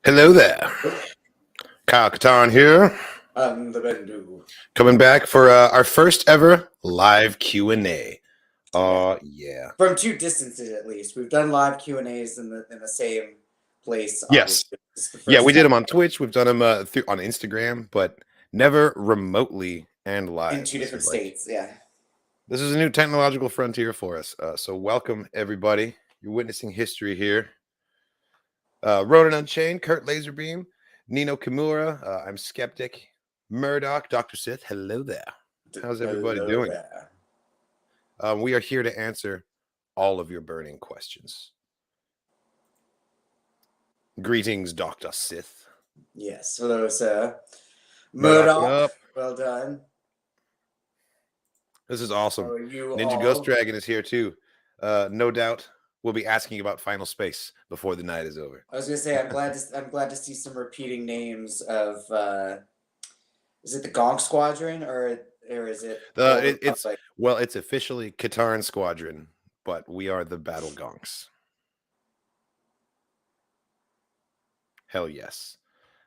Hello there. Kyle Katarn here, The Bendu. coming back for our first ever live Q&A. Oh, yeah. From two distances, at least. We've done live Q&As in the same place. Yes. Obviously. This is the Yeah, first we did time them on Twitch. We've done them on Instagram, but never remotely and live. in two different states. Yeah. This is a new technological frontier for us. So welcome, everybody. You're witnessing history here. Ronan Unchained, Kurt Laserbeam, Nino Kimura, I'm Skeptic, Murdoch, Dr. Sith. Hello there. How's everybody doing? We are here to answer all of your burning questions. Greetings, Dr. Sith. Yes. Hello, sir. Murdoch, Murdoch. Well done. This is awesome. Ninja all? Ghost Dragon is here too. No doubt we'll be asking about Final Space before the night is over. I was gonna say I'm glad to see some repeating names of is it the Gonk Squadron or is it it's officially Katarn Squadron, but we are the Battle Gonks. Hell yes.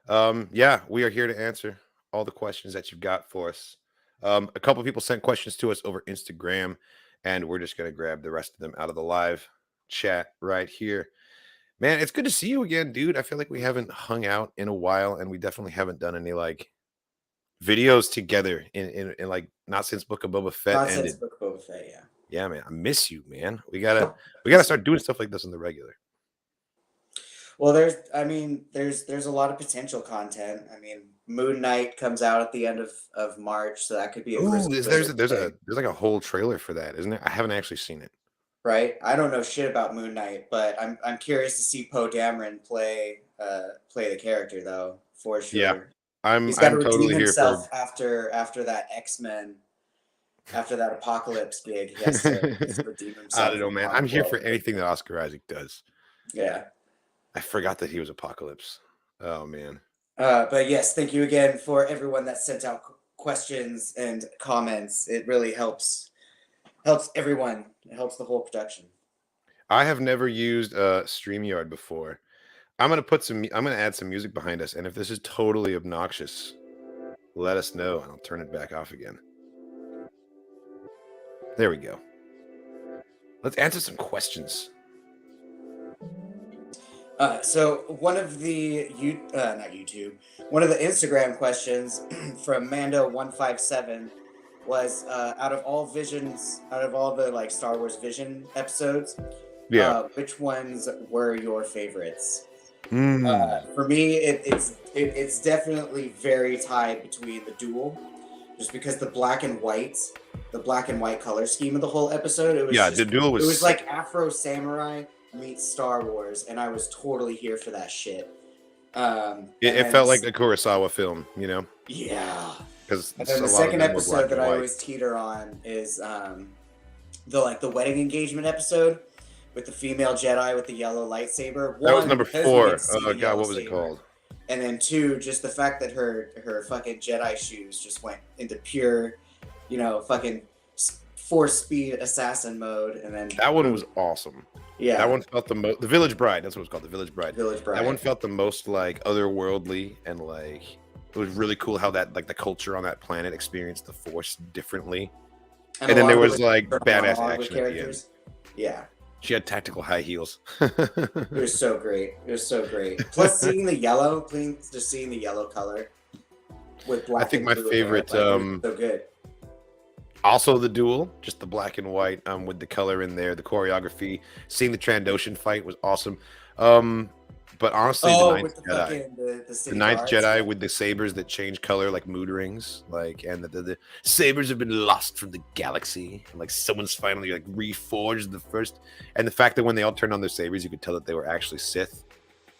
Yeah, we are here to answer all the questions that you've got for us. A couple of people sent questions to us over Instagram, and we're just going to grab the rest of them out of the live chat right here. Man, it's good to see you again, dude. I feel like we haven't hung out in a while, and we definitely haven't done any like videos together in like not since Book of Boba Fett ended. Since Book of Boba Fett, yeah. Yeah, man, I miss you, man. We gotta start doing stuff like this on the regular. Well, there's a lot of potential content. I mean, Moon Knight comes out at the end of March, so that could be there's like a whole trailer for that, isn't it? I haven't actually seen it. Right, I don't know shit about Moon Knight, but I'm curious to see Poe Dameron play the character though, for sure. Yeah, He's got to totally redeem himself here after that X-Men. After that Apocalypse gig, he has to redeem himself. I don't know, man. I'm here for anything that Oscar Isaac does. Yeah. I forgot that he was Apocalypse. Oh, man. But yes, thank you again for everyone that sent out questions and comments. It really helps everyone. It helps the whole production. I have never used StreamYard before. I'm gonna add some music behind us, and if this is totally obnoxious, let us know, and I'll turn it back off again. There we go. Let's answer some questions. So one of the one of the Instagram questions from Mando157 was out of all the like Star Wars Vision episodes, which ones were your favorites? For me, it's definitely very tied between the Duel, just because the black and white color scheme of the whole episode. The Duel was. It was like Afro Samurai meets Star Wars, and I was totally here for that shit. It felt like a Kurosawa film, you know. Yeah. Because the second episode that I always teeter on is the wedding engagement episode with the female Jedi with the yellow lightsaber. That was number 4. Oh god, what was it called? And then 2, just the fact that her fucking Jedi shoes just went into pure, fucking force speed assassin mode, and then that one was awesome. Yeah, that one felt the most. The Village Bride. That's what it's called. The Village Bride. Village Bride. That one felt the most like otherworldly, and like it was really cool how that like the culture on that planet experienced the Force differently. And then there was like badass action at the end. Yeah. She had tactical high heels. It was so great. Plus, seeing the yellow color with black. I think my favorite. So good. Also, the Duel, just the black and white with the color in there, the choreography. Seeing the Trandoshan fight was awesome. But honestly, the Ninth Jedi, the Ninth Jedi with the sabers that change color like mood rings, like, and the sabers have been lost from the galaxy. Like someone's finally like reforged the first, and the fact that when they all turned on their sabers, you could tell that they were actually Sith.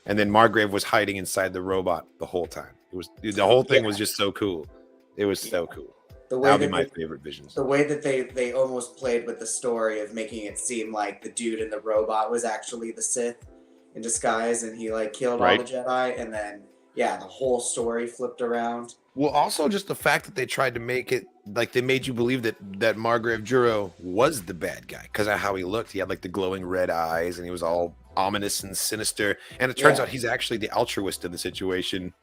And then Margrave was hiding inside the robot the whole time. The whole thing was just so cool. It was so cool. That would be my favorite visions. The way that they almost played with the story of making it seem like the dude in the robot was actually the Sith in disguise, and he like killed all the Jedi, and then the whole story flipped around. Well, also just the fact that they tried to make it like they made you believe that Margrave Juro was the bad guy because of how he looked. He had like the glowing red eyes, and he was all ominous and sinister. And it turns out he's actually the altruist in the situation.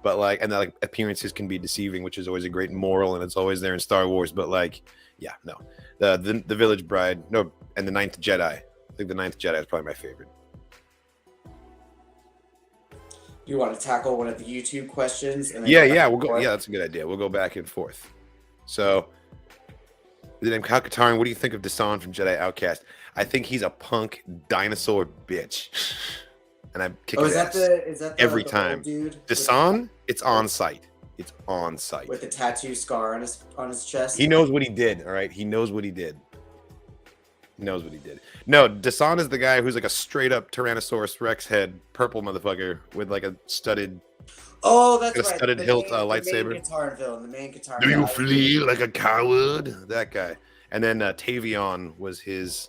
But like, and like appearances can be deceiving, which is always a great moral, and it's always there in Star Wars. But like, yeah, no, the Village Bride, no, and the Ninth Jedi. I think the Ninth Jedi is probably my favorite. Do you want to tackle one of the YouTube questions? And then we'll go. Yeah, that's a good idea. We'll go back and forth. So, then KOTOR, what do you think of Dasan from Jedi Outcast? I think he's a punk dinosaur bitch. And I'm kicking his ass every time. Dasan, it's on site. It's on site. With the tattoo scar on his chest. He knows what he did, all right? He knows what he did. He knows what he did. No, Dasan is the guy who's like a straight up Tyrannosaurus Rex head, purple motherfucker with like a studded studded hilt lightsaber. The main Katarn. Do you flee like a coward? That guy. And then Tavion was his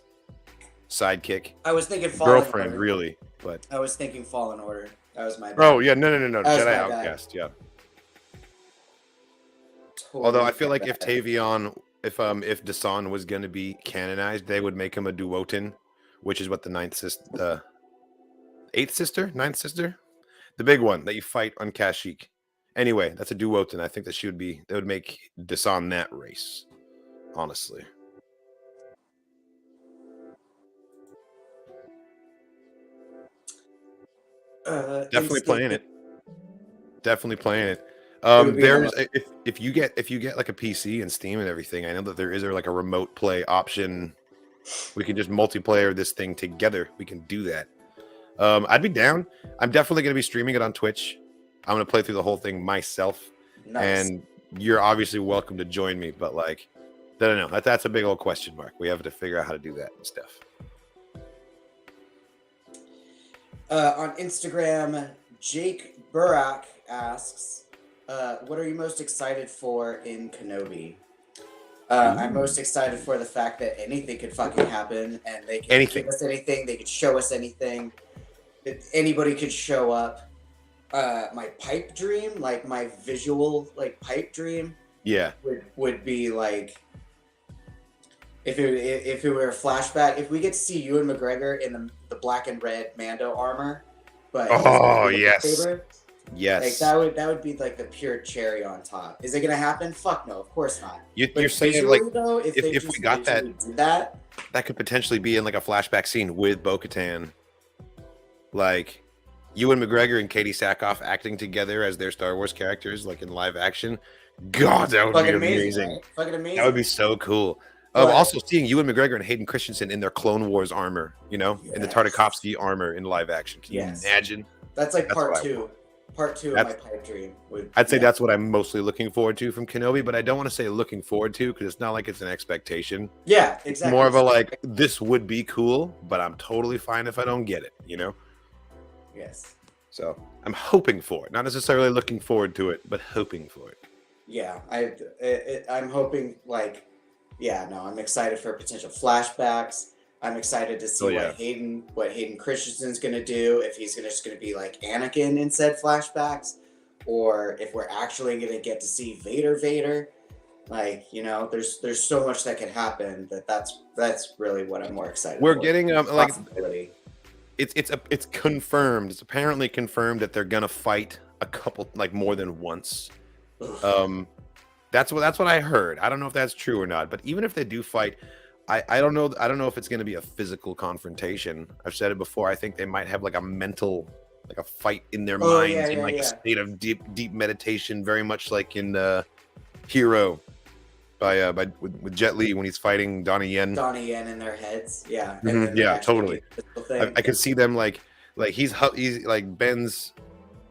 sidekick. I was thinking girlfriend, really. But I was thinking Fallen Order. That was my bad. Oh yeah, no. Jedi Outcast, yeah. Totally. Although I feel like if Tavion, if Dasan was gonna be canonized, they would make him a Duotin, which is what the ninth sister, ninth sister, the big one that you fight on Kashyyyk. Anyway, that's a Duotin. I think that they would make Dasan that race. Honestly. Definitely playing it. There's if you get like a PC and Steam and everything, I know that there is like a remote play option. We can just multiplayer this thing together. We can do that. I'd be down. I'm definitely going to be streaming it on Twitch. I'm going to play through the whole thing myself. Nice. And you're obviously welcome to join me, but like, I don't know. That's a big old question mark. We have to figure out how to do that and stuff. On Instagram, Jake Burak asks, what are you most excited for in Kenobi? I'm most excited for the fact that anything could fucking happen, and they can give us anything, they could show us anything, anybody could show up. My pipe dream, like my visual like pipe dream, would be like if it were a flashback, if we get to see Ewan McGregor in the black and red Mando armor, but lightsaber, like that would be like the pure cherry on top. Is it gonna happen? Fuck no, of course not. You're saying like though, if we got that could potentially be in like a flashback scene with Bo-Katan, like Ewan McGregor and Katie Sackhoff acting together as their Star Wars characters, like in live action. God, that would be amazing. Right? Fucking amazing. That would be so cool. Also seeing Ewan McGregor and Hayden Christensen in their Clone Wars armor, in the Tartakovsky armor in live action. Can you imagine? That's like part two. Part two of my pipe dream. I'd say that's what I'm mostly looking forward to from Kenobi, but I don't want to say looking forward to because it's not like it's an expectation. Yeah, exactly. It's more of a like, this would be cool, but I'm totally fine if I don't get it, Yes. So I'm hoping for it. Not necessarily looking forward to it, but hoping for it. Yeah, I'm hoping I'm excited for potential flashbacks. I'm excited to see what Hayden Christensen's gonna do, if he's just gonna be like Anakin in said flashbacks, or if we're actually gonna get to see Vader. Like, there's so much that can happen that's really what I'm more excited We're for. Getting like it's confirmed. It's apparently confirmed that they're gonna fight a couple, like more than once. That's what I heard. I don't know if that's true or not, but even if they do fight, I don't know if it's going to be a physical confrontation. I've said it before. I think they might have like a mental, like a fight in their minds, a state of deep meditation, very much like in Hero with Jet Li when he's fighting Donnie Yen. Donnie Yen in their heads, yeah. Mm-hmm. Yeah, totally. I could see them like he's like Ben's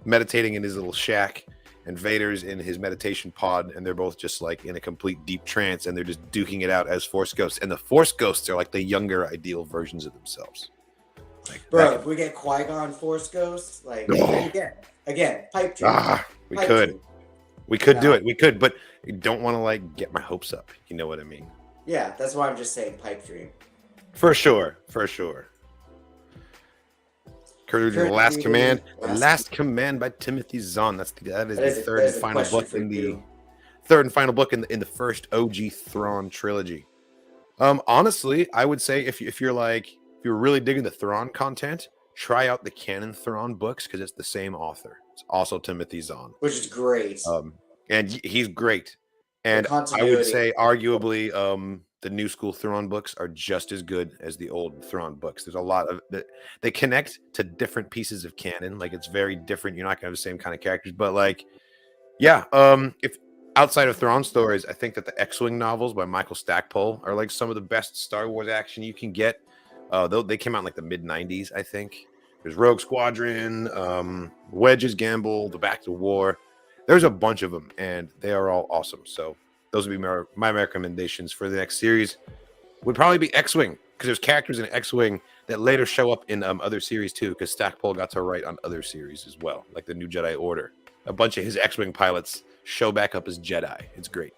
meditating in his little shack, and Vader's in his meditation pod, and they're both just like in a complete deep trance, and they're just duking it out as Force ghosts. And the Force ghosts are like the younger, ideal versions of themselves. Like, bro, if we get Qui-Gon Force ghosts, like again, pipe dream. We could do it. We could, but I don't want to like get my hopes up. You know what I mean? Yeah, that's why I'm just saying pipe dream. For sure. Last Command by Timothy Zahn. That is the third and final book in the first OG Thrawn trilogy. Honestly, I would say if you're really digging the Thrawn content, try out the canon Thrawn books because it's the same author. It's also Timothy Zahn, which is great. And he's great. And I would say, arguably, the new school Thrawn books are just as good as the old Thrawn books. There's a lot of they connect to different pieces of canon. Like, it's very different. You're not gonna have the same kind of characters, but like, yeah. If outside of Thrawn stories, I think that the X-Wing novels by Michael Stackpole are like some of the best Star Wars action you can get. They came out in like the mid '90s, I think. There's Rogue Squadron, Wedge's Gamble, The Back to War. There's a bunch of them, and they are all awesome. So those would be my recommendations for the next series. Would probably be X-Wing, because there's characters in X-Wing that later show up in other series too, because Stackpole got to write on other series as well, like the New Jedi Order. A bunch of his X-Wing pilots show back up as Jedi. It's great.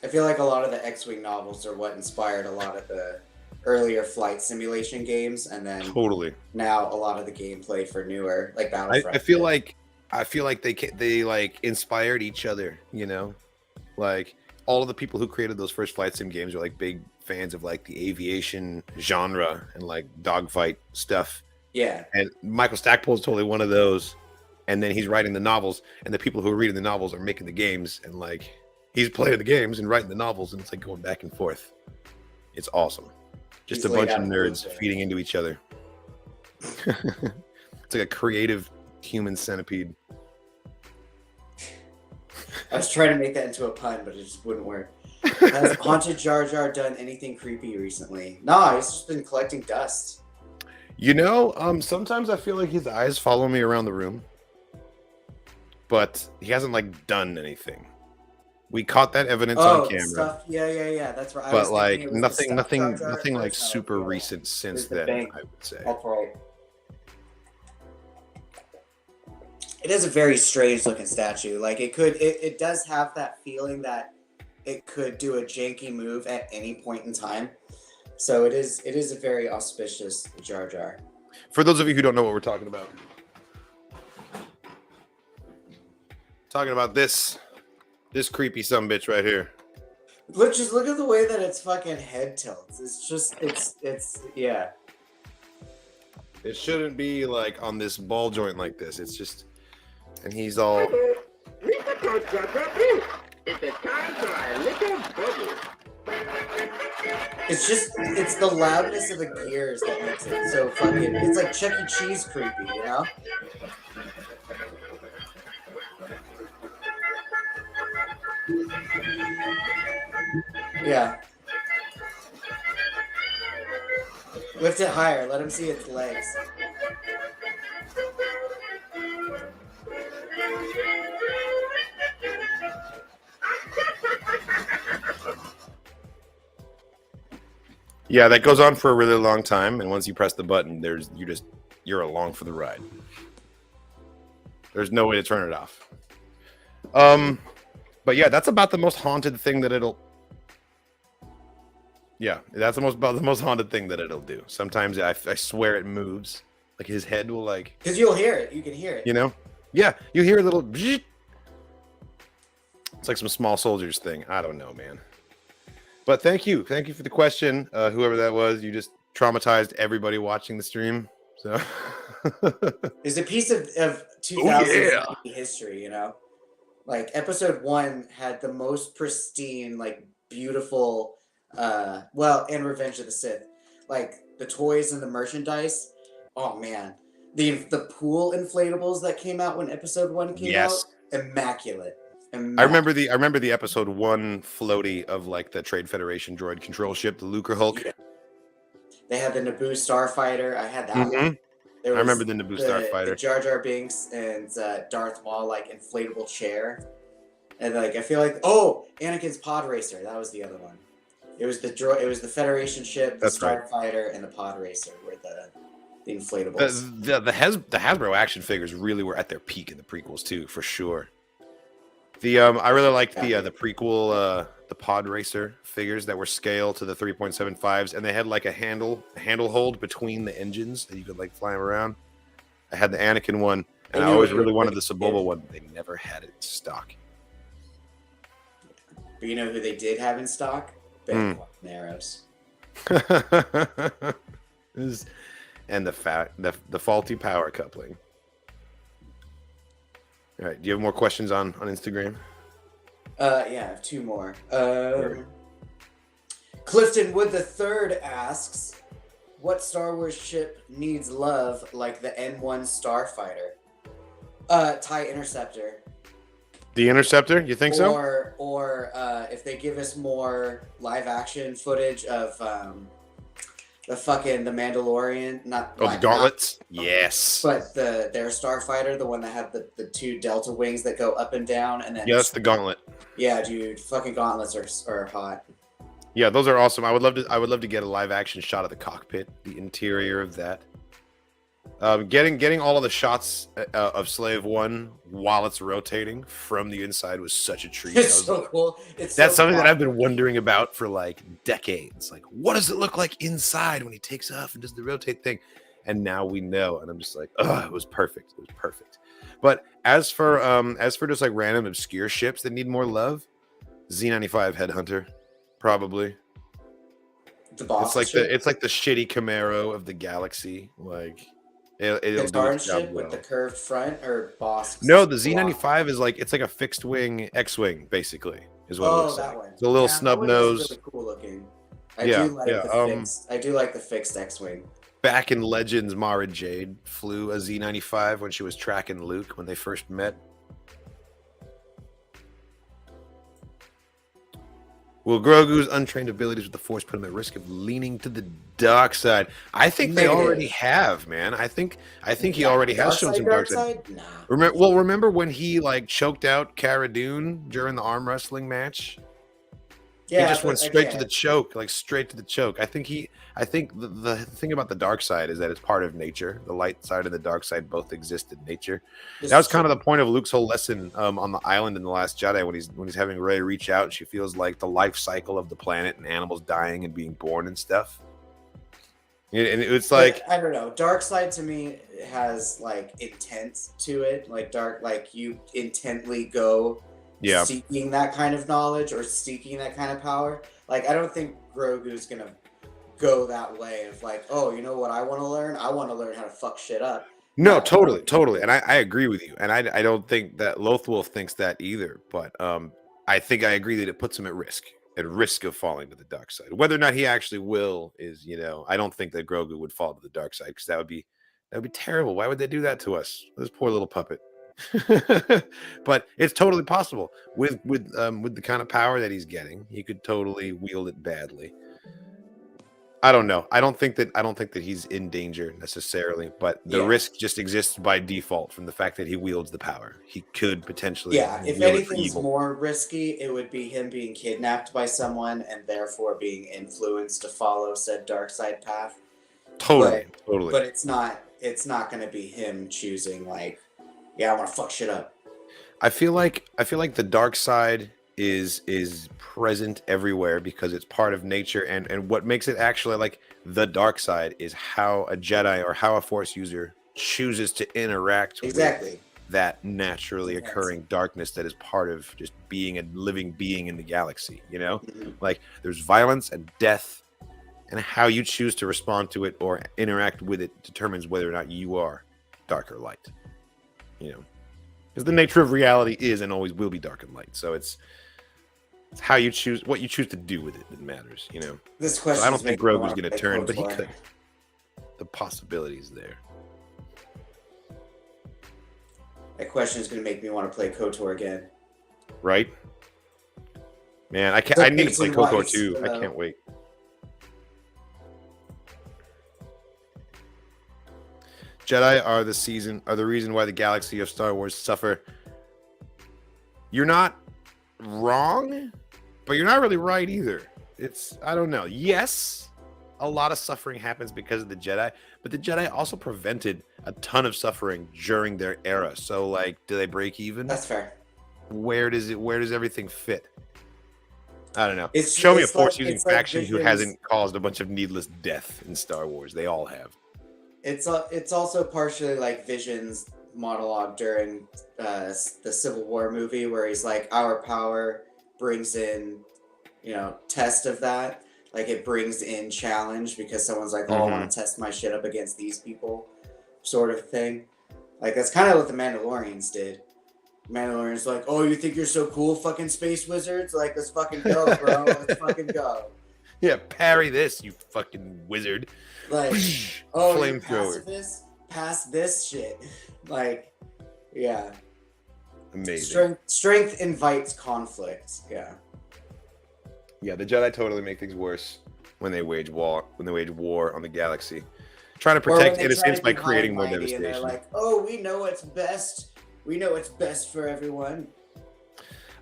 I feel like a lot of the X-Wing novels are what inspired a lot of the earlier flight simulation games, and then now a lot of the gameplay for newer, like Battlefront. I feel like they like inspired each other, you know, like all of the people who created those first flight sim games are like big fans of like the aviation genre and like dogfight stuff. Yeah. And Michael Stackpole is totally one of those. And then he's writing the novels, and the people who are reading the novels are making the games, and like he's playing the games and writing the novels, and it's like going back and forth. It's awesome. Just a bunch of nerds feeding into each other. It's like a creative human centipede. I was trying to make that into a pun, but it just wouldn't work. Has Haunted Jar Jar done anything creepy recently? No, he's just been collecting dust. You know, sometimes I feel like his eyes follow me around the room, but he hasn't like done anything. We caught that evidence on camera. Stuff. Yeah. That's right. But like nothing like super recent since then, I would say. That's right. It is a very strange looking statue. Like it does have that feeling that it could do a janky move at any point in time. So it is a very auspicious Jar Jar. For those of you who don't know what we're talking about. Talking about this creepy sumbitch right here. Look at the way that its fucking head tilts. It's yeah. It shouldn't be like on this ball joint like this. It's just, and he's all. It's the loudness of the gears that makes it so fucking. It's like Chuck E. Cheese creepy, you know? Yeah. Lift it higher. Let him see its legs. Yeah, that goes on for a really long time, and once you press the button, you're along for the ride. There's no way to turn it off. But yeah, that's about the most haunted thing that it'll. Yeah, that's about the most haunted thing that it'll do. Sometimes I swear it moves. Like his head will like. Because you'll hear it. You can hear it. You know? Yeah, you hear a little. It's like some Small Soldiers thing. I don't know, man. But thank you for the question, whoever that was. You just traumatized everybody watching the stream. So it's a piece of 2000 history, you know. Like episode 1 had the most pristine, like beautiful, and Revenge of the Sith, like the toys and the merchandise. Oh man, the pool inflatables that came out when episode 1 came out, immaculate. I remember the episode 1 floaty of like the Trade Federation droid control ship, the Lucre Hulk. Yeah. They had the Naboo Starfighter. I had that one. I remember the Naboo Starfighter. The Jar Jar Binks and Darth Maul like inflatable chair, and like I feel like Anakin's pod racer. That was the other one. It was the Federation ship, the Starfighter, and the pod racer were the inflatables. The Hasbro action figures really were at their peak in the prequels too, for sure. I really liked the prequel the pod racer figures that were scale to the 3.75s, and they had like a handle hold between the engines that you could like fly them around. I had the Anakin one, and I always really wanted the Saboba one. They never had it in stock. But you know who they did have in stock? Ben Arrows. And the faulty power coupling. All right. Do you have more questions on Instagram? Yeah, I have two more. Clifton Wood III asks, what Star Wars ship needs love like the N1 Starfighter? TIE Interceptor. The Interceptor? You think so? Or if they give us more live action footage of the Mandalorian, the gauntlets. Yes. But their Starfighter, the one that had the two Delta wings that go up and down, and then that's the gauntlet. Yeah, dude, fucking gauntlets are hot. Yeah, those are awesome. I would love to get a live action shot of the cockpit, the interior of that. Getting all of the shots of Slave One while it's rotating from the inside was such a treat. It's so cool. That's something that I've been wondering about for like decades. Like, what does it look like inside when he takes off and does the rotate thing? And now we know, and I'm just like, oh, it was perfect. It was perfect. But as for just like random obscure ships that need more love, Z95 Headhunter, probably. The boss. It's like the shitty Camaro of the galaxy, like. The orange ship with the curved front, or boss? No, the Z95 is like, it's like a fixed wing X-wing, basically, is what it looks like. One. It's a little snub nose. Really cool looking. I do like the fixed X-wing. Back in Legends, Mara Jade flew a Z95 when she was tracking Luke when they first met. Will Grogu's untrained abilities with the Force put him at risk of leaning to the dark side? I think they already have, man. I think he already has shown some dark side. Nah. Remember when he like choked out Cara Dune during the arm wrestling match? Yeah, he just went straight to the choke, like straight to the choke. I think the thing about the dark side is that it's part of nature. The light side and the dark side both exist in nature. That was kind of the point of Luke's whole lesson on the island in The Last Jedi when he's having Rey reach out and she feels like the life cycle of the planet and animals dying and being born and stuff. And it's like, I don't know. Dark side to me has like intent to it. Like you intently go seeking that kind of knowledge or seeking that kind of power. Like, I don't think Grogu's gonna go that way of like, oh, you know what I want to learn? I want to learn how to fuck shit up. No, totally. And I agree with you. And I don't think that Lothwolf thinks that either. But I think I agree that it puts him at risk of falling to the dark side. Whether or not he actually will is, I don't think that Grogu would fall to the dark side, because that would be terrible. Why would they do that to us? This poor little puppet. But it's totally possible with the kind of power that he's getting. He could totally wield it badly. I don't know. I don't think that he's in danger necessarily, but the risk just exists by default from the fact that he wields the power. He could potentially. Yeah, if anything's more risky, it would be him being kidnapped by someone and therefore being influenced to follow said dark side path. Totally. But it's not going to be him choosing like, yeah, I want to fuck shit up. I feel like the dark side is present everywhere because it's part of nature, and what makes it actually like the dark side is how a Jedi or how a Force user chooses to interact with that naturally occurring darkness that is part of just being a living being in the galaxy. Like there's violence and death, and how you choose to respond to it or interact with it determines whether or not you are dark or light. Because the nature of reality is and always will be dark and light. So it's how you choose, what you choose to do with it that matters. This question. So I don't think Grogu's going to turn, but he could. The possibility is there. That question is going to make me want to play KOTOR again. Right? Man, I need to play KOTOR too. I can't wait. Jedi are the reason why the galaxy of Star Wars suffer. You're not wrong, but you're not really right either. I don't know. Yes, a lot of suffering happens because of the Jedi, but the Jedi also prevented a ton of suffering during their era. So like, do they break even? That's fair. Where does everything fit? I don't know. Show me a Force using faction who hasn't caused a bunch of needless death in Star Wars. They all have. It's also partially like Vision's monologue during the Civil War movie, where he's like, our power brings in, test of that. like it brings in challenge because someone's like, oh, I want to test my shit up against these people, sort of thing. Like that's kind of what the Mandalorians did. Mandalorian's like, oh, you think you're so cool, fucking space wizards? Like, let's fucking go, bro. Let's fucking go. Yeah, parry this, you fucking wizard. Like, oh, flamethrower. Pass this shit. Like, yeah. Amazing. Strength invites conflict. Yeah. Yeah, the Jedi totally make things worse when they wage war. On the galaxy, trying to protect innocence by creating more devastation. And they're like, oh, we know what's best. We know what's best for everyone.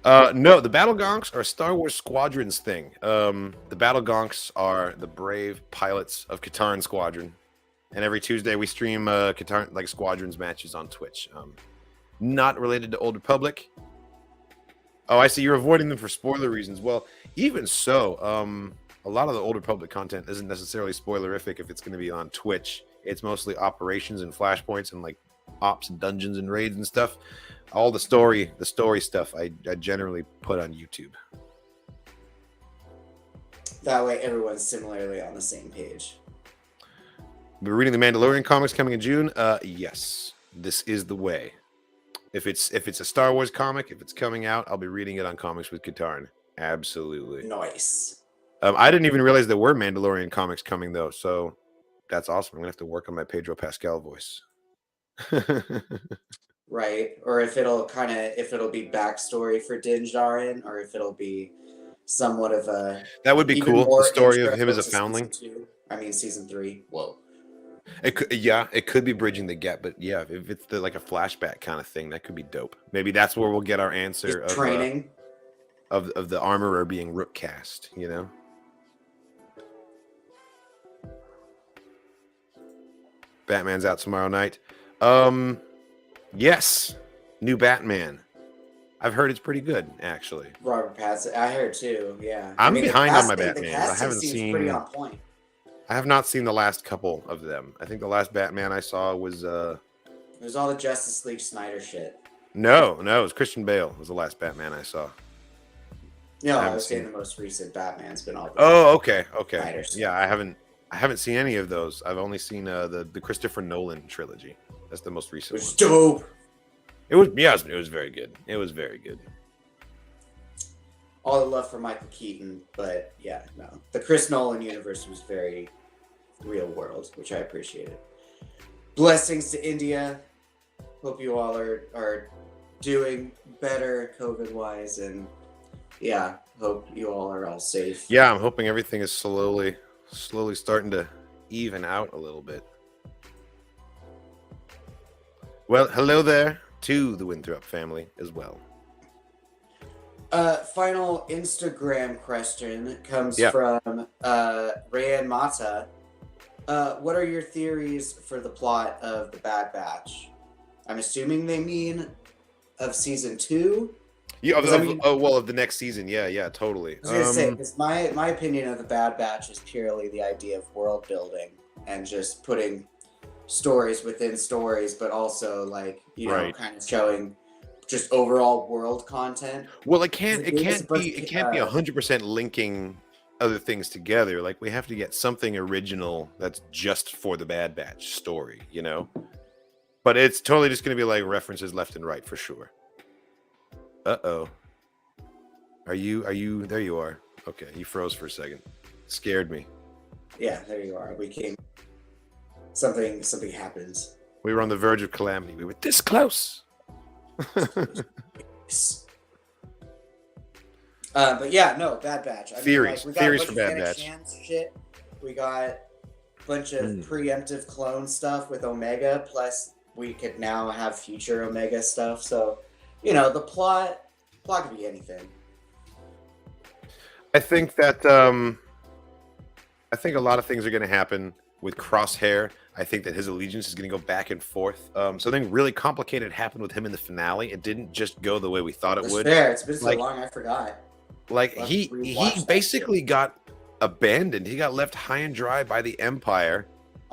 No, the Battle Gonks are a Star Wars Squadrons thing. The Battle Gonks are the brave pilots of Katarn Squadron, and every Tuesday we stream Katarn like Squadrons matches on Twitch. Not related to Old Republic. Oh, I see. You're avoiding them for spoiler reasons. Well, even so, a lot of the Old Republic content isn't necessarily spoilerific if it's going to be on Twitch. It's mostly operations and flashpoints and like ops and dungeons and raids and stuff. All the story stuff I generally put on YouTube. That way everyone's similarly on the same page. We're reading the Mandalorian comics coming in June. Yes, this is the way. If it's a Star Wars comic, if it's coming out, I'll be reading it on Comics with Katarn. Absolutely. Nice. I didn't even realize there were Mandalorian comics coming though, so that's awesome. I'm gonna have to work on my Pedro Pascal voice. Right, or if it'll be backstory for Din Djarin, or if it'll be somewhat of a that would be cool. The story of him as a foundling. Season 3. Whoa. It could be bridging the gap, but yeah, if it's like a flashback kind of thing, that could be dope. Maybe that's where we'll get our answer of training of the armorer being Rook cast, you know. Batman's out tomorrow night. Yes, new Batman. I've heard it's pretty good, actually. Robert Pattinson, I heard too. Yeah, I'm behind on my Batman. I haven't seen. Pretty on point. I have not seen the last couple of them. I think the last Batman I saw was It was all the Justice League Snyder shit. No, it was Christian Bale was the last Batman I saw. No, I was saying the most recent Batman's been all. Oh, okay. Yeah, I haven't seen any of those. I've only seen the Christopher Nolan trilogy. That's the most recent. It was dope. It was very good. It was very good. All the love for Michael Keaton, but yeah, no. The Chris Nolan universe was very real world, which I appreciated. Blessings to India. Hope you all are doing better COVID-wise, and yeah, hope you all are all safe. Yeah, I'm hoping everything is slowly starting to even out a little bit. Well, hello there to the Winthrop family as well. Final Instagram question comes from Rayan Mata. What are your theories for the plot of The Bad Batch? I'm assuming they mean of season 2. Yeah, of the next season. Yeah, totally. I was gonna say, because my opinion of The Bad Batch is purely the idea of world building and just putting stories within stories, but also like kind of showing just overall world content. Well, it can't be 100% linking other things together. Like we have to get something original that's just for the Bad Batch story, you know. But it's totally just going to be like references left and right for sure. Uh-oh. Are you there? You are. Okay, you froze for a second. Scared me. Yeah, there you are. We came. Something happens. We were on the verge of calamity. We were this close. But yeah, no, Bad Batch. Theories for Bad Batch. Shit. We got a bunch of preemptive clone stuff with Omega. Plus, we could now have future Omega stuff. So, the plot could be anything. I think that I think a lot of things are going to happen with Crosshair. I think that his allegiance is going to go back and forth. Something really complicated happened with him in the finale. It didn't just go the way we thought it would. Fair. It's been so long, I forgot. Like he basically got abandoned. He got left high and dry by the Empire.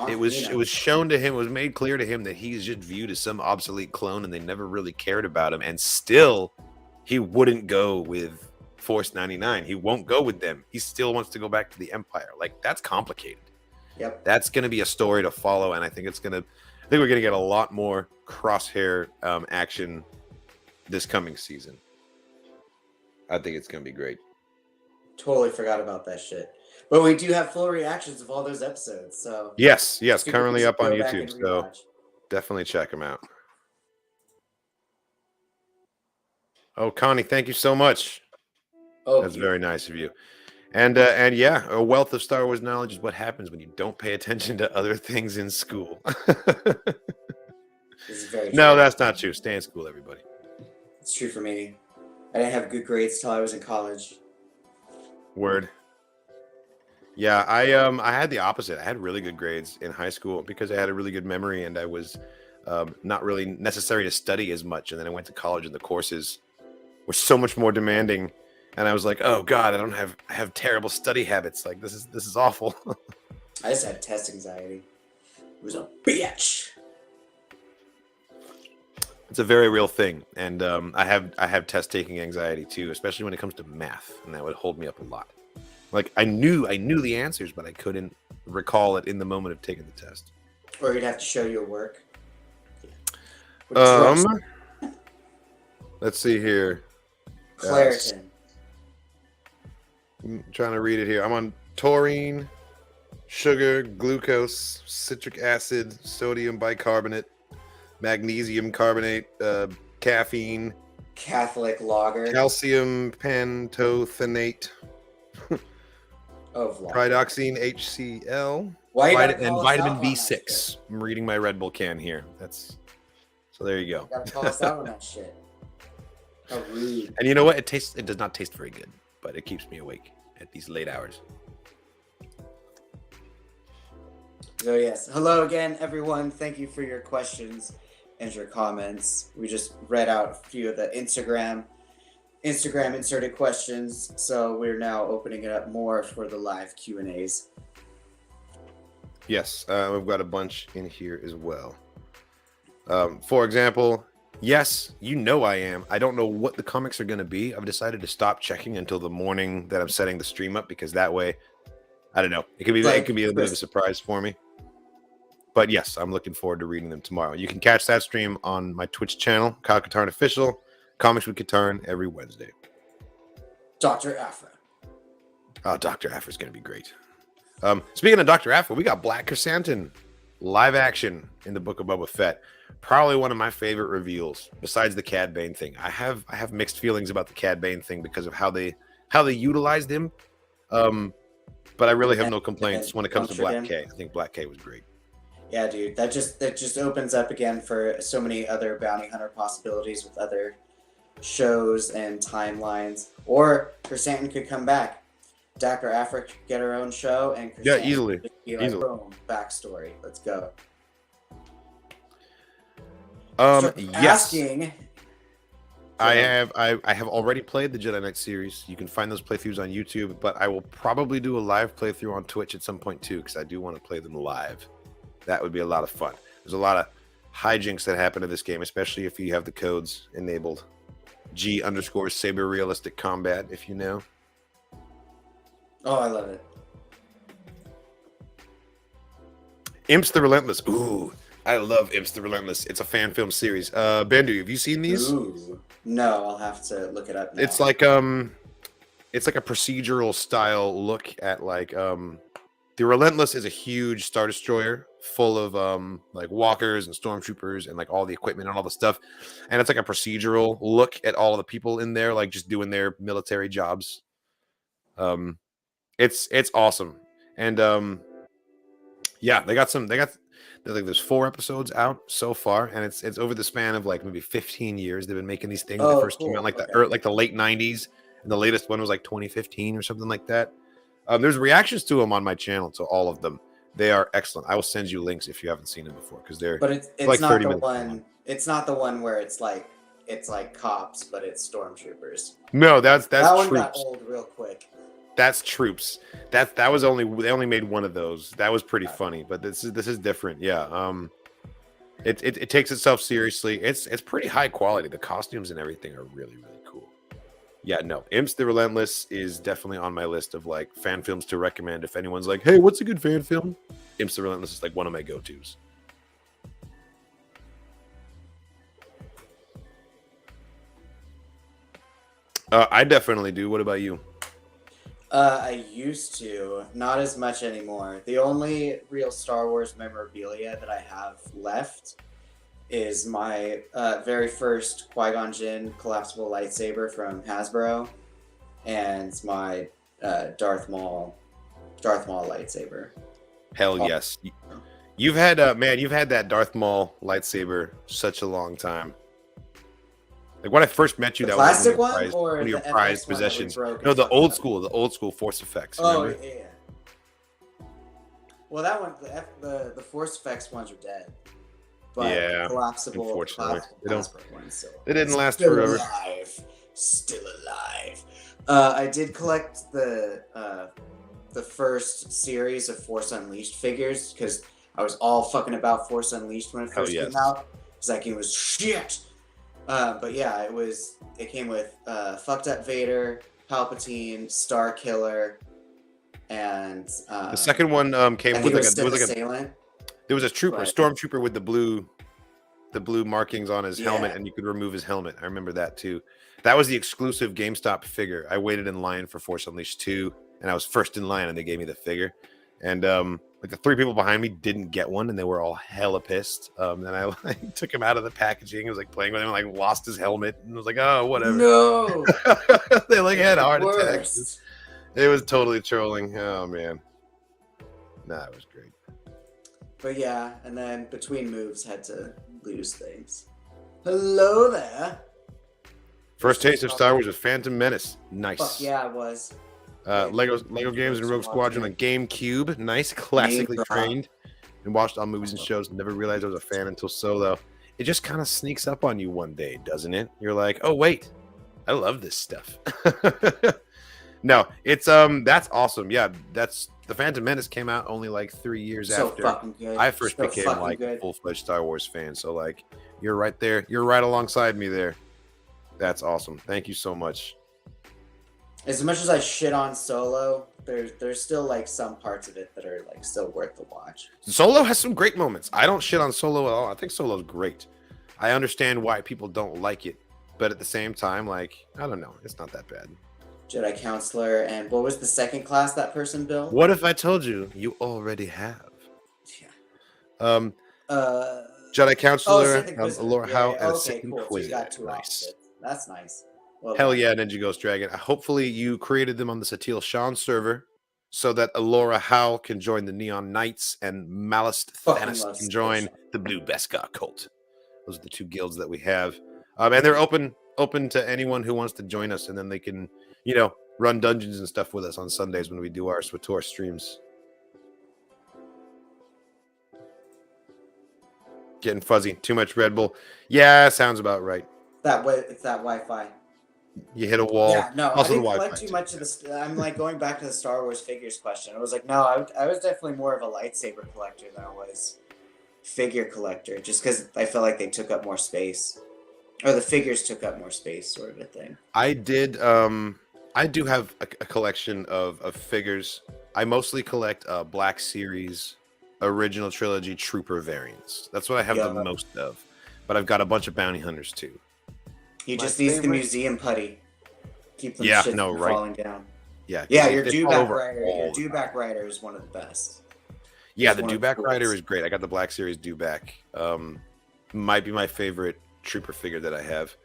It was shown to him. It was made clear to him that he's just viewed as some obsolete clone, and they never really cared about him. And still, he wouldn't go with Force 99. He won't go with them. He still wants to go back to the Empire. Like, that's complicated. Yep. That's going to be a story to follow, and I think we're going to get a lot more Crosshair action this coming season. I think it's going to be great. Totally forgot about that shit. But we do have full reactions of all those episodes. So yes, currently up on YouTube. So definitely check them out. Oh, Connie, thank you so much. Oh, that's very nice of you. And yeah, a wealth of Star Wars knowledge is what happens when you don't pay attention to other things in school. This is very true. No, that's not true. Stay in school, everybody. It's true for me. I didn't have good grades till I was in college. Word. Yeah, I had the opposite. I had really good grades in high school because I had a really good memory, and I was not really necessary to study as much. And then I went to college, and the courses were so much more demanding. And I was like, oh God, I have terrible study habits. Like, this is awful. I just had test anxiety. It was a bitch. It's a very real thing, and I have test taking anxiety too, especially when it comes to math, and that would hold me up a lot. Like, I knew the answers, but I couldn't recall it in the moment of taking the test. Or you'd have to show your work. Let's see here. Claritin. I'm trying to read it here. I'm on taurine, sugar, glucose, citric acid, sodium bicarbonate, magnesium carbonate, caffeine, Catholic lager, calcium pantothenate, pyridoxine HCl, and vitamin B6. I'm reading my Red Bull can here. So there you go. You gotta call us out on that shit. How rude. And you know what? It does not taste very good, but it keeps me awake at these late hours. So yes, hello again, everyone. Thank you for your questions and your comments. We just read out a few of the Instagram inserted questions, so we're now opening it up more for the live Q&As. Yes, we've got a bunch in here as well. For example, yes, you know I am. I don't know what the comics are going to be. I've decided to stop checking until the morning that I'm setting the stream up, because that way, I don't know. It could be a bit of a surprise for me. But yes, I'm looking forward to reading them tomorrow. You can catch that stream on my Twitch channel, Kyle KOTOR Official, Comics with KOTOR, every Wednesday. Dr. Aphra. Oh, Dr. Aphra is going to be great. Speaking of Dr. Aphra, we got Black Chrysanthemum live action in the Book of Boba Fett. Probably one of my favorite reveals, besides the Cad Bane thing. I have mixed feelings about the Cad Bane thing because of how they utilized him. But I really have no complaints when it comes to Black K. I think Black K was great. Yeah, dude, that just opens up again for so many other bounty hunter possibilities with other shows and timelines. Or Chrysanthemum could come back. Dr. Aphra could get her own show, and Chrysanthemum easily. could be like, boom, backstory. Let's go. Yes. I have already played the Jedi Knight series. You can find those playthroughs on YouTube, but I will probably do a live playthrough on Twitch at some point too, because I do want to play them live. That would be a lot of fun. There's a lot of hijinks that happen in this game, especially if you have the codes enabled. G_Saber realistic combat, if you know. Oh, I love it. Imps the Relentless. Ooh, I love Imps the Relentless. It's a fan film series. Bendu, have you seen these? Ooh. No, I'll have to look it up now. It's like a procedural style look at the Relentless is a huge Star Destroyer full of like walkers and stormtroopers and like all the equipment and all the stuff, and it's like a procedural look at all of the people in there, like just doing their military jobs. It's awesome, and yeah, there's 4 episodes out so far, and it's over the span of like maybe 15 years. They've been making these things. They first came out like the late 90s, and the latest one was like 2015 or something like that. There's reactions to them on my channel, to all of them. They are excellent. I will send you links if you haven't seen them before, because they're. But it's like not the one. It's not the one where it's like cops, but it's stormtroopers. No, that's that Troops. One got old real quick. That's Troops. That was they only made one of those. That was pretty funny, but this is different. Yeah. It takes itself seriously. It's pretty high quality. The costumes and everything are really, really cool. Yeah, no. Imps the Relentless is definitely on my list of like fan films to recommend. If anyone's like, hey, what's a good fan film? Imps the Relentless is like one of my go-tos. I definitely do. What about you? I used to, not as much anymore. The only real Star Wars memorabilia that I have left is my very first Qui-Gon Jinn collapsible lightsaber from Hasbro, and my Darth Maul lightsaber. Hell yes. You've had you've had that Darth Maul lightsaber such a long time. Like when I first met you, The that plastic was one or one of your the prized FX one that we possessions. broke No, and the fucked old up? school Force effects. Oh Remember? yeah. Well, that one, the Force effects ones are dead. But Yeah, collapsible, unfortunately. They didn't it's last still forever. Still alive. I did collect the first series of Force Unleashed figures because I was all fucking about Force Unleashed when it first came out. Because that game was shit. But yeah, it came with fucked up Vader, Palpatine, Star Killer, and the second one came with there was a stormtrooper with the blue markings on his helmet, and you could remove his helmet. I remember that too. That was the exclusive GameStop figure. I waited in line for Force Unleashed 2, and I was first in line, and they gave me the figure. And like the three people behind me didn't get one, and they were all hella pissed. And I like took him out of the packaging. I was like playing with him, like lost his helmet, and I was like, oh, whatever. No, they like had heart attacks. It was totally trolling. Oh man, nah, it was great. But yeah, and then between moves had to lose things. Hello there. First taste of Star Wars was Phantom Menace. Nice. Fuck yeah, it was. Lego Games and Rogue Squadron on GameCube. Nice, classically trained and watched all movies and shows. Never realized I was a fan until Solo. It just kind of sneaks up on you one day, doesn't it? You're like, oh wait, I love this stuff. No, it's that's awesome. Yeah, that's the Phantom Menace came out only like 3 years after I first became like a full-fledged Star Wars fan. So like, you're right there. You're right alongside me there. That's awesome. Thank you so much. As much as I shit on Solo, there's still like some parts of it that are like still worth the watch. Solo has some great moments. I don't shit on Solo at all. I think Solo's great. I understand why people don't like it, but at the same time, like, I don't know, it's not that bad. Jedi Counselor, and what was the second class that person built? What if I told you you already have? Yeah. Jedi Counselor, Alora Howe, and Second Inquisitor. So nice. That's nice. Well, hell yeah, Ninja Ghost Dragon. Hopefully you created them on the Satil Shan server so that Alora Howe can join the Neon Knights and Malist Thanos can join the Blue Beskar cult. Those are the two guilds that we have. And they're open to anyone who wants to join us, and then they can, you know, run dungeons and stuff with us on Sundays when we do our SWTOR streams. Getting fuzzy. Too much Red Bull. Yeah, sounds about right. It's that Wi-Fi. You hit a wall. Yeah, no, I didn't collect too much of this. I'm like going back to the Star Wars figures question. I was like, no, I was definitely more of a lightsaber collector than I was figure collector, just because I felt like they took up more space, or the figures took up more space, sort of a thing. I do have a collection of figures. I mostly collect Black Series, original trilogy Trooper variants. That's what I have the most of. But I've got a bunch of bounty hunters too. He just needs the museum putty. Keep them shit from falling down. Yeah, your Dewback Rider. Your Dewback Rider is one of the best. Yeah, the Dewback Rider is great. I got the Black Series Dewback. Might be my favorite Trooper figure that I have.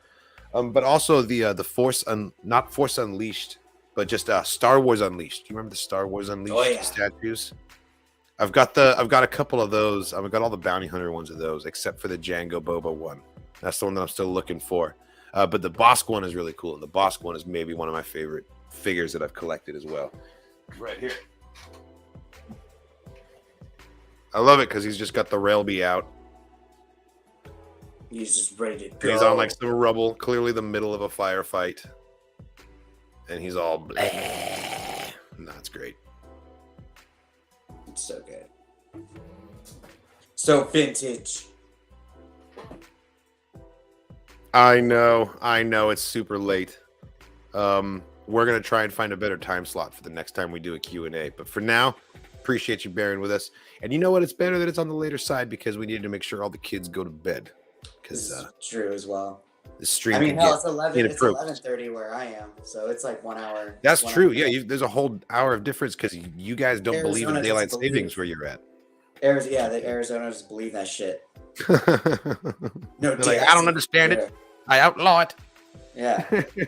But also the Force not Force Unleashed, but just Star Wars Unleashed. Do you remember the Star Wars Unleashed statues? I've got a couple of those. I've got all the bounty hunter ones of those, except for the Jango Boba one. That's the one that I'm still looking for. But the Bosk one is really cool. And the Bosk one is maybe one of my favorite figures that I've collected as well. Right here. I love it because he's just got the Railby out. He's just ready to go. He's on like some rubble, clearly the middle of a firefight. And he's all bleh. No, it's great. It's so good. So vintage. I know. It's super late. We're gonna try and find a better time slot for the next time we do a Q&A. But for now, appreciate you bearing with us. And you know what? It's better that it's on the later side because we needed to make sure all the kids go to bed. Because true as well. The stream. I mean, hell, it's 11:30 where I am, so it's like 1 hour. That's true. Yeah, there's a whole hour of difference because you guys don't believe in daylight savings where you're at. The Arizona's believe that shit. No, like, I don't understand it. I outlaw it. Yeah. This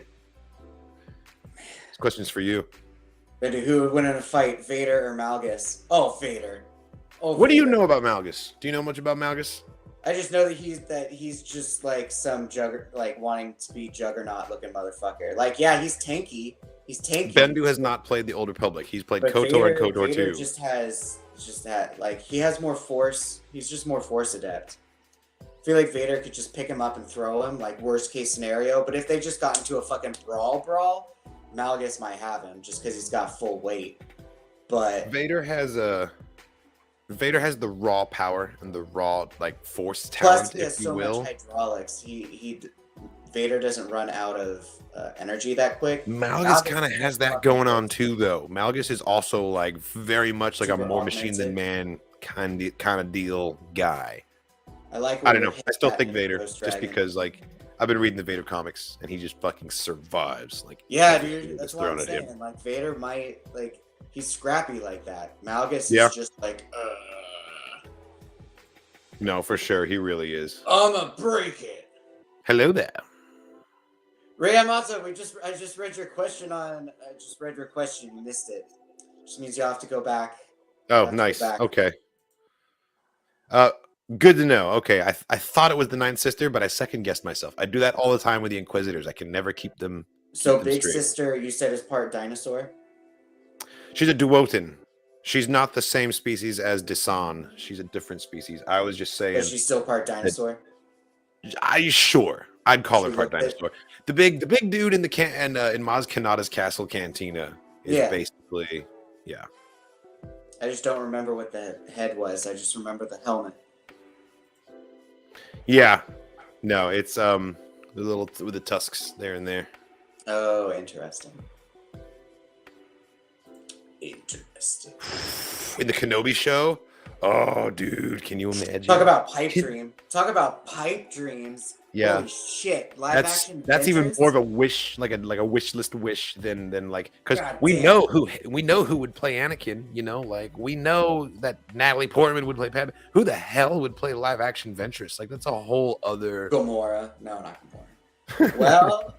question's for you. Who would win in a fight, Vader or Malgus? Oh, Vader. What do you know about Malgus? Do you know much about Malgus? I just know that he's just like some wanting to be Juggernaut looking motherfucker. Like, yeah, he's tanky. He's tanky. Bendu has not played the Old Republic. He's played KOTOR and KOTOR 2. Vader he has more force. He's just more force adept. I feel like Vader could just pick him up and throw him, like worst case scenario. But if they just got into a fucking brawl, Malgus might have him just because he's got full weight. But Vader has the raw power and the raw force talent. Plus, he has so much hydraulics. Vader doesn't run out of energy that quick. Malgus kind of has that going on too, though. Malgus is also very much like a more machine than man kind of deal guy. I don't know. I still think Vader, just because I've been reading the Vader comics and he just fucking survives. Yeah, dude, that's what I'm saying. Vader might he's scrappy like that. Malgus is just No, for sure, he really is. I'ma break it. Hello there. Ray Amata, I just read your question You missed it. Which means you'll have to go back. Oh, nice. Okay. Good to know. Okay, I thought it was the Ninth Sister, but I second guessed myself. I do that all the time with the Inquisitors. I can never keep them. So Big Sister, you said is part dinosaur? She's a duotin. She's not the same species as Desan. She's a different species. I was just saying. But she's still part dinosaur. I'd call her part dinosaur. The big dude in the in Maz Kanata's castle cantina is basically I just don't remember what the head was. I just remember the helmet. Yeah, no, it's the little with the tusks there and there. Oh, interesting. In the Kenobi show. Oh, dude, can you imagine? Talk about pipe dreams. Yeah. Holy shit. That's even more of a wish, like a wish list wish than because we know who would play Anakin. We know that Natalie Portman would play Padme. Who the hell would play live action Ventress? That's a whole other. Gamora. No, not Gamora. Well,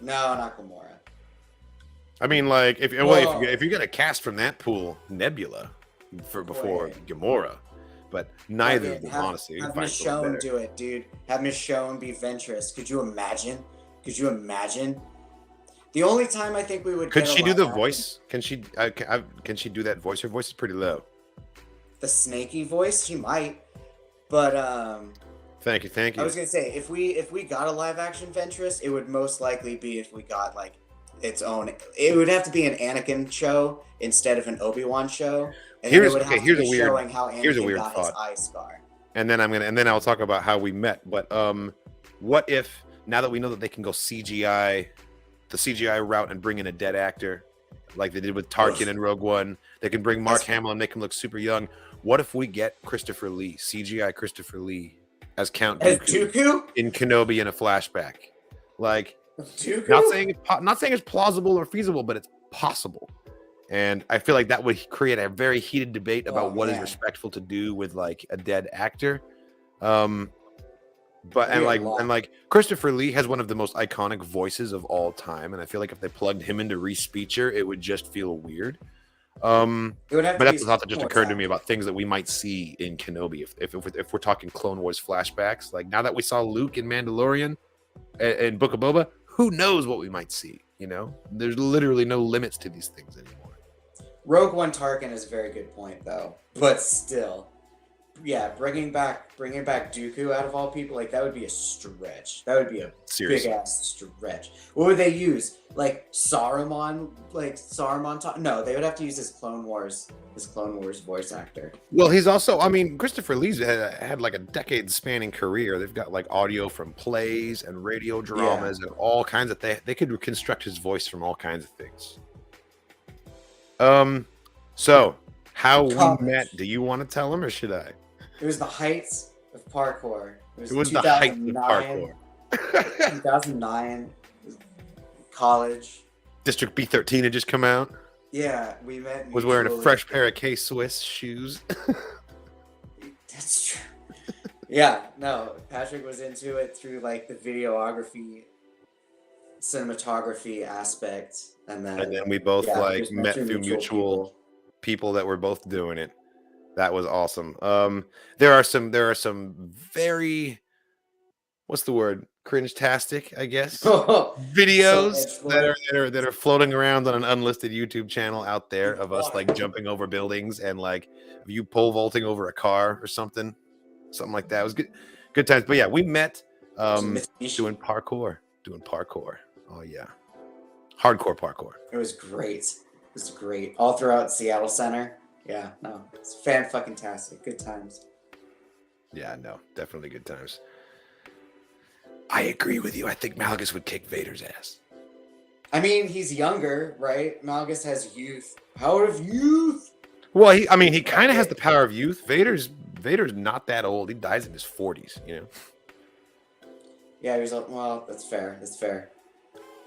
no, not Gamora. I mean, if you're gonna cast from that pool, Nebula before Gamora. But neither of them, honestly. Have Michonne do it, dude. Have Michonne be Ventress. Could you imagine? The only time I think we would. Could she do the voice? Can she? Can she do that voice? Her voice is pretty low. The snaky voice, she might. But Thank you. I was gonna say if we got a live action Ventress, it would most likely be if we got its own. It would have to be an Anakin show instead of an Obi-Wan show. And here's a weird got thought. His eye scar. And then I'll talk about how we met. But what if now that we know that they can go the CGI route and bring in a dead actor, like they did with Tarkin and Rogue One, they can bring Mark Hamill and make him look super young. What if we get CGI Christopher Lee as Count Dooku in Kenobi in a flashback? Not saying it's plausible or feasible, but it's possible. And I feel like that would create a very heated debate about what is respectful to do with a dead actor. But Christopher Lee has one of the most iconic voices of all time, and I feel like if they plugged him into Respeecher, it would just feel weird. But that's the thought that just occurred to me about things that we might see in Kenobi if we're talking Clone Wars flashbacks. Now that we saw Luke in Mandalorian and Book of Boba, who knows what we might see? There's literally no limits to these things anymore. Rogue One Tarkin is a very good point, though. But still, bringing back Dooku out of all people, like that would be a stretch. That would be a big ass stretch. What would they use? Like Saruman? No, they would have to use his Clone Wars voice actor. Well, he's also, I mean, Christopher Lee's had like a decade-spanning career. They've got like audio from plays and radio dramas and all kinds of things. They could reconstruct his voice from all kinds of things. So how we met? Do you want to tell him or should I? It was the heights of parkour. It was the heights of parkour. 2009, college. District B13 had just come out. Yeah, we met. Was wearing a fresh pair of K-Swiss shoes. That's true. Yeah, no, Patrick was into it through like the videography, cinematography aspect, and then we both met through mutual people that were both doing it. That was awesome. There are some very, what's the word? Cringe-tastic, I guess. Videos that are floating around on an unlisted YouTube channel out there of us like jumping over buildings and like you pole vaulting over a car or something like that. It was good times. But yeah, we met doing parkour. Oh yeah, hardcore parkour. It was great. All throughout Seattle Center. Yeah, no, it's fan-fucking-tastic. Good times. Yeah, no, definitely good times. I agree with you. I think Malgus would kick Vader's ass. I mean, he's younger, right? Malgus has youth. Power of youth! Well, he kind of has the power of youth. Vader's not that old. He dies in his 40s, you know? Yeah, he was like, well, that's fair.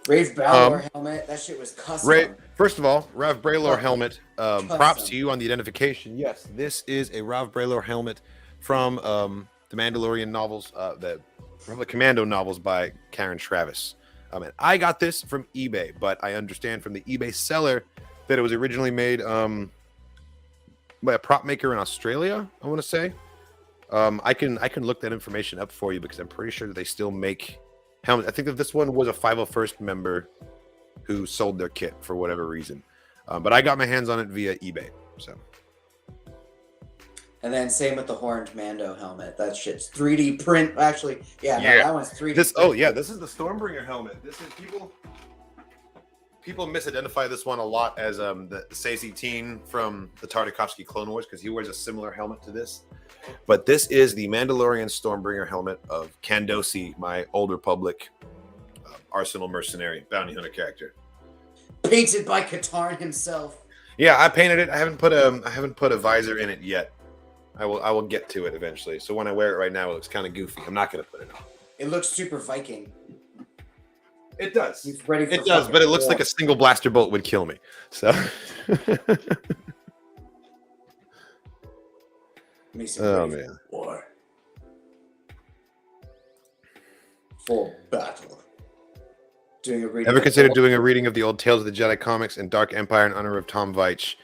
Rav Bralor helmet, that shit was custom. First of all, Rav Bralor helmet. Props to you on the identification. Yes, this is a Rav Bralor helmet from the Mandalorian novels, the Republic Commando novels by Karen Travis. And I got this from eBay, but I understand from the eBay seller that it was originally made by a prop maker in Australia, I want to say. I can look that information up for you because I'm pretty sure that they still make helmets. I think that this one was a 501st member who sold their kit for whatever reason. But I got my hands on it via eBay. So. And then same with the horned Mando helmet. That shit's 3D print. Actually, no, that one's 3D. This is the Stormbringer helmet. This is people misidentify this one a lot as the Saesee from the Tartakovsky Clone Wars because he wears a similar helmet to this. But this is the Mandalorian Stormbringer helmet of Kandosi, my Old Republic Arsenal mercenary bounty hunter character. Painted by KOTOR himself. Yeah, I painted it. I haven't put a visor in it yet. I will get to it eventually. So when I wear it right now, it looks kind of goofy. I'm not going to put it on. It looks super Viking. It does. He's ready for it does, but it looks like a single blaster bolt would kill me. So. Oh man. War. Full battle. Ever considered doing a reading of the old Tales of the Jedi comics and Dark Empire in honor of Tom Veitch?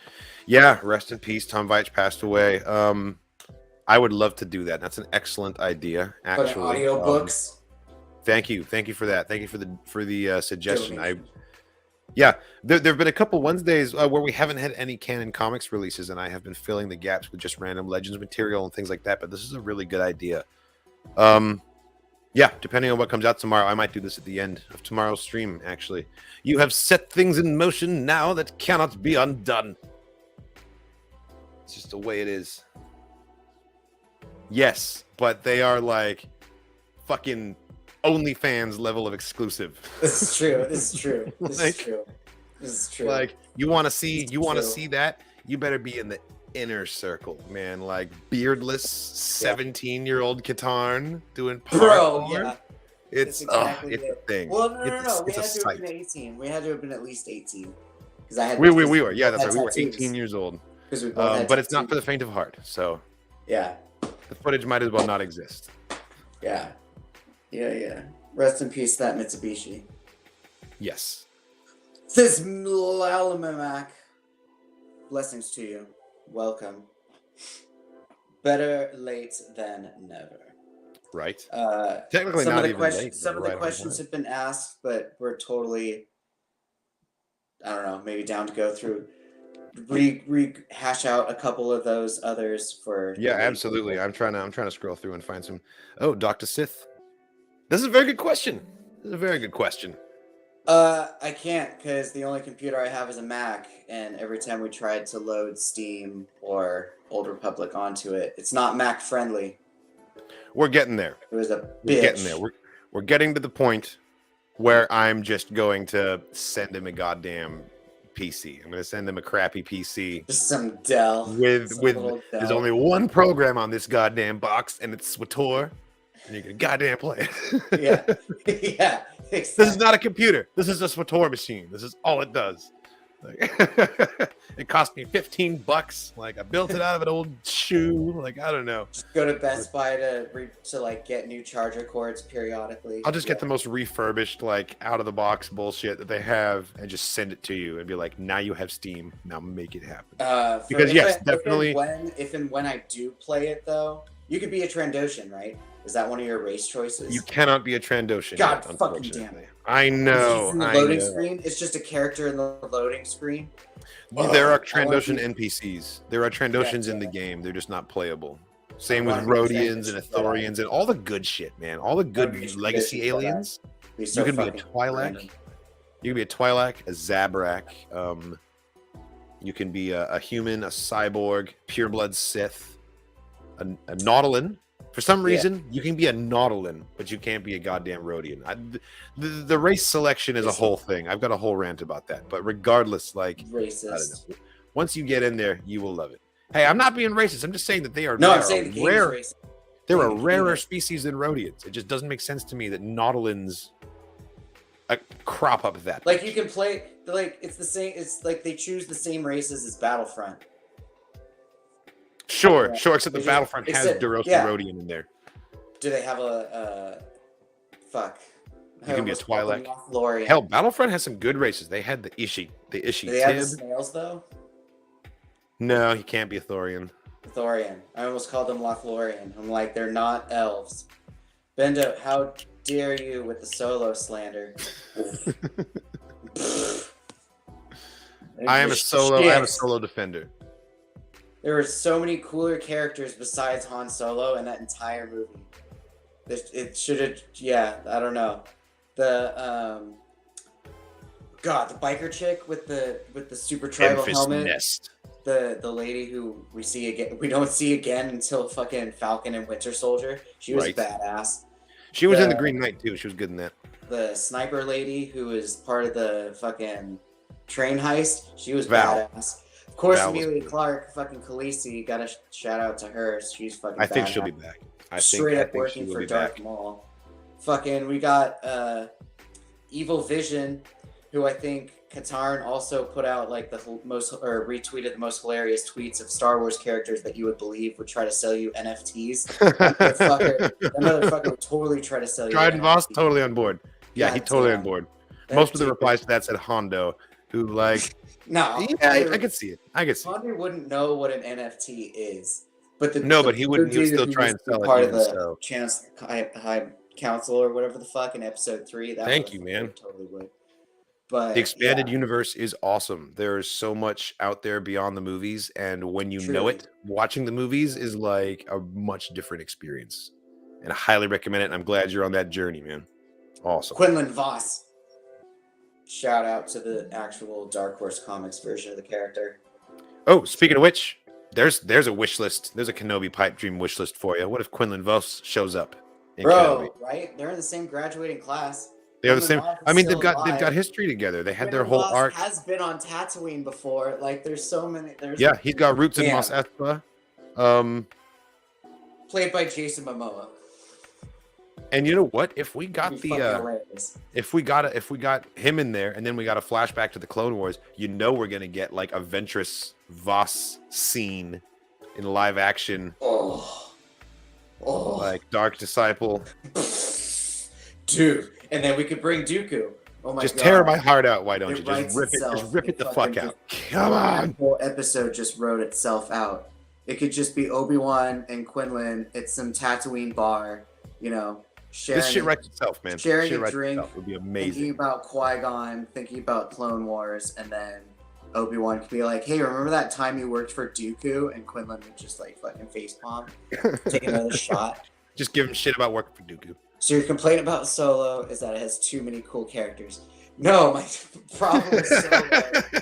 Yeah, rest in peace. Tom Veitch passed away. I would love to do that. That's an excellent idea. Actually, audiobooks. Thank you for that. Thank you for the suggestion. There've been a couple Wednesdays where we haven't had any canon comics releases, and I have been filling the gaps with just random Legends material and things like that. But this is a really good idea. Yeah, depending on what comes out tomorrow, I might do this at the end of tomorrow's stream. Actually, you have set things in motion now that cannot be undone. It's just the way it is. Yes, but they are like fucking OnlyFans level of exclusive. This is true. This is true. Like you want to see that, you better be in the inner circle, man. Like beardless 17-year-old Katarn doing parkour. Bro, yeah. It's exactly a thing. Well, no. We had to have been 18. We had to have been at least 18. Because I had. We were. Yeah, that's right. We were 18 years old. But it's not for the faint of heart. So. Yeah. The footage might as well not exist. Yeah. Rest in peace, that Mitsubishi. Yes. This Lalamamak. Blessings to you. Welcome. Better late than never. Right. Technically not even late. Some of the questions have been asked, but we're totally, I don't know, maybe down to go through rehash out a couple of those others for. Yeah, absolutely. I'm trying to scroll through and find some. Oh, Dr. Sith. This is a very good question. I can't, because the only computer I have is a Mac, and every time we tried to load Steam or Old Republic onto it, it's not Mac friendly. We're getting there. It was a bitch. We're getting there. We're getting to the point where I'm just going to send him a goddamn PC. I'm going to send him a crappy PC. Just some Dell. There's only one program on this goddamn box, and it's KOTOR. And you can goddamn play it. Yeah. Yeah. Exactly. This is not a computer. This is a KOTOR machine. This is all it does. Like, it cost me $15. Like, I built it out of an old shoe. Like, I don't know. Just go to Best Buy to like get new charger cords periodically. I'll just get the most refurbished, like, out of the box bullshit that they have, and just send it to you and be like, now you have Steam. Now make it happen. Because definitely. If and when I do play it, though, you could be a Trandoshan, right? Is that one of your race choices? You cannot be a Trandoshan. God fucking damn it. I know. In the loading screen, it's just a character in the loading screen. There are Trandoshan NPCs. There are Trandoshans in the game. They're just not playable. Same with Rhodians and Ithorians and all the good shit, man. All the good legacy aliens. You can be a Twi'lek. You can be a Twi'lek, a Zabrak. You can be a human, a cyborg, pureblood Sith, a Nautolan. For some reason, you can be a Nautolan, but you can't be a goddamn Rhodian. The race selection is a whole thing. I've got a whole rant about that. But regardless, like, racist. I don't know. Once you get in there, you will love it. Hey, I'm not being racist. I'm just saying that they are. No, I'm saying the rare. Racist. They're a rarer species than Rhodians. It just doesn't make sense to me that Nautolans crop up that. Like, you can play. Like, it's the same. It's like they choose the same races as Battlefront. Sure, except the Battlefront has Duros and Rhodian in there. Do they have a fuck? You can be a Twi'lek. Hell, Battlefront has some good races. They had the Ishi. Do they have the snails, though? No, he can't be a Thorian. I almost called them Lothlorien. I'm like, they're not elves. Bendu, how dare you with the Solo slander? I am a Solo defender. There were so many cooler characters besides Han Solo in that entire movie. It should have, I don't know. The the biker chick with the super tribal helmet. Nest. The lady who we don't see again until fucking Falcon and Winter Soldier. She was badass. She was in the Green Knight too. She was good in that. The sniper lady who was part of the fucking train heist. She was badass. Of course, Amelia Clark, fucking Khaleesi, got a shout out to her. She's fucking. I think she'll be back. Straight up working for Darth Maul. Fucking, we got Evil Vision, who I think Katarn also put out like the most, or retweeted the most hilarious tweets of Star Wars characters that you would believe would try to sell you NFTs. That motherfucker would totally try to sell you. Kyle and Bendu totally on board. Yeah, he's totally on board. Most of the replies to that said Hondo, who like. No, yeah, I could see it. Hondo wouldn't know what an NFT is, but but he wouldn't. He would still try and sell it. Part of the Chancellor High Council or whatever the fuck in episode 3. Thank you, man. Totally would. But the expanded universe is awesome. There is so much out there beyond the movies, and when you know it, watching the movies is like a much different experience. And I highly recommend it. And I'm glad you're on that journey, man. Awesome. Quinlan Vos. Shout out to the actual Dark Horse Comics version of the character. Oh, speaking of which, there's a wish list. There's a Kenobi pipe dream wish list for you. What if Quinlan Vos shows up in Kenobi? Right? They're in the same graduating class. They have the same. I mean, they've got history together. They had their whole arc. Has been on Tatooine before. Like, there's so many. He's got roots in Mos Espa. Played by Jason Momoa. And you know what? If we got if we got him in there, and then we got a flashback to the Clone Wars, we're gonna get like a Ventress Voss scene in live action. Like Dark Disciple. Dude. And then we could bring Dooku. Oh my god. Just tear my heart out, why don't you? Just rip it the fuck out. Come on. The whole episode just wrote itself out. It could just be Obi-Wan and Quinlan at some Tatooine bar, sharing. This shit writes itself, man. Sharing a drink. Would be amazing. Thinking about Qui-Gon, thinking about Clone Wars, and then Obi-Wan could be like, hey, remember that time you worked for Dooku? And Quinlan would just like fucking facepalm, take another shot. Just give him shit about working for Dooku. So your complaint about Solo is that it has too many cool characters. No, my problem with Solo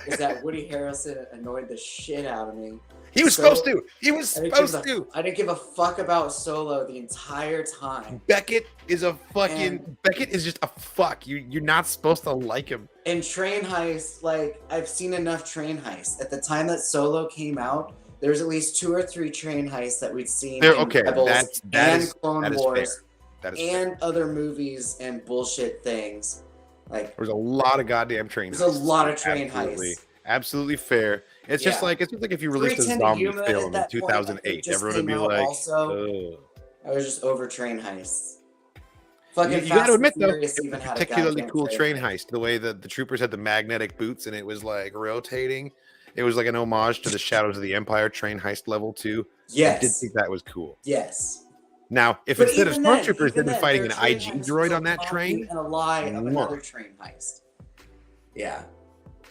is that Woody Harrelson annoyed the shit out of me. He was supposed to. He was supposed to. I didn't give a fuck about Solo the entire time. Beckett is Beckett is just a fuck. You're not supposed to like him. In Train Heist, like, I've seen enough Train Heists. At the time that Solo came out, there's at least 2 or 3 Train Heists that we'd seen in Rebels and Clone Wars and other movies and bullshit things. Like, there's a lot of goddamn train heists. There's a lot of train heists. Absolutely fair. It's just like if you released a zombie film in 2008, everyone would be like, also, I was just over train heists. Fucking you got to admit though, it was a particularly cool train heist. The way that the troopers had the magnetic boots and it was like rotating. It was like an homage to the Shadows of the Empire train heist level 2. Yes, I did think that was cool. Yes. Now, if instead of stormtroopers they'd been fighting an IG droid on that train, and a lie of another train heist. Yeah.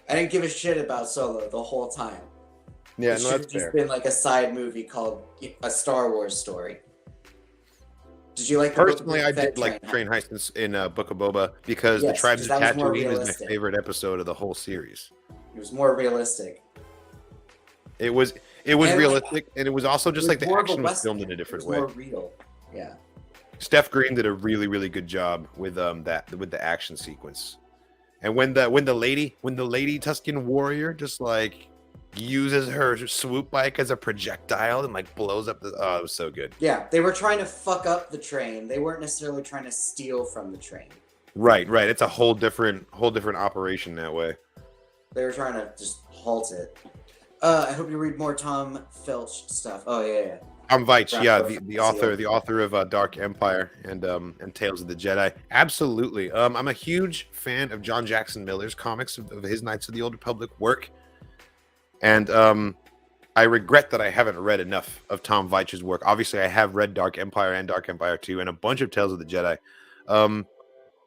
I didn't give a shit about Solo the whole time. Yeah, it should have just been like a side movie called A Star Wars Story. Did you like? Personally, I did like train heist in Book of Boba because the Tribes of Tatooine is my favorite episode of the whole series. It was more realistic. It was realistic, and it was also just like the action was filmed in a different way. More real. Yeah. Steph Green did a really, really good job with the action sequence. And when the lady Tusken warrior just like uses her swoop bike as a projectile and like blows up it was so good. Yeah, they were trying to fuck up the train. They weren't necessarily trying to steal from the train. Right. It's a whole different operation that way. They were trying to just halt it. I hope you read more Tom Felch stuff. Oh yeah. Tom Veitch, the author of Dark Empire and Tales of the Jedi. Absolutely. I'm a huge fan of John Jackson Miller's comics of his Knights of the Old Republic work. And I regret that I haven't read enough of Tom Veitch's work. Obviously, I have read Dark Empire and Dark Empire 2 and a bunch of Tales of the Jedi.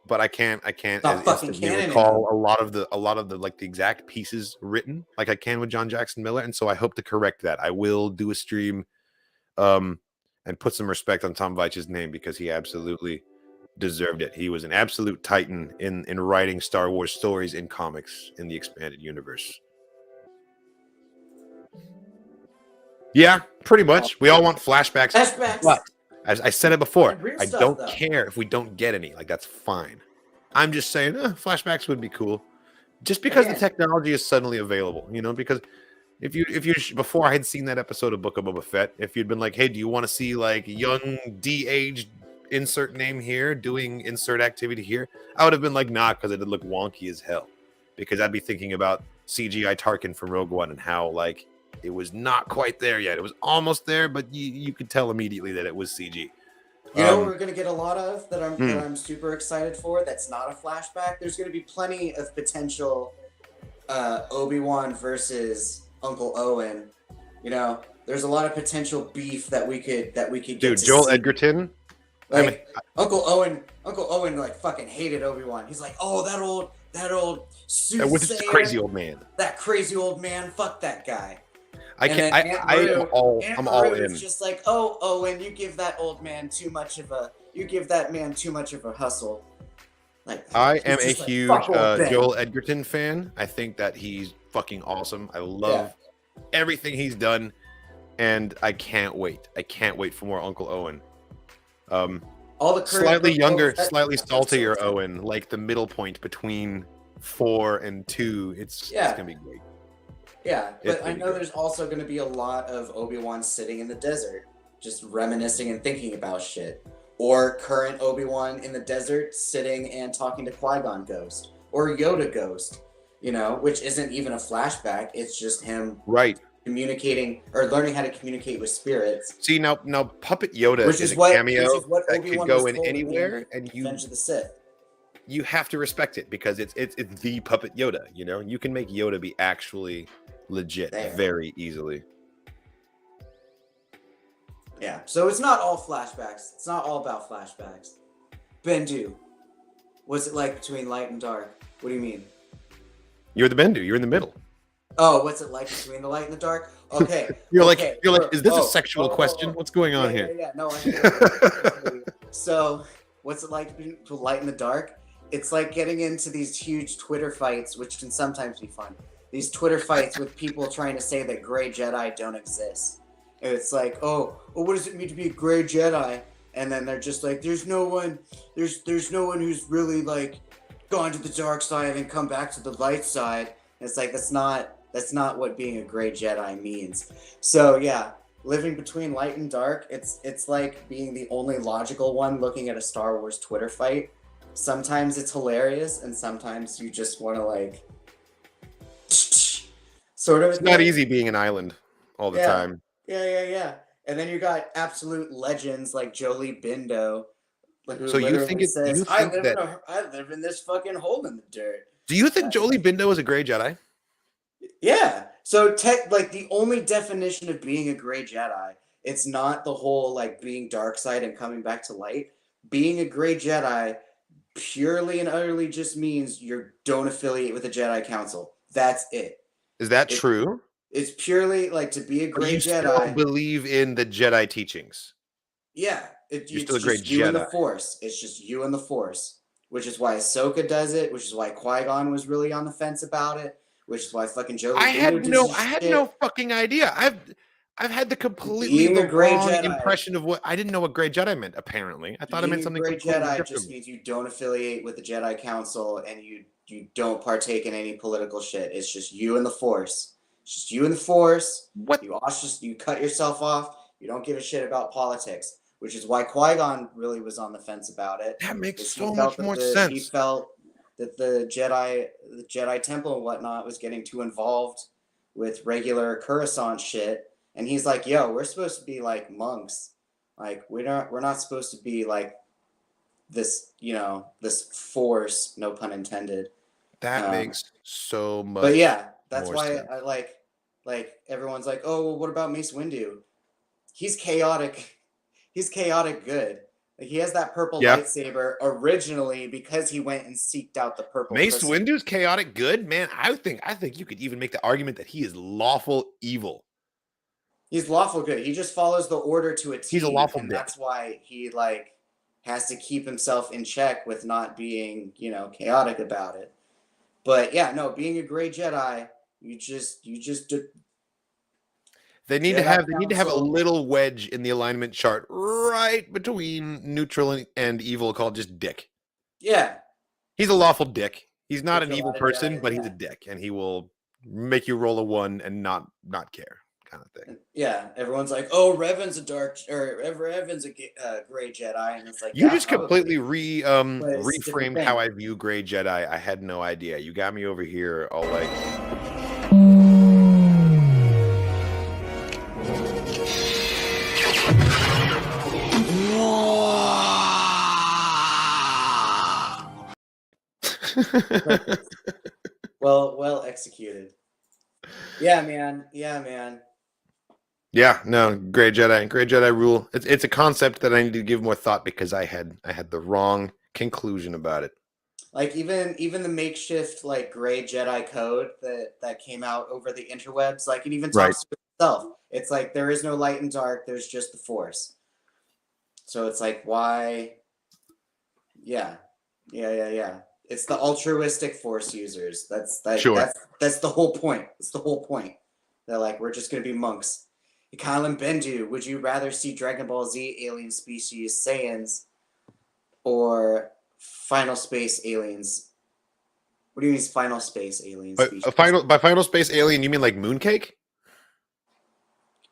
But I can't recall a lot of the like the exact pieces written like I can with John Jackson Miller. And so I hope to correct that. I will do a stream and put some respect on Tom Veitch's name because he absolutely deserved it. He was an absolute titan in writing Star Wars stories in comics in the expanded universe. Yeah, pretty much. We all want flashbacks. But as I said it before, I don't care if we don't get any. Like, that's fine. I'm just saying, flashbacks would be cool. Just because the technology is suddenly available, because if you before I had seen that episode of Book of Boba Fett, if you'd been like, hey, do you want to see like young de-aged insert name here doing insert activity here, I would have been like, nah, because it'd look wonky as hell. Because I'd be thinking about CGI Tarkin from Rogue One and how like it was not quite there yet. It was almost there, but you could tell immediately that it was CG. You know what we're gonna get a lot of that I'm super excited for. That's not a flashback. There's gonna be plenty of potential Obi-Wan versus Uncle Owen. There's a lot of potential beef that we could get. Dude, Joel Edgerton. Like Uncle Owen like fucking hated Obi-Wan. He's like, oh, that old with this crazy old man. That crazy old man. Fuck that guy. I'm all in. Just like, oh, Owen, you give that man too much of a hustle. Like, I am a huge Joel Edgerton fan. I think that he's fucking awesome. I love everything he's done, and I can't wait. I can't wait for more Uncle Owen. All the slightly younger, slightly saltier Owen, like the middle point between 4 and 2. It's gonna be great. Yeah, but I know there's also going to be a lot of Obi-Wan sitting in the desert, just reminiscing and thinking about shit. Or current Obi-Wan in the desert sitting and talking to Qui-Gon Ghost. Or Yoda Ghost, which isn't even a flashback. It's just him communicating or learning how to communicate with spirits. See, now Puppet Yoda is a cameo that could go in anywhere, and Revenge of the Sith. You have to respect it because it's the Puppet Yoda, You can make Yoda be actually legit very easily. Yeah, so it's not all flashbacks. It's not all about flashbacks. Bendu, what's it like between light and dark? What do you mean? You're the Bendu. You're in the middle. Oh, what's it like between the light and the dark? Okay. You're okay. like, is this a sexual question? What's going on here? Yeah. No, so, what's it like between the light and the dark? It's like getting into these huge Twitter fights, which can sometimes be fun. These Twitter fights with people trying to say that gray Jedi don't exist. And it's like, oh, what does it mean to be a gray Jedi? And then they're just like, there's no one who's really like gone to the dark side and come back to the light side. And it's like that's not what being a gray Jedi means. So yeah, living between light and dark, it's like being the only logical one looking at a Star Wars Twitter fight. Sometimes it's hilarious, and sometimes you just want to like sort of. It's not easy being an island all the time. Yeah. And then you got absolute legends like Jolie Bindo. So you think it? Says, I live in this fucking hole in the dirt. Do you think Jolie Bindo is a gray Jedi? Yeah. So like the only definition of being a gray Jedi, it's not the whole like being dark side and coming back to light. Being a gray Jedi purely and utterly just means you don't affiliate with the Jedi Council. That's it. Is that true? It's purely like to be a gray Jedi. Still believe in the Jedi teachings. Yeah, you're still a great Jedi. You and the Force. It's just you and the Force, which is why Ahsoka does it. Which is why Qui-Gon was really on the fence about it. Which is why fucking Jolie. I had no fucking idea. I've had the completely wrong impression of what I didn't know what gray Jedi meant. Apparently, I thought it meant something. Gray Jedi just means you don't affiliate with the Jedi Council and you don't partake in any political shit. It's just you and the Force. It's just you and the Force. What? You cut yourself off. You don't give a shit about politics, which is why Qui-Gon really was on the fence about it. That makes so much more sense. He felt that the Jedi Temple and whatnot was getting too involved with regular Coruscant shit. And he's like, yo, we're supposed to be like monks. Like we're not supposed to be like this, this Force, no pun intended. That makes so much. But yeah, that's why sense. I like everyone's like, oh, well, what about Mace Windu? He's chaotic. He's chaotic good. Like, he has that purple lightsaber originally because he went and seeked out the purple. Mace Windu's chaotic good, man. I think you could even make the argument that he is lawful evil. He's lawful good. He just follows the order to a T. He's a lawful dick. That's why he like has to keep himself in check with not being, chaotic about it. But yeah, no, being a gray Jedi, you just They need to have a little wedge in the alignment chart right between neutral and evil called just dick. Yeah. He's a lawful dick. He's not an evil person, but he's a dick, and he will make you roll a 1 and not care. Kind of thing. Yeah, everyone's like, "Oh, Revan's a gray Jedi," and it's like you just completely reframed how I view gray Jedi. I had no idea. You got me over here, all like. well executed. Yeah, man. Yeah, no, gray Jedi rule. It's a concept that I need to give more thought because I had the wrong conclusion about it. Like even the makeshift like gray Jedi code that came out over the interwebs, like it even talks to itself. It's like there is no light and dark, there's just the Force. So it's like why? Yeah. It's the altruistic Force users. That's the whole point. It's the whole point. They're like, we're just gonna be monks. Kyle and Bendu, would you rather see Dragon Ball Z alien species Saiyans or Final Space aliens? What do you mean Final Space aliens? By Final Space alien, you mean like Mooncake?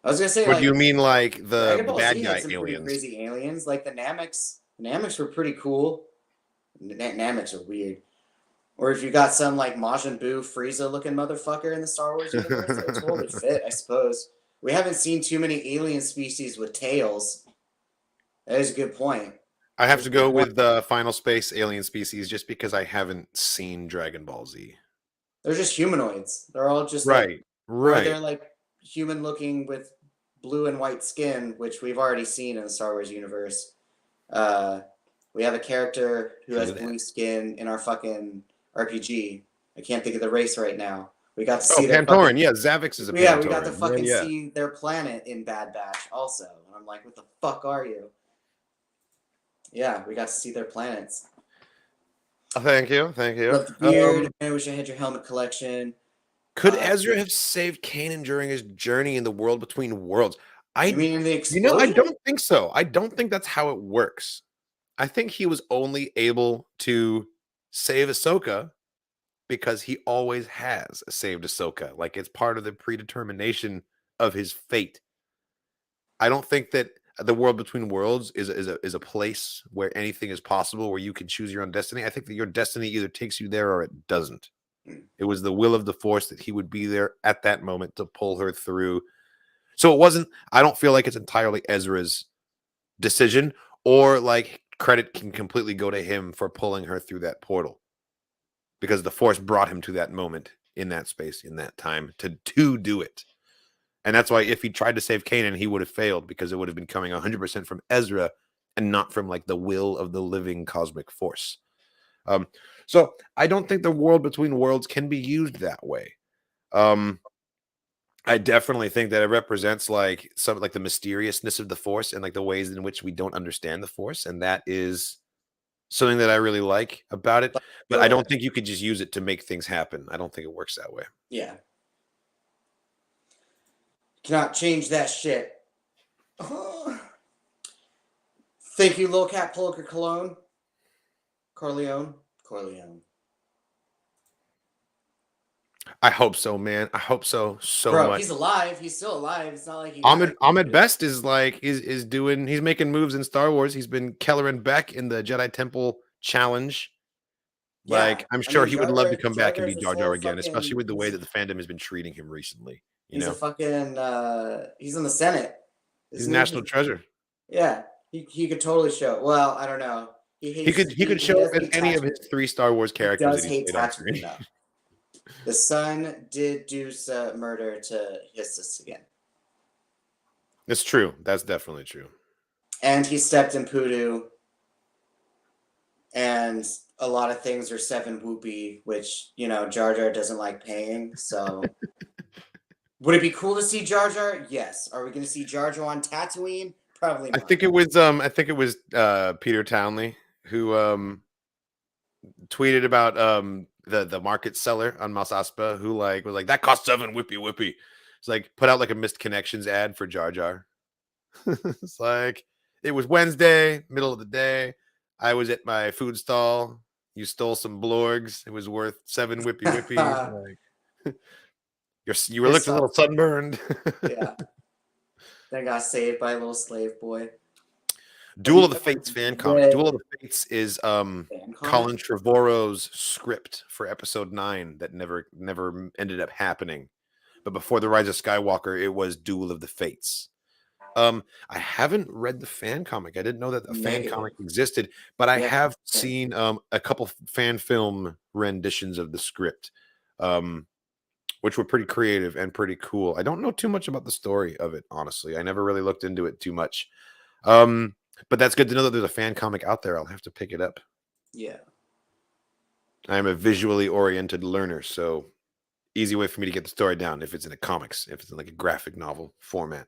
I was gonna say. Or do you mean like the bad guy aliens? Crazy aliens, like the Namex. The Namex were pretty cool. Namex are weird. Or if you got some like Majin Buu, Frieza looking motherfucker in the Star Wars universe, that totally fit, I suppose. We haven't seen too many alien species with tails. That is a good point. I have to go with the Final Space alien species just because I haven't seen Dragon Ball Z. They're just humanoids. They're all just right. They're like human looking with blue and white skin, which we've already seen in the Star Wars universe. We have a character who has blue skin in our fucking RPG. I can't think of the race right now. We got to see their Pantoran. Yeah, Zavix is a Pantoran. Yeah, we got to fucking see their planet in Bad Batch also. And I'm like, what the fuck are you? Yeah, we got to see their planets. Thank you. Love the beard. I wish I had your helmet collection. Could Ezra have saved Kanan during his journey in the world between worlds? You mean in the explosion? I don't think so. I don't think that's how it works. I think he was only able to save Ahsoka because he always has saved Ahsoka. Like, it's part of the predetermination of his fate. I don't think that the world between worlds is a place where anything is possible, where you can choose your own destiny. I think that your destiny either takes you there or it doesn't. It was the will of the Force that he would be there at that moment to pull her through. So it wasn't, I don't feel like it's entirely Ezra's decision, or like credit can completely go to him for pulling her through that portal, because the Force brought him to that moment in that space, in that time to do it. And that's why if he tried to save Kanan, he would have failed, because it would have been coming 100% from Ezra and not from like the will of the living cosmic force. So I don't think the world between worlds can be used that way. I definitely think that it represents like some like the mysteriousness of the Force and like the ways in which we don't understand the Force, and that is something that I really like about it. But I don't think you could just use it to make things happen. I don't think it works that way. Yeah. Cannot change that shit. Thank you, Lil Cat Polka Cologne. Corleone. I hope so, man. I hope so Bro, much. He's alive. He's still alive. It's not like he Ahmed Best is like is doing. He's making moves in Star Wars. He's been Kelleran Beck in the Jedi Temple Challenge. Yeah, like, I'm sure he would love to come back and be Jar Jar again, especially with the way that the fandom has been treating him recently. He's a fucking. He's in the Senate. He's a national treasure. Yeah, he could totally show. Well, I don't know. He could show up in any of his 3 Star Wars characters. He does hate Tatooine, though. The son did do some murder to Kestis again. It's true. That's definitely true. And he stepped in Poodoo. And a lot of things are 7 whoopee, which, Jar Jar doesn't like paying. So, would it be cool to see Jar Jar? Yes. Are we going to see Jar Jar on Tatooine? Probably not. I think it was Peter Townley who tweeted about the market seller on Mos Espa, who was like, that cost 7 whippy. It's like, put out like a missed connections ad for Jar Jar. It's like, it was Wednesday, middle of the day. I was at my food stall. You stole some blorgs. It was worth 7 whippy. Like, you were looking a little sunburned. Yeah. Then got saved by a little slave boy. Duel of the Fates fan comic. Duel of the Fates is Colin Trevorrow's script for episode 9 that never ended up happening. But before the Rise of Skywalker, it was Duel of the Fates. I haven't read the fan comic. I didn't know that a fan comic existed, but I have seen a couple fan film renditions of the script, which were pretty creative and pretty cool. I don't know too much about the story of it, honestly. I never really looked into it too much. But that's good to know that there's a fan comic out there. I'll have to pick it up. Yeah. I'm a visually oriented learner, so easy way for me to get the story down if it's in a comics, if it's in like a graphic novel format.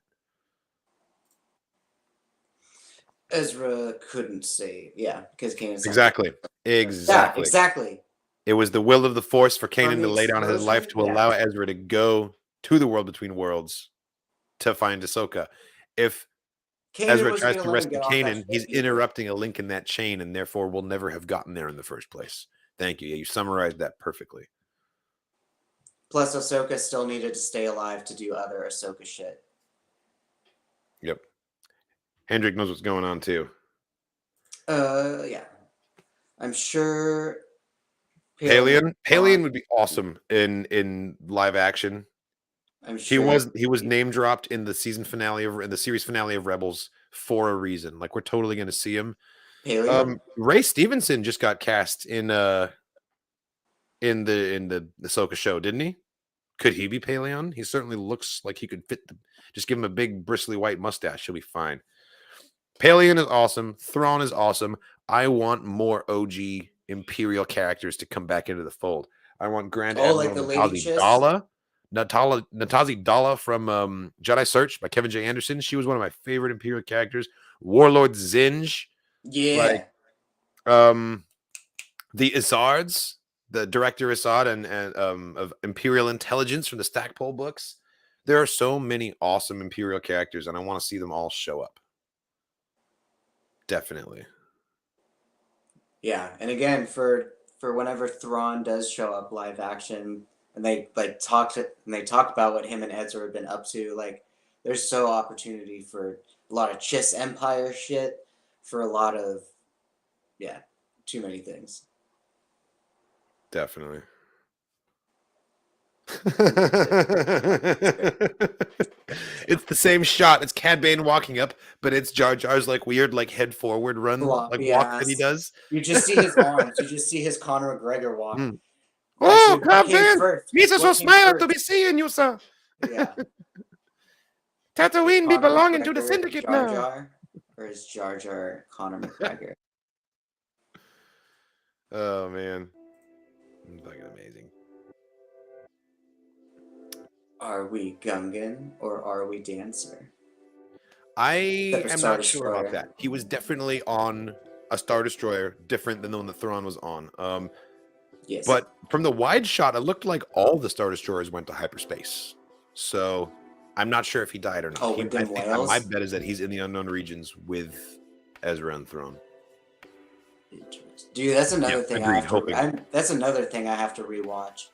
Ezra couldn't save. Yeah, because Kanan's Exactly. Yeah, exactly. It was the will of the Force for Kanan to lay down his life to allow Ezra to go to the world between worlds to find Ahsoka. If Ezra tries to rescue Kanan, he's interrupting a link in that chain, and therefore will never have gotten there in the first place. Thank you. Yeah, you summarized that perfectly. Plus, Ahsoka still needed to stay alive to do other Ahsoka shit. Yep. Hendrik knows what's going on too. Yeah. I'm sure Palian would be awesome in live action. I'm sure he was name dropped in the series finale of Rebels for a reason. Like, we're totally going to see him. Ray Stevenson just got cast in the Ahsoka show, didn't he? Could he be Palion? He certainly looks like he could fit just give him a big bristly white mustache. He'll be fine. Palion is awesome. Thrawn is awesome. I want more OG Imperial characters to come back into the fold. I want Grand Admiral like the lady Natazi Dalla from Jedi Search by Kevin J. Anderson. She was one of my favorite Imperial characters. Warlord Zinj. Yeah. The Izzards, the director Izzard and of Imperial Intelligence from the Stackpole books. There are so many awesome Imperial characters, and I want to see them all show up. Definitely. Yeah, and again, for whenever Thrawn does show up live action, and they talked about what him and Ezra have been up to, like there's so opportunity for a lot of Chiss Empire shit, for a lot of too many things. Definitely. It's the same shot. It's Cad Bane walking up, but it's Jar Jar's like weird, like head forward run, walk that he does. You just see his arms. You just see his Conor McGregor walk. Oh, Cad Bane! He's so smiled to be seeing you, sir. Yeah. Tatooine be belonging to the Syndicate Jar now. Jar, or is Jar Jar Conor McGregor? Oh man, fucking amazing. Are we Gungan or are we Dancer? I am not sure about that. He was definitely on a Star Destroyer, different than the one that Thrawn was on. Yes. But from the wide shot, it looked like all the Star Destroyers went to hyperspace. So I'm not sure if he died or not. Oh, my bet is that he's in the unknown regions with Ezra and Thrawn. Dude, that's another thing. That's another thing I have to rewatch.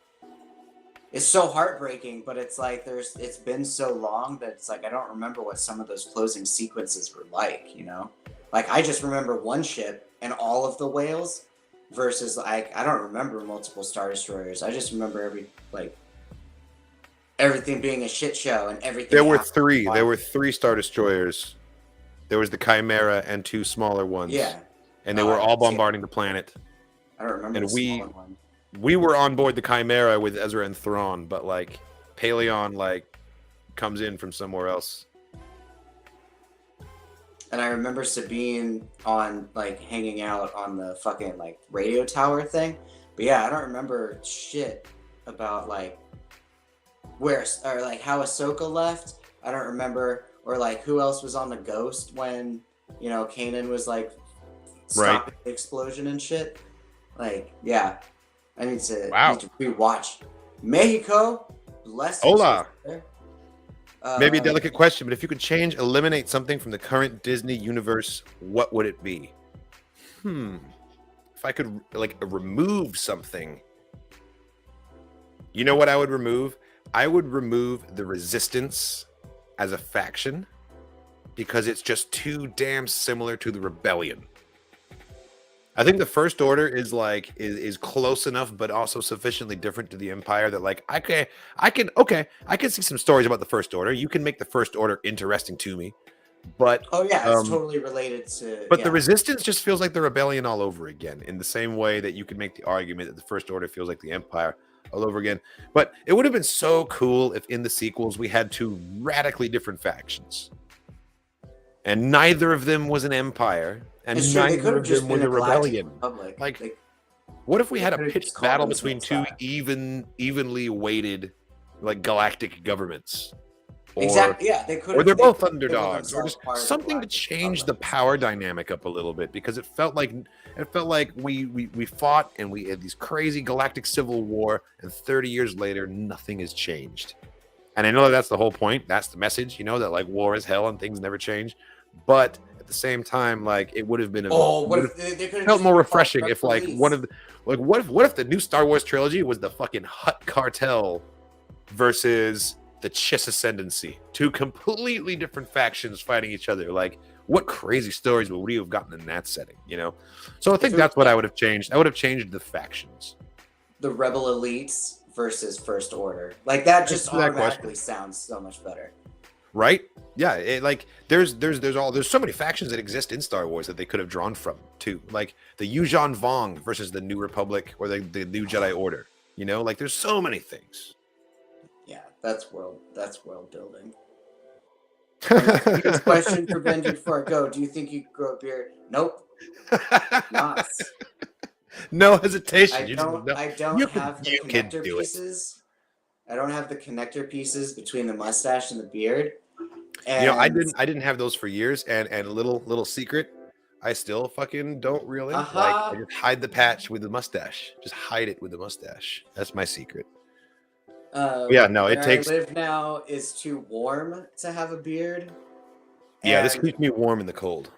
It's so heartbreaking, but it's like it's been so long that it's like I don't remember what some of those closing sequences were like, you know? Like I just remember one ship and all of the whales versus like I don't remember multiple Star Destroyers. I just remember everything being a shit show and everything. There were three. There were 3 Star Destroyers. There was the Chimera and 2 smaller ones. Yeah. And they were all bombarding the planet. I don't remember the smaller one. We were on board the Chimera with Ezra and Thrawn, but like Paleon like comes in from somewhere else. And I remember Sabine on like hanging out on the fucking like radio tower thing. But yeah, I don't remember shit about like where or like how Ahsoka left. I don't remember, or like who else was on the Ghost when, you know, Kanan was like stopping the explosion and shit. Like, yeah. I need to rewatch. Mexico, bless you. Hola. Maybe a delicate question, but if you could eliminate something from the current Disney universe, what would it be? If I could like remove something, you know what I would remove? I would remove the Resistance as a faction because it's just too damn similar to the Rebellion. I think the First Order is like is close enough, but also sufficiently different to the Empire that like I can see some stories about the First Order. You can make the First Order interesting to me, but it's totally related to. But the Resistance just feels like the Rebellion all over again, in the same way that you can make the argument that the First Order feels like the Empire all over again. But it would have been so cool if in the sequels we had 2 radically different factions, and neither of them was an Empire. And neither of them was a rebellion. Like, what if we had a pitched battle between 2 evenly weighted, like galactic governments? Exactly. Yeah, they could. Or they're both underdogs, or just something to change the power dynamic up a little bit, because it felt like we fought and we had these crazy galactic civil war, and 30 years later, nothing has changed. And I know that's the whole point. That's the message, you know, that like war is hell and things never change, but at the same time, like it would have been felt more refreshing if like what if the new Star Wars trilogy was the fucking Hutt cartel versus the Chiss ascendancy, 2 completely different factions fighting each other. Like what crazy stories would we have gotten in that setting, you know? So I think that's what I would have changed. I would have changed the factions, the rebel elites versus First Order. Like that just automatically sounds so much better. Right? Yeah, like there's so many factions that exist in Star Wars that they could have drawn from too. Like the Yuuzhan Vong versus the New Republic or the New Jedi Order. You know, like there's so many things. Yeah, that's world building. Here's a question for Bendu before I go. Do you think you could grow a beard? Nope. Not. No hesitation. I don't have the connector pieces. I don't have the connector pieces between the mustache and the beard. And I didn't have those for years. And a little secret, I still fucking don't really like. I just hide the patch with the mustache. Just hide it with the mustache. That's my secret. Yeah, no, it takes. Where I live now is too warm to have a beard. Yeah, this keeps me warm in the cold.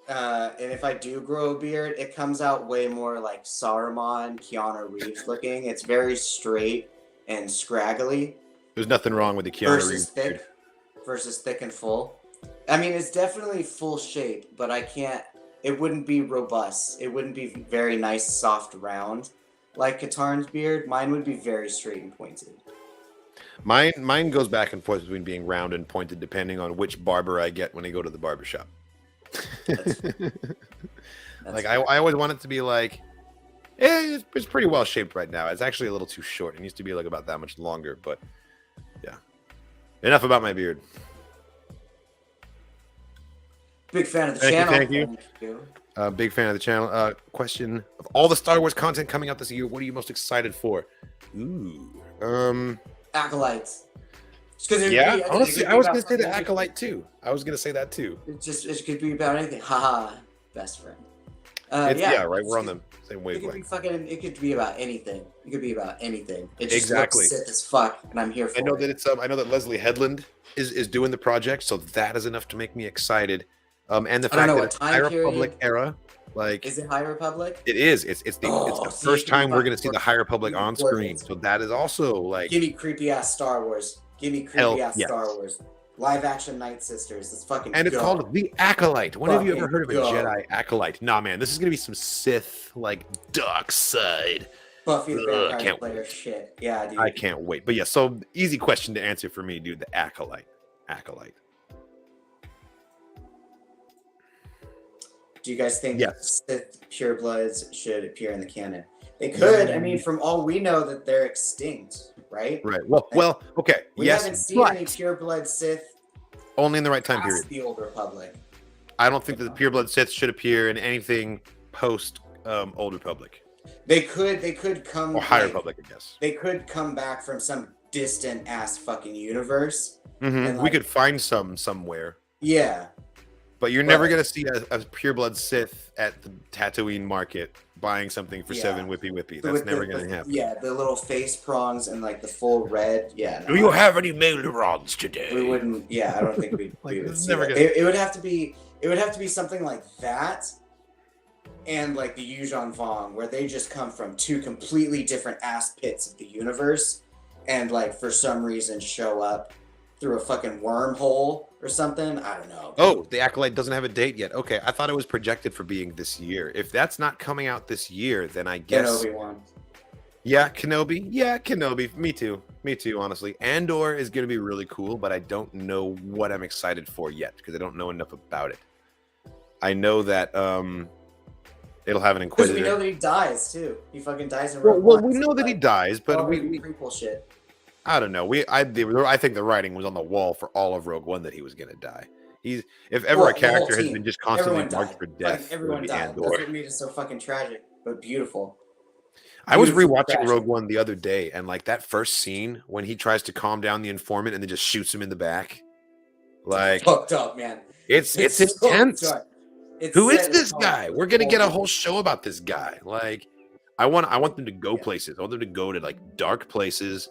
And if I do grow a beard, it comes out way more like Saruman, Keanu Reeves looking. It's very straight and scraggly. There's nothing wrong with the Keanu Reeves beard. Versus thick and full. I mean, it's definitely full shape, but I can't. It wouldn't be robust. It wouldn't be very nice, soft, round like Katarn's beard. Mine would be very straight and pointed. Mine goes back and forth between being round and pointed depending on which barber I get when I go to the barber shop. Like I always want it to be like, it's pretty well shaped right now. It's actually a little too short. It needs to be like about that much longer. But yeah, enough about my beard. Big fan of the channel. Thank you. Big fan of the channel. Question of all the Star Wars content coming out this year, what are you most excited for? Ooh. Acolytes. Yeah, honestly, I was going to say the Acolyte too. I was going to say that too. It could be about anything. Haha, best friend. Yeah, right. We're on the same wavelength. It could be about anything. It could be about anything. It just exactly. looks sick as fuck, and I'm here for it. I know that Leslie Headland is doing the project, so that is enough to make me excited. And the fact that it's High Republic era, like, is it High Republic? It is. It's the first time we're going to see the High Republic on screen. So that is also like, give me creepy ass Star Wars. Give me creepy ass Star Wars. Live action Night Sisters. It's fucking. And it's called the Acolyte. When have you ever heard of a Jedi Acolyte? Nah, man, this is gonna be some Sith, like, dark side. Buffy the Vampire Slayer shit. Yeah, dude. I can't wait. But yeah, so easy question to answer for me, dude. The Acolyte. Do you guys think Sith purebloods should appear in the canon? They could. I mean, from all we know, that they're extinct, right? Right. Well. Okay. We haven't seen any pureblood Sith. Only in the right time period. The Old Republic. I don't think that the pureblood Sith should appear in anything post Old Republic. They could come. Or High Republic, I guess. They could come back from some distant ass fucking universe. Mm-hmm. And we could find some somewhere. Yeah. But you're never going to see a pureblood Sith at the Tatooine market buying something for 7 whippy. That's never going to happen. Yeah, the little face prongs and like the full red. Yeah. Do you have any Mailorons today? We wouldn't. Yeah, I don't think we would see that. It would have to be something like that, and like the Yuuzhan Vong, where they just come from 2 completely different ass pits of the universe, and like for some reason show up through a fucking wormhole or something. I don't know. Oh, the Acolyte doesn't have a date yet. Okay, I thought it was projected for being this year. If that's not coming out this year, then I guess Kenobi one. Yeah, Kenobi. Yeah, Kenobi. Me too, honestly. Andor is going to be really cool, but I don't know what I'm excited for yet because I don't know enough about it. I know that it'll have an Inquisitor. Because we know that he dies too. He fucking dies in Rogue One. We know that he dies, but we prequel shit. I don't know. I think the writing was on the wall for all of Rogue One that he was going to die. If ever a character has been just constantly marked for death, like, everyone died. Andor. That's what made it so fucking tragic, but beautiful. I was rewatching Rogue One the other day, and like that first scene when he tries to calm down the informant and then just shoots him in the back, like fucked up, man. It's intense. Who is this guy? We're gonna get a whole show about this guy. Like, I want them to go places. I want them to go to like dark places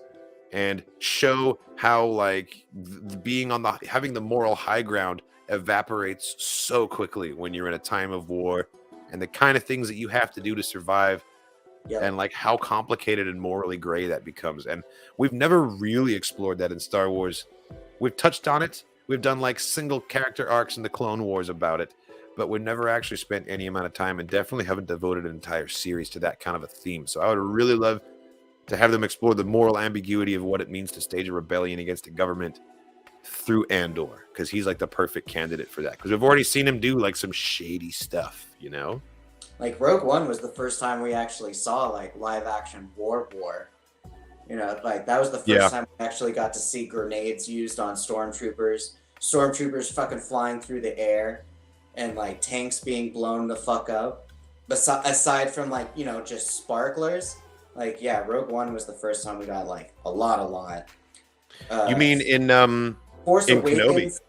and show how like having the moral high ground evaporates so quickly when you're in a time of war, and the kind of things that you have to do to survive. Yep. And like how complicated and morally gray that becomes. And we've never really explored that in Star Wars. We've touched on it. We've done like single character arcs in the Clone Wars about it, but we've never actually spent any amount of time, and definitely haven't devoted an entire series to that kind of a theme. So I would really love to have them explore the moral ambiguity of what it means to stage a rebellion against the government through Andor, because he's like the perfect candidate for that. Because we've already seen him do like some shady stuff, you know? Like Rogue One was the first time we actually saw like live action war. You know, like that was the first time we actually got to see grenades used on stormtroopers fucking flying through the air, and like tanks being blown the fuck up. aside from like, you know, just sparklers, like, yeah, Rogue One was the first time we got like a lot. You mean in Force in Awakens? Kenobi?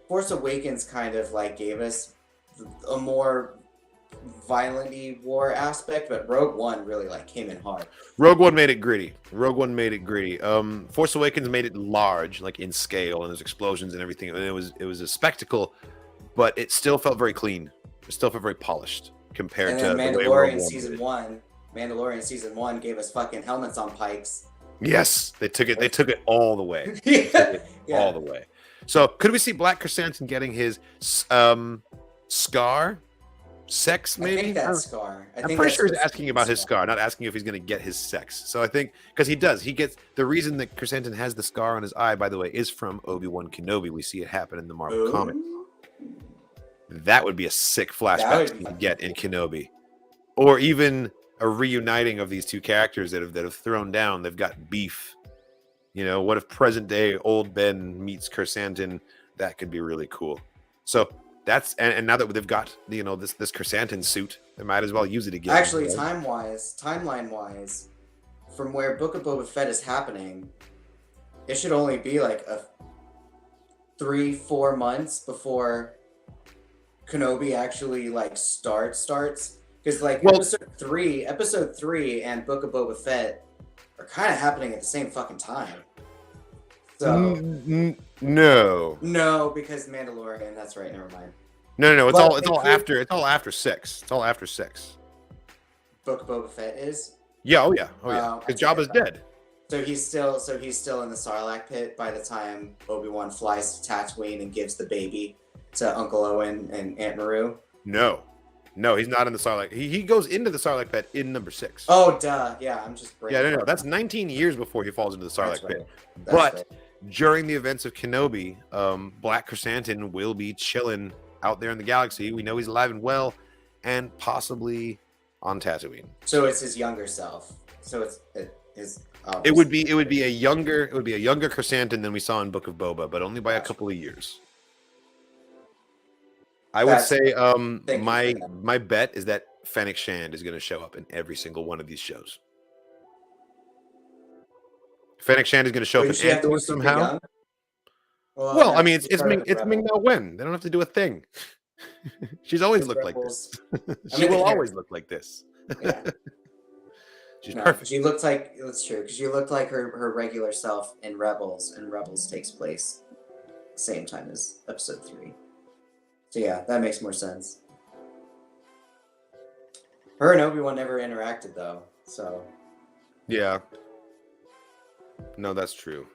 Force Awakens kind of like gave us a more violent-y war aspect, but Rogue One really like came in hard. Rogue One made it gritty. Force Awakens made it large, like in scale, and there's explosions and everything. And it was a spectacle, but it still felt very clean. It still felt very polished compared to Mandalorian season 1 gave us fucking helmets on pikes. Yes, they took it all the way. All the way. So could we see Black Chrysanthemum getting his scar? Sex, maybe? I think that's Scar. I'm pretty sure he's asking about his scar, not asking if he's going to get his sex. So I think, because he does. He gets, the reason that Chrysanthemum has the scar on his eye, by the way, is from Obi-Wan Kenobi. We see it happen in the Marvel comics. That would be a sick flashback to get in Kenobi. Or even a reuniting of these two characters that have thrown down. They've got beef. You know, what if present day old Ben meets Chrysanthemum? That could be really cool. So that's and now that they've got, you know, this Chrysanthemum suit, they might as well use it again. Actually, timeline wise, from where Book of Boba Fett is happening, it should only be like a 3-4 months before Kenobi actually like starts, because like episode 3 and Book of Boba Fett are kind of happening at the same fucking time. So no, because Mandalorian. That's right. Never mind. No. It's all after 6. It's all after 6. Book of Boba Fett is. Yeah. Oh yeah. Because Jabba's dead. So he's still in the Sarlacc pit by the time Obi-Wan flies to Tatooine and gives the baby to Uncle Owen and Aunt Maru. No, he's not in the Sarlacc. He goes into the Sarlacc pit in number 6. Oh duh. Yeah, I'm just. No. That's 19 years before he falls into the Sarlacc pit. But during the events of Kenobi, Black Chrysanthemum will be chilling out there in the galaxy. We know he's alive and well, and possibly on Tatooine. So it's his younger self. So it would be a younger Chrysanthemum than we saw in Book of Boba, but only by a couple of years. I would say my bet is that Fennec Shand is going to show up in every single one of these shows. Fennec Shand is going to show up in Andor somehow. Well, I mean, it's Ming-Na Wen. They don't have to do a thing. She's always looked like this. She will always look like this. Yeah. She's perfect. She looked like, that's true, because she looked like her regular self in Rebels, and Rebels takes place same time as episode 3. So yeah, that makes more sense. Her and Obi-Wan never interacted though, so. Yeah. No, that's true.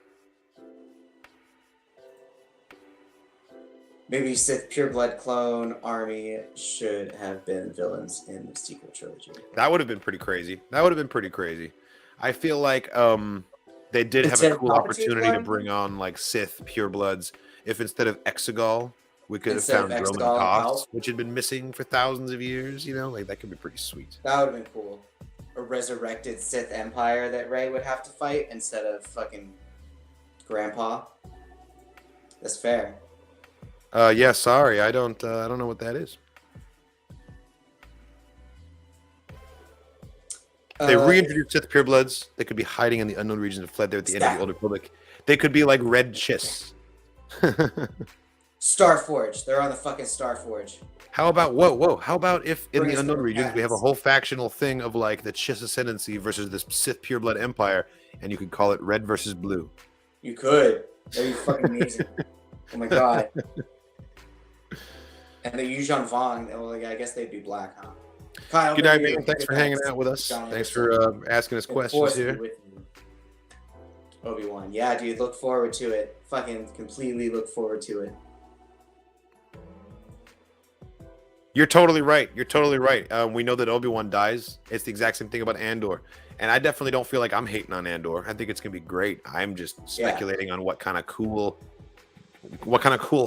Maybe Sith pureblood clone army should have been villains in the sequel trilogy. That would have been pretty crazy. I feel like they did have a cool opportunity to bring on like Sith purebloods. If instead of Exegol, we could have found Roman Goths, which had been missing for thousands of years. You know, like that could be pretty sweet. That would have been cool. A resurrected Sith Empire that Rey would have to fight instead of fucking Grandpa. That's fair. Yeah, sorry, I don't know what that is. They reintroduced Sith purebloods. They could be hiding in the unknown regions and fled there at the end of the Old Republic. They could be like red chiss. Starforge. They're on the fucking Starforge. How about whoa? How about if in the unknown regions we have a whole factional thing of like the Chiss ascendancy versus this Sith pureblood empire, and you could call it red versus blue. You could. That'd be fucking amazing. Oh my god. And the Yuuzhan Vong, well, I guess they'd be black, huh? Kyle, good night, man. Thanks for hanging out with us. Thanks for asking us questions here. Obi-Wan. Yeah, dude, look forward to it. Fucking completely look forward to it. You're totally right. We know that Obi-Wan dies. It's the exact same thing about Andor. And I definitely don't feel like I'm hating on Andor. I think it's going to be great. I'm just speculating on what kind of cool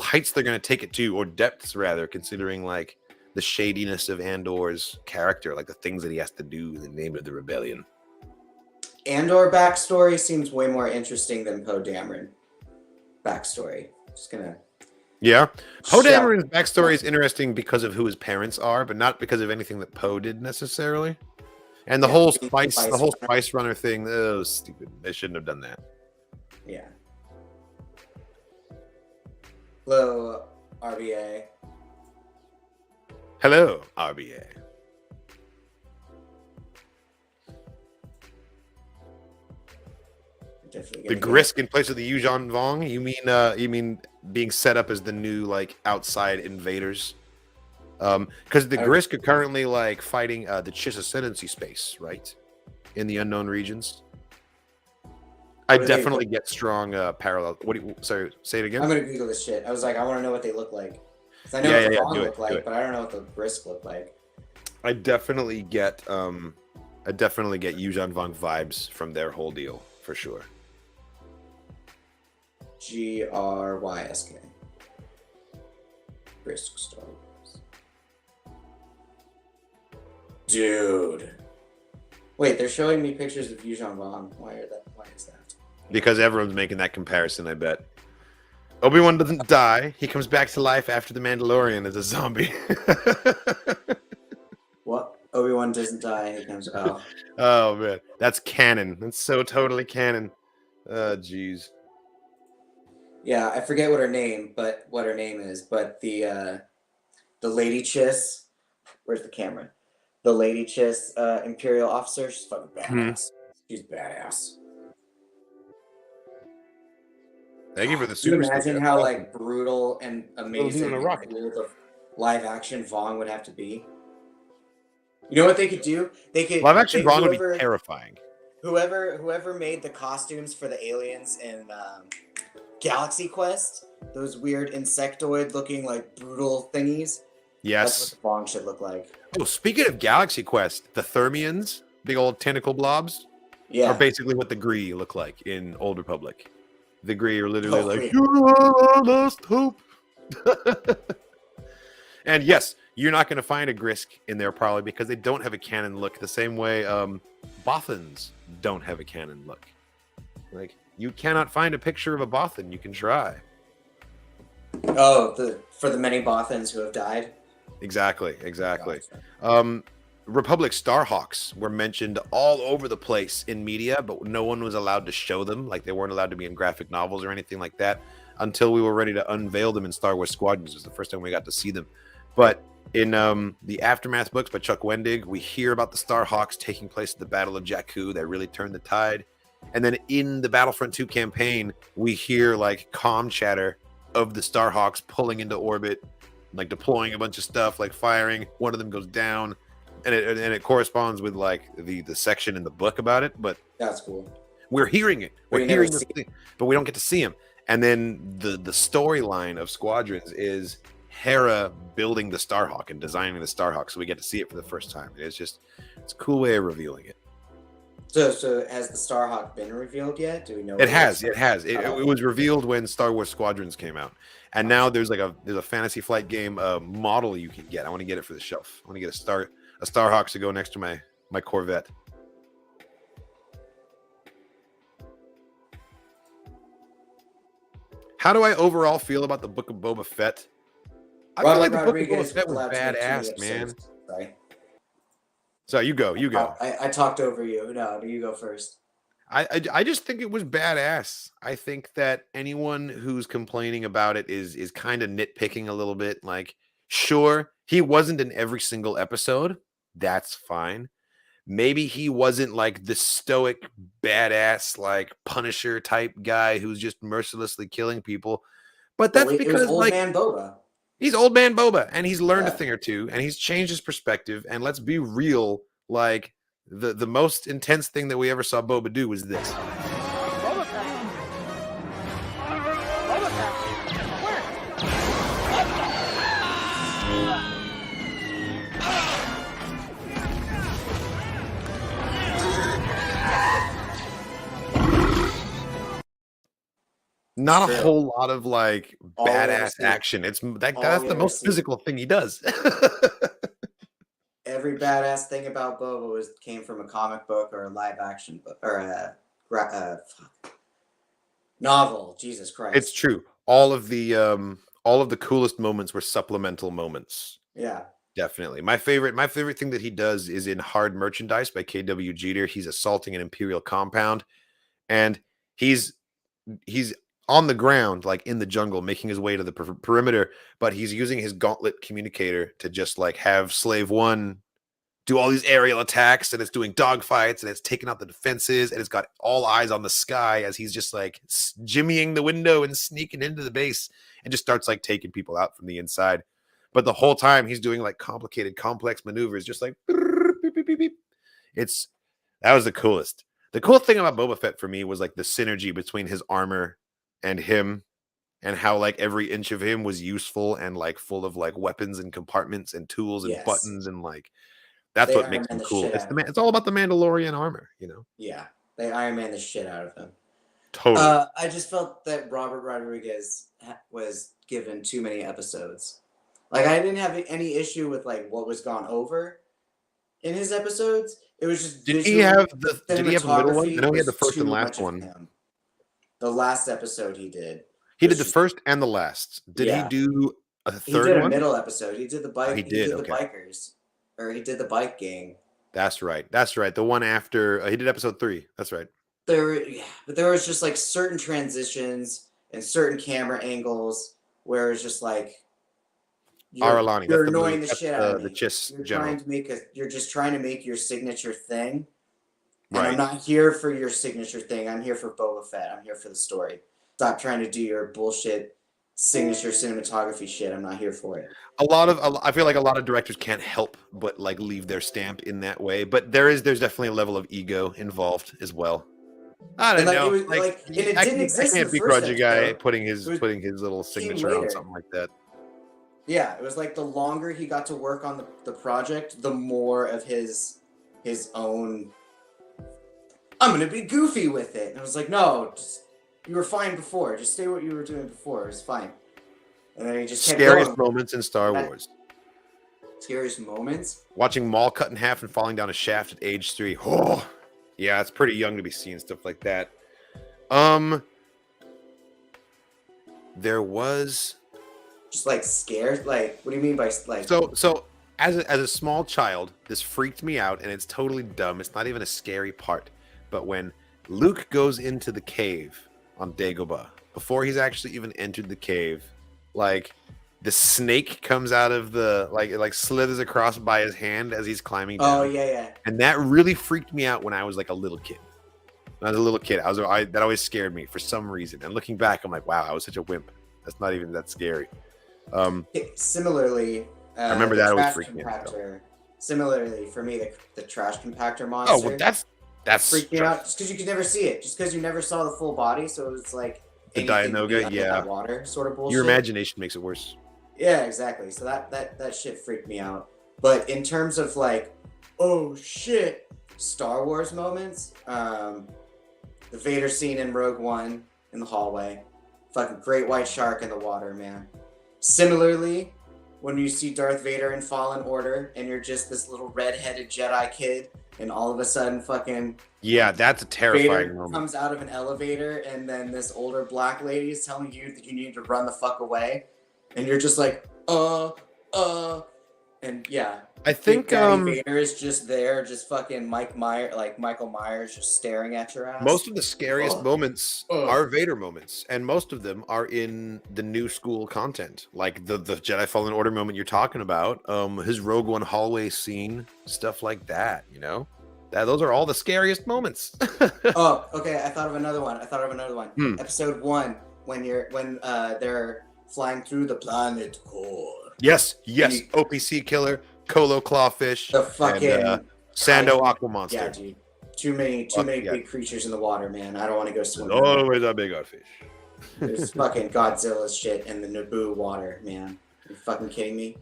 heights they're going to take it to, or depths rather, considering like the shadiness of Andor's character, like the things that he has to do in the name of the rebellion. Andor backstory seems way more interesting than Poe Dameron backstory. Just gonna Yeah. Poe Dameron's backstory is interesting because of who his parents are, but not because of anything that Poe did necessarily. And the whole Spice Runner thing, that was stupid. They shouldn't have done that. Yeah. Hello, RBA. Hello, RBA. The Grisk in place of the Yuuzhan Vong? You mean being set up as the new like outside invaders? Because the Grisk are currently like fighting the Chiss Ascendancy space, right? In the unknown regions. I definitely get strong parallel. Sorry, say it again. I'm gonna Google this shit. I was like, I want to know what they look like. I know what the Vong look like, but I don't know what the Grisk look like. I definitely get Yuuzhan Vong vibes from their whole deal for sure. Grysk. Grisk Star Wars. Dude. Wait, they're showing me pictures of Yuuzhan Vong. Why is that? Because everyone's making that comparison, I bet. Obi-Wan doesn't die. He comes back to life after the Mandalorian as a zombie. What? Obi-Wan doesn't die. He comes out. Oh, man. That's canon. That's so totally canon. Jeez. Yeah, I forget what her name is, but the Lady Chiss. Where's the camera? The Lady Chiss Imperial officer. She's fucking badass. She's badass. Thank you for the super. Can you imagine how like brutal and amazing the live action Vong would have to be? You know what they could do? They could live action Vong would be terrifying. Whoever made the costumes for the aliens in Galaxy Quest, those weird insectoid looking like brutal thingies. Yes. That's what the Vong should look like. Oh, speaking of Galaxy Quest, the Thermians, big old tentacle blobs, are basically what the Gree look like in Old Republic. The Gree are literally you're our last hope. And yes, you're not going to find a Grisk in there probably because they don't have a canon look the same way Bothans don't have a canon look. Like, you cannot find a picture of a Bothan. You can try. Oh, for the many Bothans who have died? Exactly. Republic Starhawks were mentioned all over the place in media, but no one was allowed to show them. Like, they weren't allowed to be in graphic novels or anything like that until we were ready to unveil them in Star Wars Squadrons. It was the first time we got to see them. But in the Aftermath books by Chuck Wendig, we hear about the Starhawks taking place at the Battle of Jakku that really turned the tide. And then in the Battlefront 2 campaign, we hear like comm chatter of the Starhawks pulling into orbit, like deploying a bunch of stuff, like firing. One of them goes down. And it corresponds with like the section in the book about it, but that's cool. We're hearing it. We're hearing this thing, but we don't get to see him. And then the storyline of Squadrons is Hera building the Starhawk and designing the Starhawk, so we get to see it for the first time. It's a cool way of revealing it. So has the Starhawk been revealed yet? Do we know? It has. It was revealed when Star Wars Squadrons came out, and now there's a Fantasy Flight game model you can get. I want to get it for the shelf. I want to get a Starhawk to go next to my Corvette. How do I overall feel about the Book of Boba Fett? I feel like the Book of Boba Fett was badass, man. Sorry. So you go. I talked over you. No, you go first. I just think it was badass. I think that anyone who's complaining about it is kind of nitpicking a little bit. Like, sure, he wasn't in every single episode. That's fine. Maybe he wasn't like the stoic, badass, like Punisher type guy who's just mercilessly killing people. But that's because old man Boba. He's old man Boba, and he's learned a thing or two, and he's changed his perspective. And let's be real, like the most intense thing that we ever saw Boba do was this. Not a whole lot of like badass action. That's the most physical thing he does. Every badass thing about Boba came from a comic book or a live action book or a novel. Jesus Christ. It's true. All of the all of the coolest moments were supplemental moments. Yeah. Definitely. My favorite thing that he does is in Hard Merchandise by KW Jeter. He's assaulting an Imperial compound, and he's on the ground, like in the jungle, making his way to the perimeter, but he's using his gauntlet communicator to just like have Slave One do all these aerial attacks, and it's doing dogfights, and it's taking out the defenses, and it's got all eyes on the sky as he's just like jimmying the window and sneaking into the base and just starts like taking people out from the inside. But the whole time he's doing like complicated, complex maneuvers, just like beep, beep, beep, beep. That was the coolest. The cool thing about Boba Fett for me was like the synergy between his armor and him, and how like every inch of him was useful and like full of like weapons and compartments and tools and buttons, and like that's what makes him cool. It's all about the Mandalorian armor, you know? Yeah, they Iron Man the shit out of him. Totally. I just felt that Robert Rodriguez was given too many episodes. Like, I didn't have any issue with like what was gone over in his episodes. It was just did he have the middle one? I know he had the first and last one. The last episode he did. He did the first and the last. Did he do a third one? He did a middle episode. He did the bike. He did the bikers, or he did the bike gang. That's right. That's right. The one after he did episode 3. That's right. But there was just like certain transitions and certain camera angles where it's just like you're annoying the shit out of me. You're just trying to make your signature thing. And I'm not here for your signature thing. I'm here for Boba Fett. I'm here for the story. Stop trying to do your bullshit signature cinematography shit. I'm not here for it. I feel like a lot of directors can't help but like leave their stamp in that way. But there's definitely a level of ego involved as well. I don't know. It was, and it didn't exist. I can't begrudge a guy putting his little signature on something like that. Yeah, it was like the longer he got to work on the project, the more of his own. I'm gonna be goofy with it, and I was like, no, you were fine before. Just stay what you were doing before. It was fine. And then he just kept scariest moments in Star Wars. Scariest moments. Watching Maul cut in half and falling down a shaft at age 3. Oh, yeah, it's pretty young to be seeing stuff like that. There was just like scared. Like, what do you mean by like? So as a small child, this freaked me out, and it's totally dumb. It's not even a scary part. But when Luke goes into the cave on Dagobah, before he's actually even entered the cave, like the snake comes out of the like slithers across by his hand as he's climbing down. Oh yeah. And that really freaked me out when I was like a little kid. When I was a little kid, that always scared me for some reason. And looking back, I'm like, wow, I was such a wimp. That's not even that scary. Similarly, I remember that always freaked me out. Similarly, for me, the trash compactor monster. Oh, well, that's freaked me out just because you could never see it, just because you never saw the full body, so it's like the Dianoga, that water sort of bullshit. Your imagination makes it worse. Yeah, exactly. So that shit freaked me out. But in terms of like, oh shit, Star Wars moments, the Vader scene in Rogue One in the hallway, fucking great white shark in the water, man. Similarly, when you see Darth Vader in Fallen Order and you're just this little red-headed Jedi kid, and all of a sudden fucking that's a terrifying Vader moment. Comes out of an elevator, and then this older black lady is telling you that you need to run the fuck away, and you're just like and yeah, I think Vader is just there, just fucking Michael Myers, just staring at your ass. Most of the scariest moments are Vader moments, and most of them are in the new school content, like the Jedi Fallen Order moment you're talking about, his Rogue One hallway scene, stuff like that. You know, those are all the scariest moments. Oh, okay. I thought of another one. Episode 1, when they're flying through the planet core. Yes. OPC killer, Colo Clawfish, the fucking and, Sando Aqua Monster. Yeah, dude. Too many big creatures in the water, man. I don't want to go swimming. Always a big old fish. There's fucking Godzilla shit in the Naboo water, man. Are you fucking kidding me?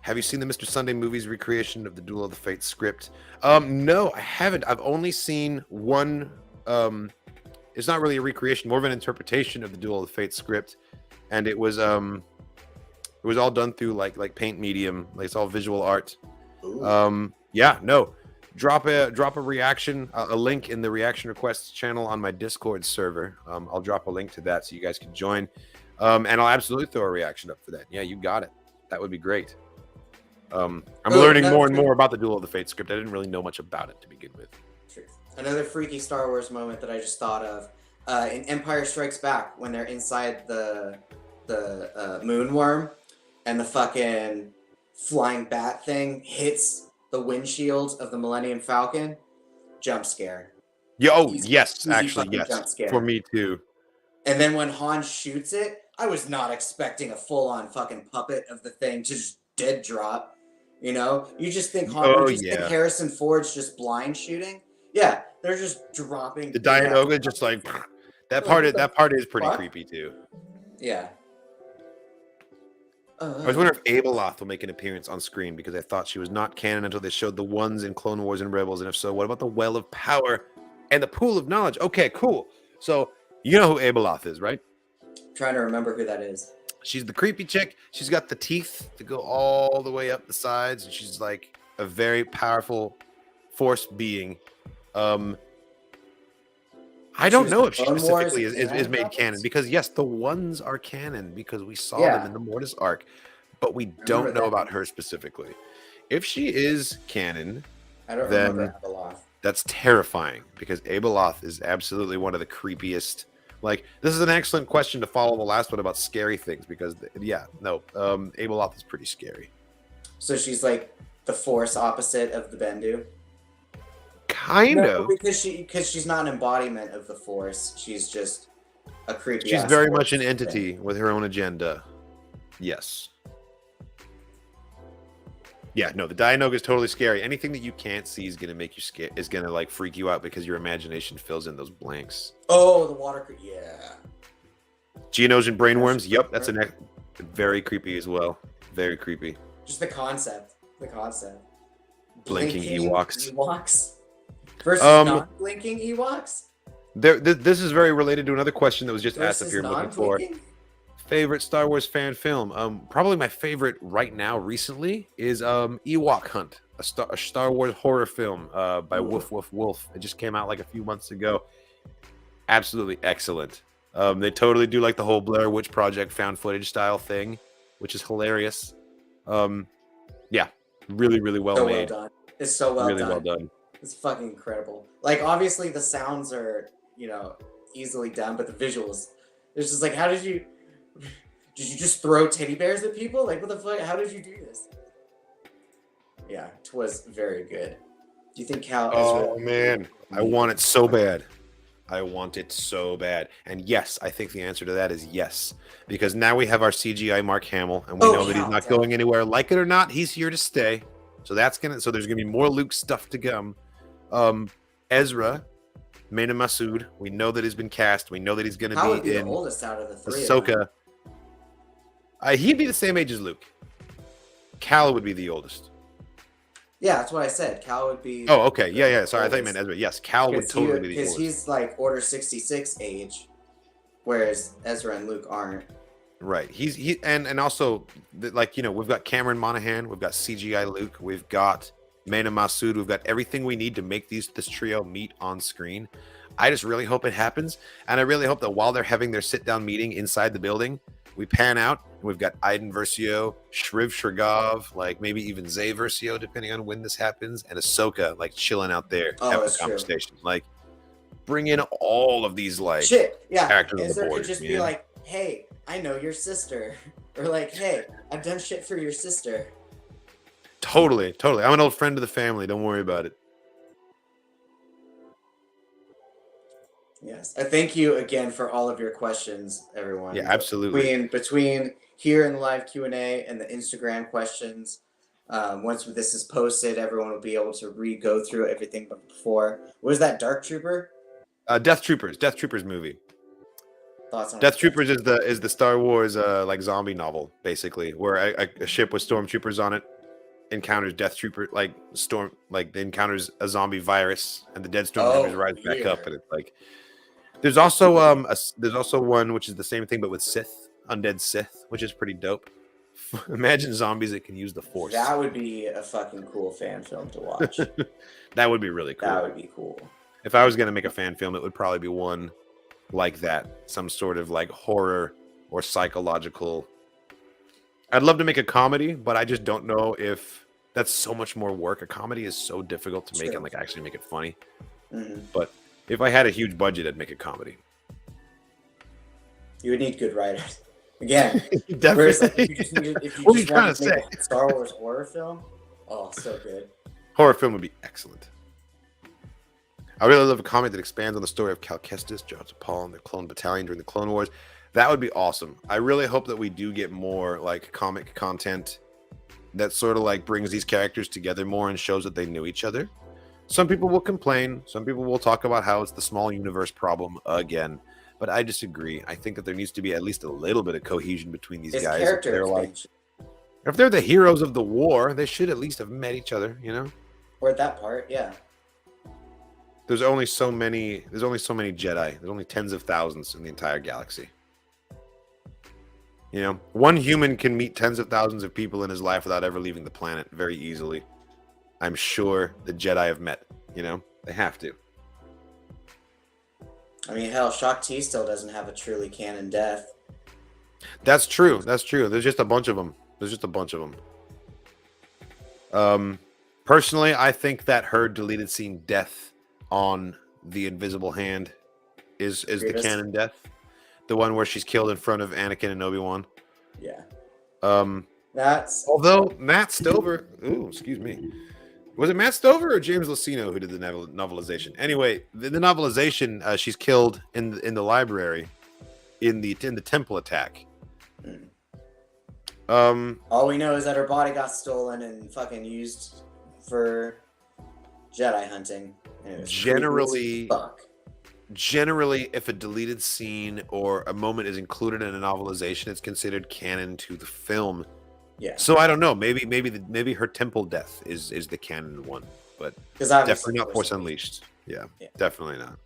Have you seen the Mr. Sunday Movies recreation of the Duel of the Fates script? No, I haven't. I've only seen one. It's not really a recreation, more of an interpretation of the Duel of the Fates script, and it was all done through like paint medium, like it's all visual art. Drop a reaction, a link in the reaction requests channel on my Discord server. I'll drop a link to that so you guys can join. And I'll absolutely throw a reaction up for that. Yeah, you got it. That would be great. I'm learning more and more about the Duel of the Fates script. I didn't really know much about it to begin with. Another freaky Star Wars moment that I just thought of in Empire Strikes Back when they're inside the moon worm and the fucking flying bat thing hits the windshield of the Millennium Falcon. Jump scare. Yes, actually, yes. Jump scare. For me too. And then when Han shoots it, I was not expecting a full-on fucking puppet of the thing to just dead drop. You know, you just think think Harrison Ford's just blind shooting. Yeah, they're just dropping. The Dianoga just like that part. That part is pretty creepy too. Yeah. I was wondering if Abeloth will make an appearance on screen because I thought she was not canon until they showed the ones in Clone Wars and Rebels. And if so, what about the Well of Power and the Pool of Knowledge? Okay, cool. So you know who Abeloth is, right? I'm trying to remember who that is. She's the creepy chick. She's got the teeth that go all the way up the sides, and she's like a very powerful Force being. I don't know if she specifically is made canon because yes, the ones are canon because we saw them in the Mortis arc, but we don't know about her specifically. If she is canon, then that's terrifying because Abeloth is absolutely one of the creepiest. Like, this is an excellent question to follow the last one about scary things because Abeloth is pretty scary. So she's like the Force opposite of the Bendu. Kind of, because she's not an embodiment of the Force. She's just a creepy. She's very much an entity with her own agenda. Yes. Yeah, no, the Dianoga is totally scary. Anything that you can't see is gonna make you scared. Is gonna like freak you out because your imagination fills in those blanks. Oh, the water. Yeah. Geonosian and brainworms. Yep, that's very creepy as well. Very creepy. Just the concept. The concept. Blinking Ewoks. Versus non-blinking Ewoks? This is very related to another question that was just asked if you're looking for. Favorite Star Wars fan film? Probably my favorite right now recently is Ewok Hunt, a Star Wars horror film by Woof Woof Wolf. It just came out like a few months ago. Absolutely excellent. They totally do like the whole Blair Witch Project found footage style thing, which is hilarious. Yeah, really, really well made. Well done. It's so well done. It's fucking incredible. Like, obviously the sounds are, easily done, but the visuals, it's just like, how did you just throw teddy bears at people? Like, what the fuck? How did you do this? Yeah, it was very good. Do you think Cal? Oh man, I want it so bad. And yes, I think the answer to that is yes, because now we have our CGI Mark Hamill, and we know that he's not going anywhere. Like it or not, he's here to stay. So there's gonna be more Luke stuff to come. Ezra, Mena Massoud, we know that he's been cast. We know that he's gonna be in the oldest out of the three. Ahsoka. He'd be the same age as Luke. Cal would be the oldest. Yeah, that's what I said. Cal would be. Oh, okay. Yeah. Sorry, I thought you meant Ezra. Yes, Cal would totally be the oldest. Because he's like Order 66 age, whereas Ezra and Luke aren't. Right. And also, we've got Cameron Monaghan, we've got CGI Luke, we've got Mena Massoud, we've got everything we need to make this trio meet on screen. I just really hope it happens, and I really hope that while they're having their sit-down meeting inside the building, we pan out and we've got Iden Versio, Shriv Shrigov, like maybe even Zay Versio, depending on when this happens, and Ahsoka like chilling out there having a conversation. True. Like, bring in all of these characters on the board. Could just be like, "Hey, I know your sister," or like, "Hey, I've done shit for your sister." Totally. I'm an old friend of the family. Don't worry about it. Yes. I thank you again for all of your questions, everyone. Yeah, absolutely. Between here in the live Q&A and the Instagram questions, once this is posted, everyone will be able to go through everything before. What was that, Dark Trooper? Death Troopers movie. Thoughts on Death Troopers is the Star Wars like zombie novel, basically, where a ship with stormtroopers on it encounters Death Trooper encounters a zombie virus, and the dead stormtroopers rise back up, and it's like there's also one which is the same thing but with undead Sith, which is pretty dope. Imagine zombies that can use the Force. That would be a fucking cool fan film to watch. That would be really cool. That would be cool. If I was gonna make a fan film, it would probably be one like that, some sort of like horror or psychological. I'd love to make a comedy, but I just don't know if that's so much more work. A comedy is so difficult to make and like actually make it funny. But if I had a huge budget, I'd make a comedy. You would need good writers. Again, definitely. Like, if you just what are you trying to make say? A Star Wars horror film? Oh, so good. Horror film would be excellent. I really love a comic that expands on the story of Cal Kestis, Joseph Paul, and the Clone Battalion during the Clone Wars. That would be awesome. I really hope that we do get more like comic content that sort of like brings these characters together more and shows that they knew each other. Some people will complain. Some people will talk about how it's the small universe problem again. But I disagree. I think that there needs to be at least a little bit of cohesion between these guys. If they're the heroes of the war, they should at least have met each other, you know? Or that part, yeah. There's only so many Jedi. There's only tens of thousands in the entire galaxy. You know, one human can meet tens of thousands of people in his life without ever leaving the planet very easily. I'm sure the Jedi have met, you know? They have to. I mean, hell, Shakti still doesn't have a truly canon death. That's true. That's true. There's just a bunch of them. Personally, I think that her deleted scene death on the invisible hand is the canon death. The one where she's killed in front of Anakin and Obi-Wan. Yeah. Although Matt Stover, excuse me. Was it Matt Stover or James Luceno who did the novelization? Anyway, the novelization, she's killed in the library in the temple attack. All we know is that her body got stolen and fucking used for Jedi hunting. Generally, if a deleted scene or a moment is included in a novelization, it's considered canon to the film. Yeah. So I don't know. Maybe her temple death is the canon one, but definitely not Force Unleashed. Yeah, definitely not.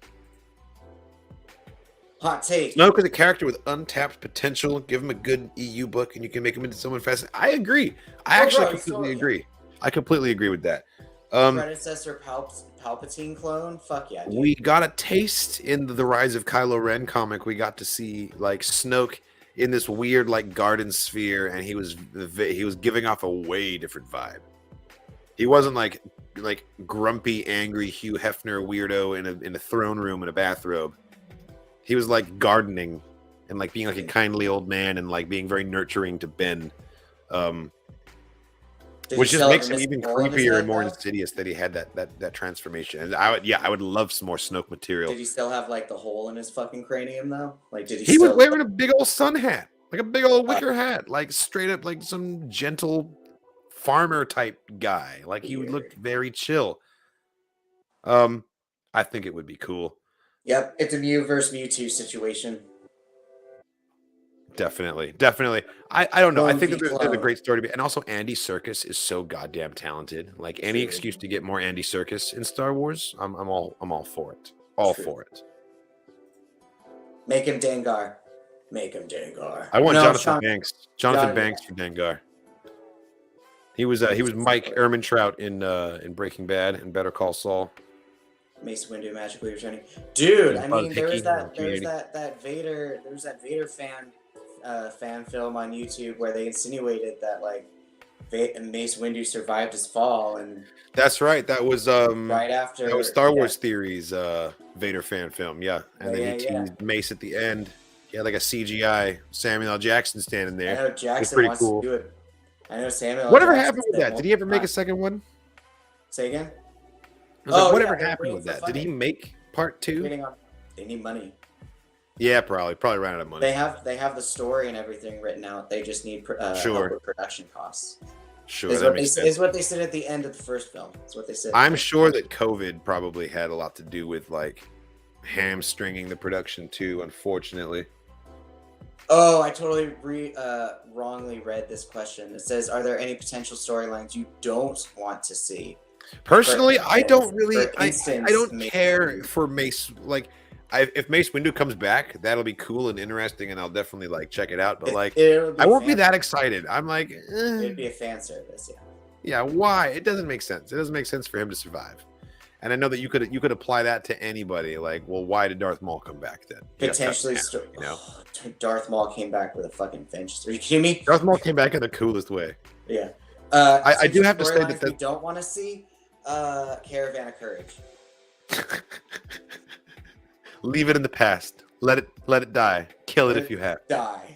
Hot take. Snoke is a character with untapped potential. Give him a good EU book, and you can make him into someone fascinating. I agree. I completely agree. I completely agree with that. Predecessor Palpatine clone. Fuck yeah. Dude. We got a taste in the Rise of Kylo Ren comic. We got to see like Snoke in this weird like garden sphere, and he was giving off a way different vibe. He wasn't like grumpy, angry Hugh Hefner weirdo in a throne room in a bathrobe. He was like gardening and like being like a kindly old man and like being very nurturing to Ben, which just makes him even creepier and more insidious that he had that transformation. And I would love some more Snoke material. Did he still have like the hole in his fucking cranium though? Like did he? He was wearing a big old sun hat, like a big old wicker hat, like straight up like some gentle farmer type guy. Like he looked very chill. I think it would be cool. Yep, it's a Mew versus Mewtwo situation. Definitely. I don't know. I think that there's a great story to be, and also Andy Serkis is so goddamn talented. Like any excuse to get more Andy Serkis in Star Wars, I'm all for it. For it. Make him Dengar. I want Jonathan Banks. Jonathan Banks for Dengar. He was Mike Ehrmantraut in Breaking Bad and Better Call Saul. Mace Windu magically returning, dude. I mean, there's that Vader fan film on YouTube where they insinuated that like Mace Windu survived his fall, and that's right. That was right after that was Star Wars Theories Vader fan film, yeah. And then he teased Mace at the end. He had like a CGI Samuel L. Jackson standing there. I know Jackson wants to do it. I know Samuel. Whatever happened with that? Did he ever make a second one? Say again. Whatever happened with that? Did he make part 2? They need money. Yeah, probably ran out of money. They have the story and everything written out. They just need help with production costs. Sure, is what they said at the end of the first film. That's what they said. I'm sure that COVID probably had a lot to do with like hamstringing the production too. Unfortunately. Oh, I totally wrongly read this question. It says, "Are there any potential storylines you don't want to see?" Personally, I don't really. I don't care for Mace. Like, if Mace Windu comes back, that'll be cool and interesting, and I'll definitely like check it out. But like, I won't be that excited. I'm like, it'd be a fan service, yeah. Yeah, why? It doesn't make sense. It doesn't make sense for him to survive. And I know that you could apply that to anybody. Like, well, why did Darth Maul come back then? Potentially, you know, Darth Maul came back with a fucking finch. Are you kidding me? Darth Maul came back in the coolest way. Yeah. I do have to say that we don't want to see Caravan of Courage. Leave it in the past. Let it die. Kill it if you have. Die.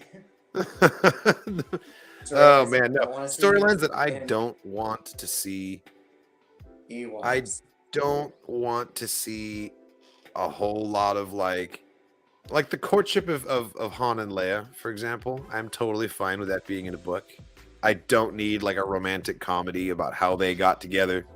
Oh man, no storylines that I don't want to see. I don't want to see a whole lot of like the courtship of Han and Leia, for example. I'm totally fine with that being in a book. I don't need like a romantic comedy about how they got together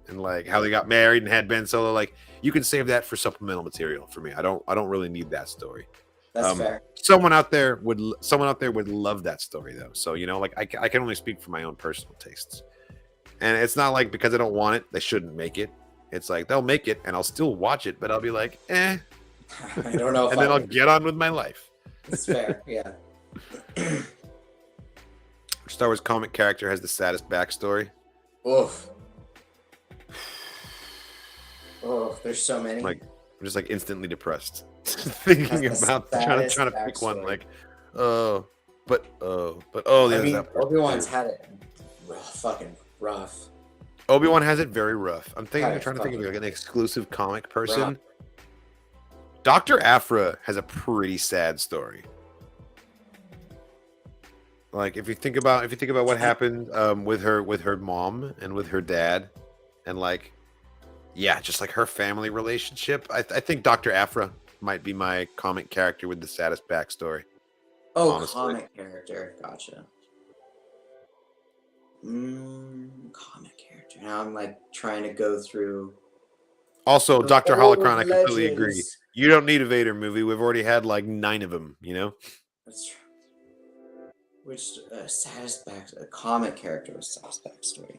and like how they got married and had Ben Solo. Like, you can save that for supplemental material for me. I don't really need that story. That's fair. Someone out there would love that story though. So, you know, like I can only speak for my own personal tastes. And it's not like because I don't want it, they shouldn't make it. It's like they'll make it and I'll still watch it, but I'll be like, I don't know. And then I'll get on with my life. That's fair, yeah. Star Wars comic character has the saddest backstory. Oof. Oh, there's so many. Like, I'm just like instantly depressed thinking about trying to pick one. Like, but I mean, Obi-Wan's had it fucking rough. Obi-Wan has it very rough. I'm trying to think of like an exclusive comic person. Rough. Dr. Aphra has a pretty sad story. Like, if you think about what happened with her mom and with her dad, and like, yeah, just like her family relationship, I think Dr. Aphra might be my comic character with the saddest backstory. Oh, honestly. Comic character, gotcha. Comic character. Now I'm like trying to go through. Also, Dr. Holocron, I completely agree. You don't need a Vader movie. We've already had like 9 of them. You know. That's true. Which saddest comic character with saddest backstory?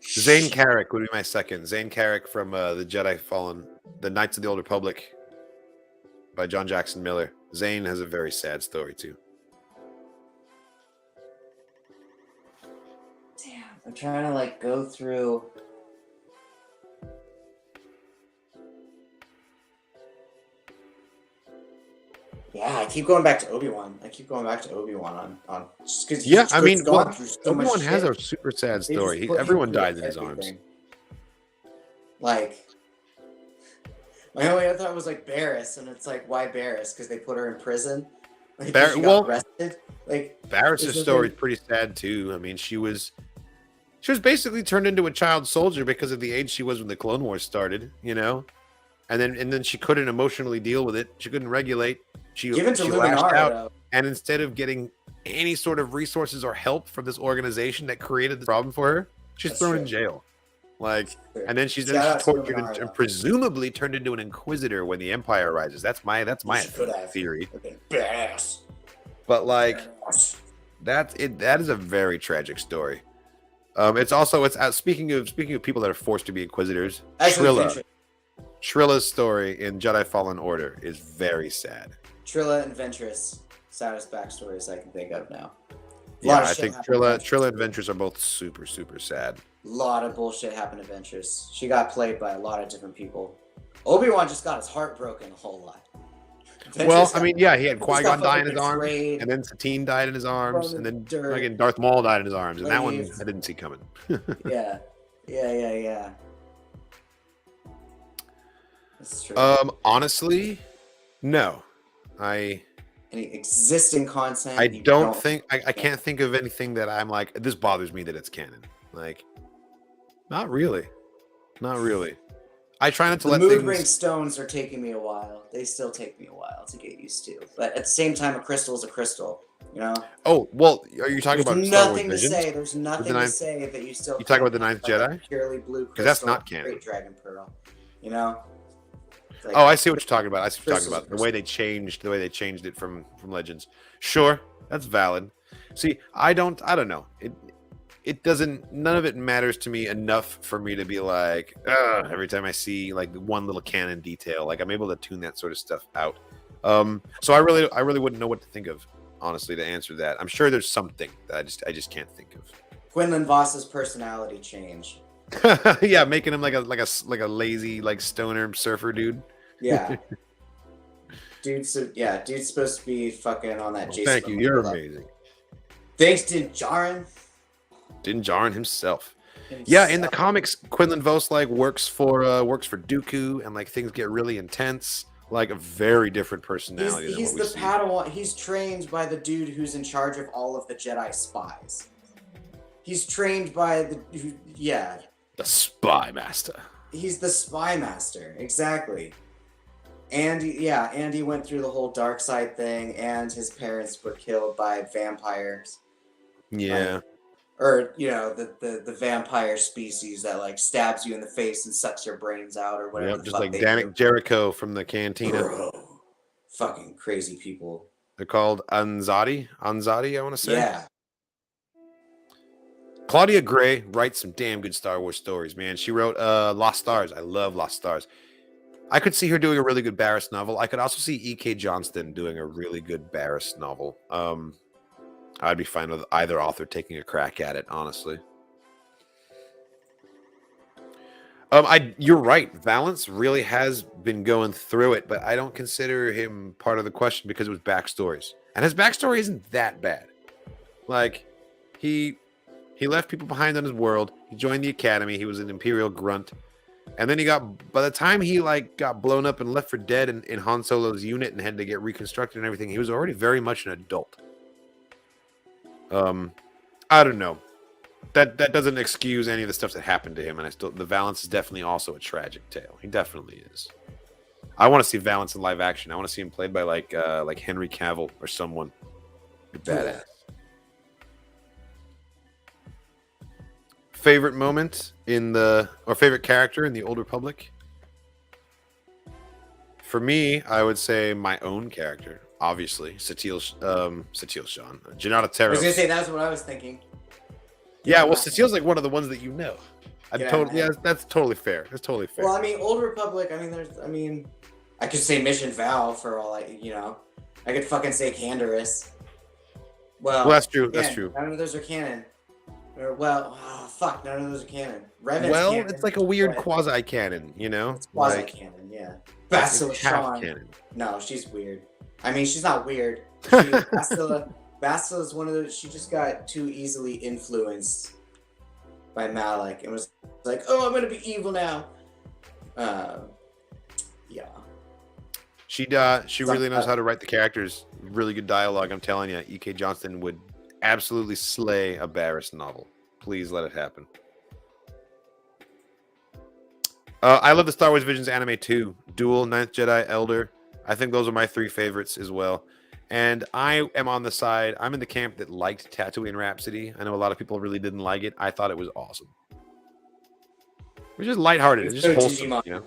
Zane Carrick would be my second. Zane Carrick from the Jedi Fallen, the Knights of the Old Republic, by John Jackson Miller. Zane has a very sad story too. Damn, I'm trying to like go through. Yeah, I keep going back to Obi-Wan. On just because. Yeah, I mean, Obi-Wan has a super sad story. Everyone died in his arms. Like, my only other thought was like Barris, and it's like, why Barris? Because they put her in prison. Like, she got arrested. Like, Barris' story is pretty sad too. I mean, she was basically turned into a child soldier because of the age she was when the Clone Wars started. You know, and then she couldn't emotionally deal with it. She couldn't regulate. She lashed out, and instead of getting any sort of resources or help from this organization that created the problem for her, she's thrown in jail. Like, and then she's tortured and presumably turned into an inquisitor when the Empire rises. That's my theory. But like, that is a very tragic story. It's speaking of people that are forced to be inquisitors. Trilla's story in Jedi Fallen Order is very sad. Trilla and Ventress, saddest backstories I can think of now. Yeah, I think Trilla and Ventress are both super, super sad. A lot of bullshit happened to Ventress. She got played by a lot of different people. Obi-Wan just got his heart broken a whole lot. Well, I mean, yeah, he had Qui-Gon die in his arms, and then Satine died in his arms, and then again Darth Maul died in his arms, and that one I didn't see coming. Yeah. That's true. Honestly, no. Any existing content? I can't think of anything that I'm like, this bothers me that it's canon. Like, not really. I try not to let mood ring stones are taking me a while. They still take me a while to get used to. But at the same time, a crystal is a crystal, you know? Oh, well, are you talking about Star Wars Visions? There's nothing to say that you still. You talking about the Ninth Jedi? Purely blue crystal. Because that's not canon. Great Dragon Pearl, you know? Like, I see what you're talking about. The way they changed it from Legends. Sure, that's valid. See, I don't know. It doesn't. None of it matters to me enough for me to be like, every time I see like one little canon detail, like I'm able to tune that sort of stuff out. So I really wouldn't know what to think of, honestly, to answer that. I'm sure there's something that I just can't think of. Quinlan Vos's personality change. Yeah, making him like a lazy like stoner surfer dude. Yeah. Dude's supposed to be fucking on that Jason. Thank you. You're amazing. Thanks to Jaren. Din Djarin himself. Yeah, in the comics, Quinlan Vos like works for Dooku, and like things get really intense. Like a very different personality. He's the Padawan. He's trained by the dude who's in charge of all of the Jedi spies. He's trained by the spy master. He's the spy master, exactly. And he went through the whole dark side thing, and his parents were killed by vampires. Yeah. Or, the vampire species that, like, stabs you in the face and sucks your brains out or whatever. Yep, just like Danik Jericho from the Cantina. Bro, fucking crazy people. They're called Anzadi, I want to say. Yeah. Claudia Gray writes some damn good Star Wars stories, man. She wrote Lost Stars. I love Lost Stars. I could see her doing a really good Barris novel. I could also see E.K. Johnston doing a really good Barris novel. I'd be fine with either author taking a crack at it, honestly. You're right. Valance really has been going through it, but I don't consider him part of the question because it was backstories. And his backstory isn't that bad. Like, he left people behind on his world. He joined the academy. He was an Imperial grunt. And then by the time he like got blown up and left for dead in Han Solo's unit and had to get reconstructed and everything, he was already very much an adult. I don't know. That doesn't excuse any of the stuff that happened to him, and the Valance is definitely also a tragic tale. He definitely is. I want to see Valance in live action. I want to see him played by like Henry Cavill or someone. Badass. Favorite moment or favorite character in the Old Republic? For me, I would say my own character. Obviously, Satele Shan, Janata Terra. I was gonna say that's what I was thinking. Yeah, well, Satele's like one of the ones that you know. That's totally fair. That's totally fair. Well, I mean, Old Republic. I could say Mission Val for all I could fucking say Canderous. Well, that's true. That's true. None of those are canon. None of those are canon. Revan's canon, it's like a weird quasi canon, It's quasi canon, yeah. Bastila Shan. No, she's weird. I mean, she's not weird. Bastila is one of those. She just got too easily influenced by Malak and was like, "Oh, I'm gonna be evil now." Yeah. She really knows how to write the characters. Really good dialogue. I'm telling you, E.K. Johnston would absolutely slay a Barris novel. Please let it happen. I love the Star Wars Visions anime too. Duel, Ninth Jedi, Elder. I think those are my three favorites as well. And I am on the side. I'm in the camp that liked Tatooine Rhapsody. I know a lot of people really didn't like it. I thought it was awesome. It was just lighthearted. It was just wholesome, Digimon.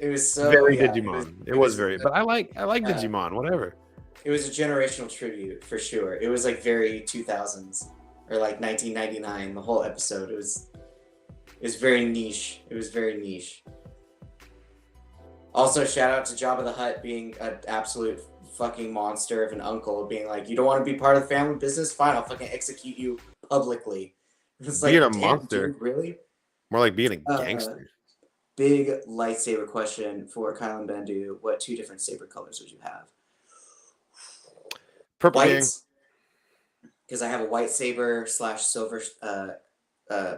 It was so very Digimon. It was very. But I like Digimon. Whatever. It was a generational tribute for sure. It was like very 2000s or like 1999. The whole episode. It was very niche. It was very niche. Also, shout out to Jabba the Hutt being an absolute fucking monster of an uncle, being like, "You don't want to be part of the family business? Fine, I'll fucking execute you publicly." It's like, being a monster, dude, really? More like being a gangster. Big lightsaber question for Kyle and Bendu. What two different saber colors would you have? Purple. Whites, because I have a white saber / silver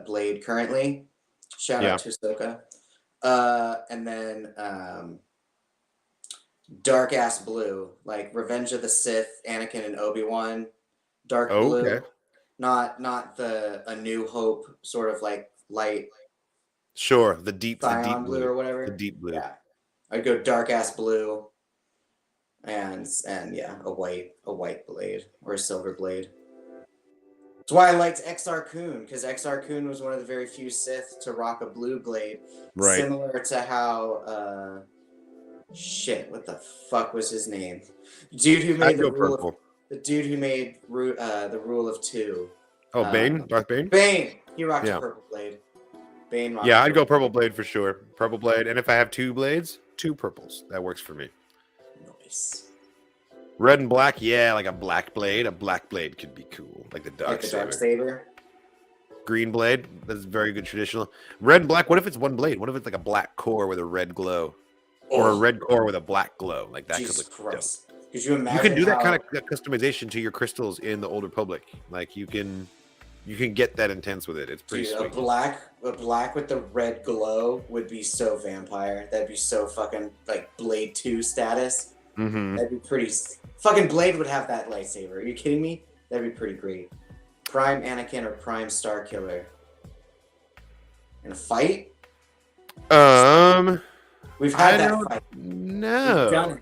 blade currently. Shout out to Ahsoka. And then dark ass blue, like Revenge of the Sith, Anakin and Obi-Wan, dark blue. Okay. Not the A New Hope sort of like light. Sure, the deep blue or whatever. The deep blue. Yeah, I'd go dark ass blue, and a white blade or a silver blade. That's why I liked Exar Kun, because Exar Kun was one of the very few Sith to rock a blue blade. Right. Similar to how what the fuck was his name? The dude who made the rule of two. Oh, Bane? Darth Bane? Bane. He rocked a purple blade. Bane rocked I'd go purple blade for sure. Purple blade. And if I have two blades, two purples. That works for me. Nice. Red and black, like a black blade. A black blade could be cool, like the dark saber. Green blade. That's very good traditional. Red and black. What if it's one blade? What if it's like a black core with a red glow, or a red core with a black glow? Like that Jesus could look Christ. Dope. Could you imagine? You can do that kind of customization to your crystals in the Old Republic. Like you can get that intense with it. It's pretty sweet. A black with the red glow would be so vampire. That'd be so fucking like Blade 2 status. Mm-hmm. That'd be pretty. Fucking Blade would have that lightsaber. Are you kidding me? That'd be pretty great. Prime Anakin or Prime Starkiller in a fight? We've had that fight. No.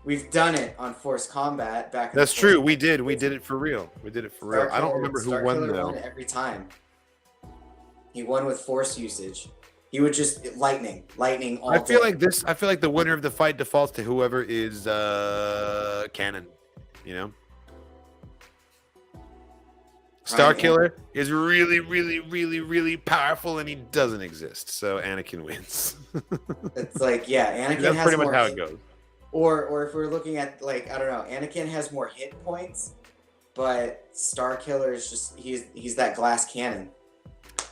We've done it on Force Combat back. That's true. We did it for real. I don't remember who won though. Won every time. He won with Force usage. He would just lightning all I feel day. like the winner of the fight defaults to whoever is canon. You know. Starkiller is really, really, really, really powerful, and he doesn't exist. So Anakin wins. It's like, yeah, Anakin That's has pretty more much how it goes. Or if we're looking at, like, I don't know, Anakin has more hit points, but Starkiller is just he's that glass cannon.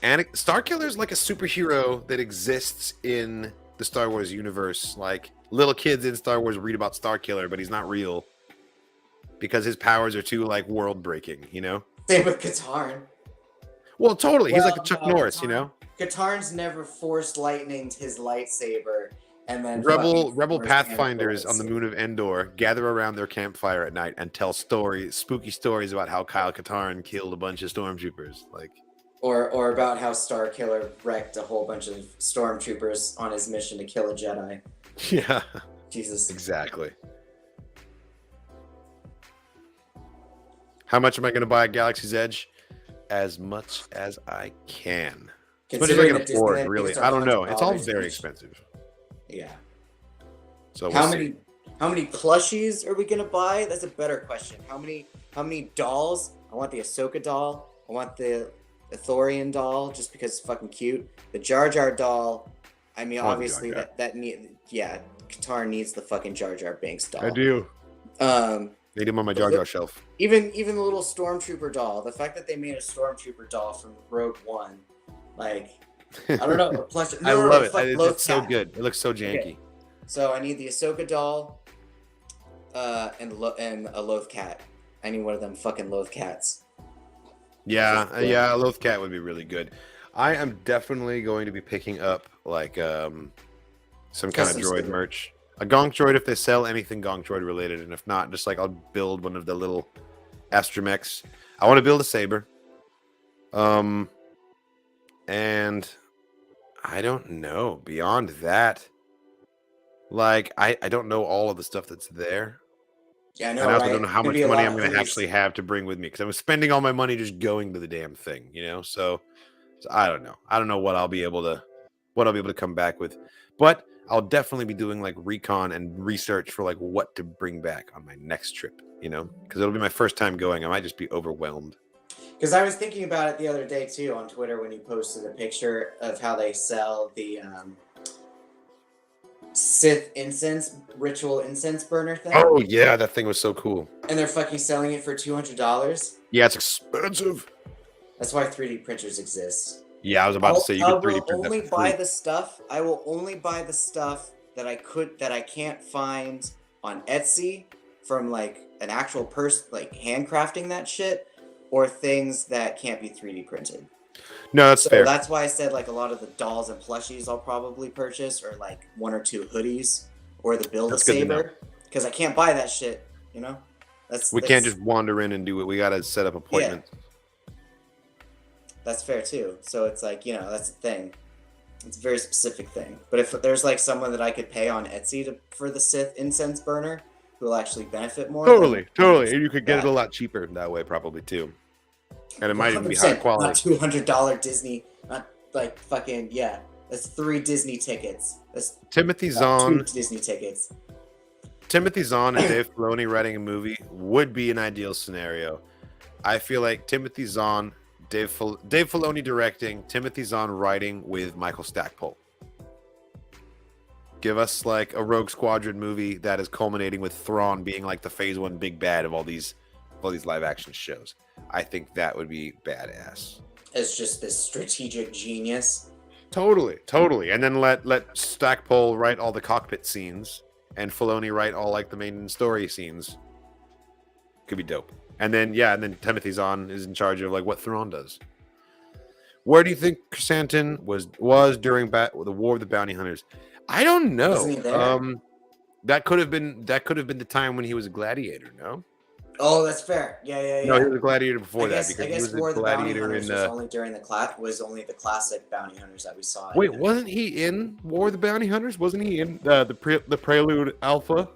Starkiller is like a superhero that exists in the Star Wars universe. Like little kids in Star Wars read about Starkiller, but he's not real because his powers are too like world breaking. You know. Same with Katarn. Well, totally. He's like a Chuck Norris, you know? Katarn's never forced lightninged his lightsaber, and then Rebel Pathfinders on the moon of Endor gather around their campfire at night and tell spooky stories about how Kyle Katarn killed a bunch of stormtroopers. Like or about how Starkiller wrecked a whole bunch of stormtroopers on his mission to kill a Jedi. Yeah. Jesus. Exactly. How much am I going to buy at Galaxy's Edge? As much as I can. As much as I can afford, really. I don't know. It's all very expensive. Yeah. So how many plushies are we going to buy? That's a better question. How many dolls? I want the Ahsoka doll. I want the Thorian doll just because it's fucking cute. The Jar Jar doll. I mean, obviously Katarn needs the fucking Jar Jar Binks doll. I do. Need him on my Jar Jar shelf. Even the little Stormtrooper doll. The fact that they made a Stormtrooper doll from Rogue One, like, I don't know. I love it. It's so good. It looks so janky. Okay. So I need the Ahsoka doll, and a Loth cat. I need one of them fucking Loth cats. Yeah, a Loth cat would be really good. I am definitely going to be picking up like some kind of droid merch. A Gonk droid if they sell anything Gonk droid related, and if not, just like I'll build one of the little astromechs. I want to build a saber. And I don't know. Beyond that, like I don't know all of the stuff that's there. Yeah, I know. And I also don't know how much money I'm going to actually have to bring with me because I'm spending all my money just going to the damn thing, you know. So I don't know. I don't know what I'll be able to come back with, but I'll definitely be doing like recon and research for like what to bring back on my next trip, you know, because it'll be my first time going. I might just be overwhelmed. Because I was thinking about it the other day too on Twitter when you posted a picture of how they sell the Sith ritual incense burner thing. Oh yeah, that thing was so cool. And they're fucking selling it for $200. Yeah, it's expensive. That's why 3D printers exist. Yeah, I was about to say you could 3D print I will only buy the stuff that I can't find on Etsy from like an actual person, like handcrafting that shit, or things that can't be 3D printed. No, that's fair. That's why I said like a lot of the dolls and plushies I'll probably purchase, or like 1 or 2 hoodies, or the Build-A-Saber, because I can't buy that shit. You know, we can't just wander in and do it. We gotta set up appointments. Yeah. That's fair too. So it's like, you know, that's the thing. It's a very specific thing. But if there's like someone that I could pay on Etsy for the Sith incense burner who will actually benefit more. Totally. And you could get it a lot cheaper that way probably too. And it might even be high quality. Not $200 Disney, not like fucking, yeah. That's 3 Disney tickets. That's Timothy Zahn. 2 Disney tickets. Timothy Zahn and Dave Filoni writing a movie would be an ideal scenario. I feel like Timothy Zahn, Dave Filoni directing, Timothy Zahn writing with Michael Stackpole. Give us like a Rogue Squadron movie that is culminating with Thrawn being like the Phase 1 big bad of all these live action shows. I think that would be badass. as just this strategic genius. Totally. And then let Stackpole write all the cockpit scenes and Filoni write all like the main story scenes. Could be dope. And then Timothy Zahn is in charge of like what Thrawn does. Where do you think Chrysanthemum was during the War of the Bounty Hunters? I don't know. Wasn't he there? That could have been the time when he was a gladiator. No. Oh, that's fair. Yeah. No, he was a gladiator before that because he was War a of the Bounty gladiator Hunters was only during the classic bounty hunters that we saw. Wait, wasn't he in War of the Bounty Hunters? Wasn't he in the Prelude Alpha?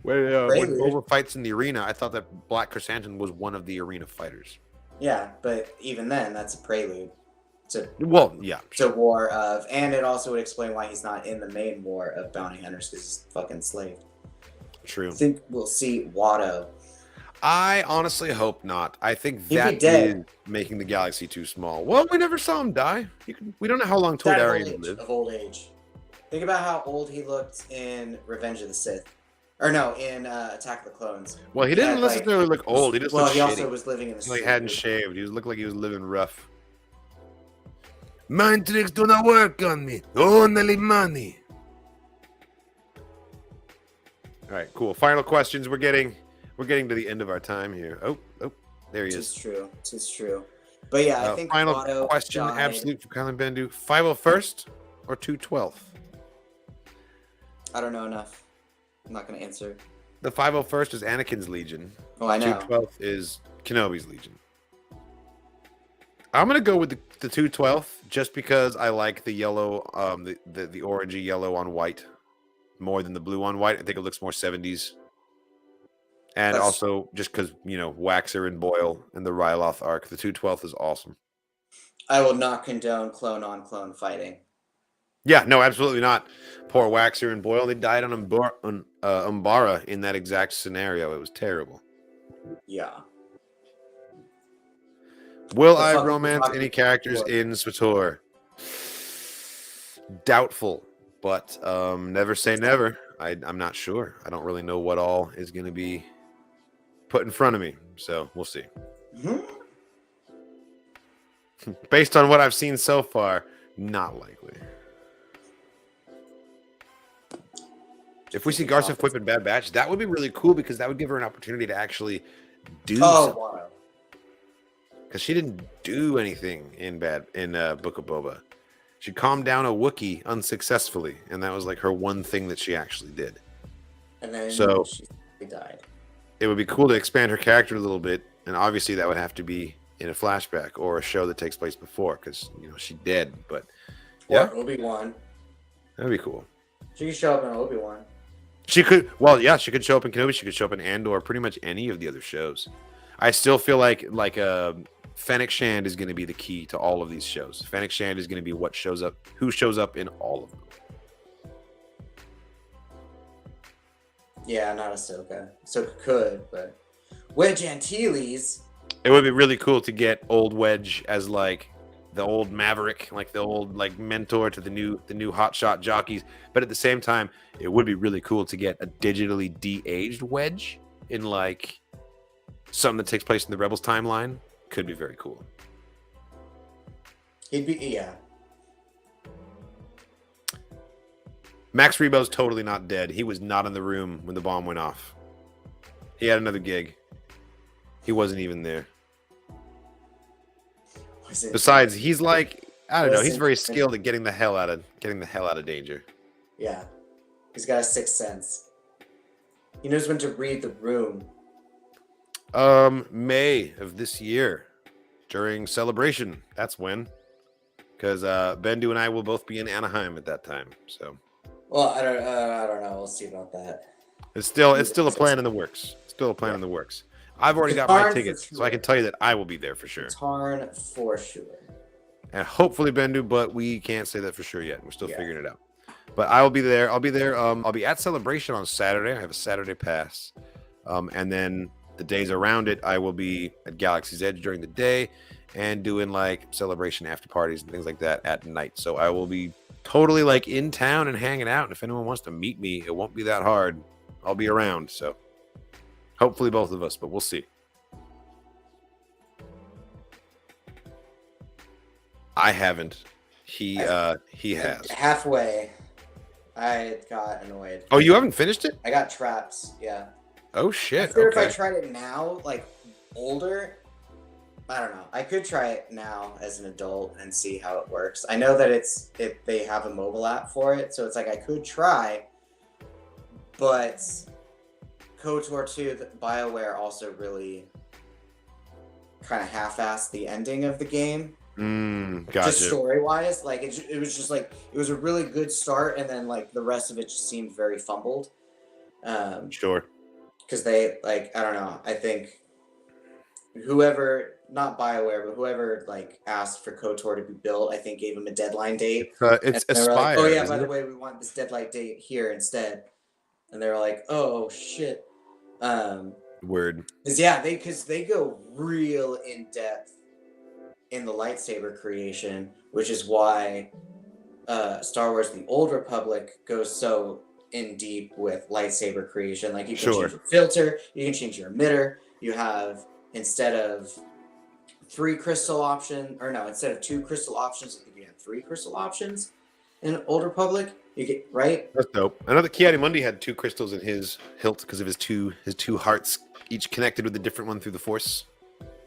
Where when Boba fights in the arena, I thought that Black Chrysanthemum was one of the arena fighters. Yeah, but even then, that's a prelude. To War of, and it also would explain why he's not in the main War of Bounty Hunters because he's fucking slave. True. I think we'll see Watto. I honestly hope not. I think that is making the galaxy too small. Well, we never saw him die. We don't know how long Toydarian lived. Of old age. Think about how old he looked in Revenge of the Sith. Or no, in Attack of the Clones. Well, he didn't necessarily look old. He just looked he shitty. Also was living in the He hadn't shaved. He looked like he was living rough. Mind tricks do not work on me. Only money. All right, cool. Final questions. We're getting to the end of our time here. Oh, there he is. It's true. But yeah, I think final Watto question, died. absolute for Kyle and Bendu. 501st or 212th? I don't know enough. I'm not going to answer. The 501st is Anakin's Legion. Oh, I know. 212th is Kenobi's Legion. I'm gonna go with the 212th just because I like the yellow, the orangey yellow on white more than the blue on white. I think it looks more 70s. And also just because Waxer and Boyle and the Ryloth arc, the 212th is awesome. I will not condone clone on clone fighting. Yeah, no, absolutely not. Poor Waxer and Boyle, they died on Umbara in that exact scenario. It was terrible. Yeah. Will I romance any characters in SWTOR? Doubtful, but never say never. I'm not sure. I don't really know what all is going to be put in front of me, so we'll see. Mm-hmm. Based on what I've seen so far, not likely. If we see Garza Whip in Bad Batch, that would be really cool because that would give her an opportunity to actually do something. Wow. Because she didn't do anything in Book of Boba. She calmed down a Wookiee unsuccessfully, and that was like her one thing that she actually did. And then she died. It would be cool to expand her character a little bit, and obviously that would have to be in a flashback or a show that takes place before, because she's dead. But or Obi-Wan. That'd be cool. She could show up in Obi-Wan. She could. Well, yeah, she could show up in Kenobi. She could show up in Andor. Pretty much any of the other shows. I still feel like Fennec Shand is going to be the key to all of these shows. Fennec Shand is going to be who shows up in all of them. Yeah, not Ahsoka. Ahsoka could, but Wedge Antilles. It would be really cool to get old Wedge as like the old Maverick, like the old mentor to the new hotshot jockeys. But at the same time, it would be really cool to get a digitally de-aged Wedge in like something that takes place in the Rebels timeline. Could be very cool. He'd be, yeah. Max Rebo's totally not dead. He was not in the room when the bomb went off. He had another gig. He wasn't even there. Besides, he's like, I don't know. He's very skilled at getting the hell out of danger. Yeah, he's got a sixth sense. He knows when to read the room. May of this year, during Celebration. That's when, because Bendu and I will both be in Anaheim at that time. So, well, I don't know. We'll see about that. It's still a plan in the works. In the works. I've already got my tickets, so I can tell you that I will be there for sure. Tarn for sure. And hopefully Bendu, but we can't say that for sure yet. We're still figuring it out. But I will be there. I'll be there. I'll be at Celebration on Saturday. I have a Saturday pass. And then the days around it, I will be at Galaxy's Edge during the day and doing like Celebration after parties and things like that at night. So I will be totally like in town and hanging out. And if anyone wants to meet me, it won't be that hard. I'll be around. So hopefully both of us, but we'll see. I haven't. He has. Halfway, I got annoyed. Oh, you haven't finished it? I got trapped. Yeah. Oh shit. I figure if I tried it now, like older, I don't know. I could try it now as an adult and see how it works. I know that they have a mobile app for it, so it's like I could try, but KOTOR 2, BioWare also really kind of half-assed the ending of the game. Gotcha. Just story-wise, like it was just like it was a really good start, and then like the rest of it just seemed very fumbled. Sure. Because they like I don't know. I think whoever, not BioWare, but whoever like asked for KOTOR to be built, I think gave them a deadline date. It's Aspire. Like, oh yeah, by the way, we want this deadline date here instead. And they were like, oh shit. Word. Because they go real in depth in the lightsaber creation, which is why Star Wars: The Old Republic goes so in deep with lightsaber creation. Like you can change your filter, you can change your emitter. You have, instead of 3 crystal option, or no, instead of 2 crystal options, I think you have 3 crystal options in Old Republic. You get right. That's dope. I know that Ki-Adi-Mundi had 2 crystals in his hilt because of his two hearts, each connected with a different one through the Force.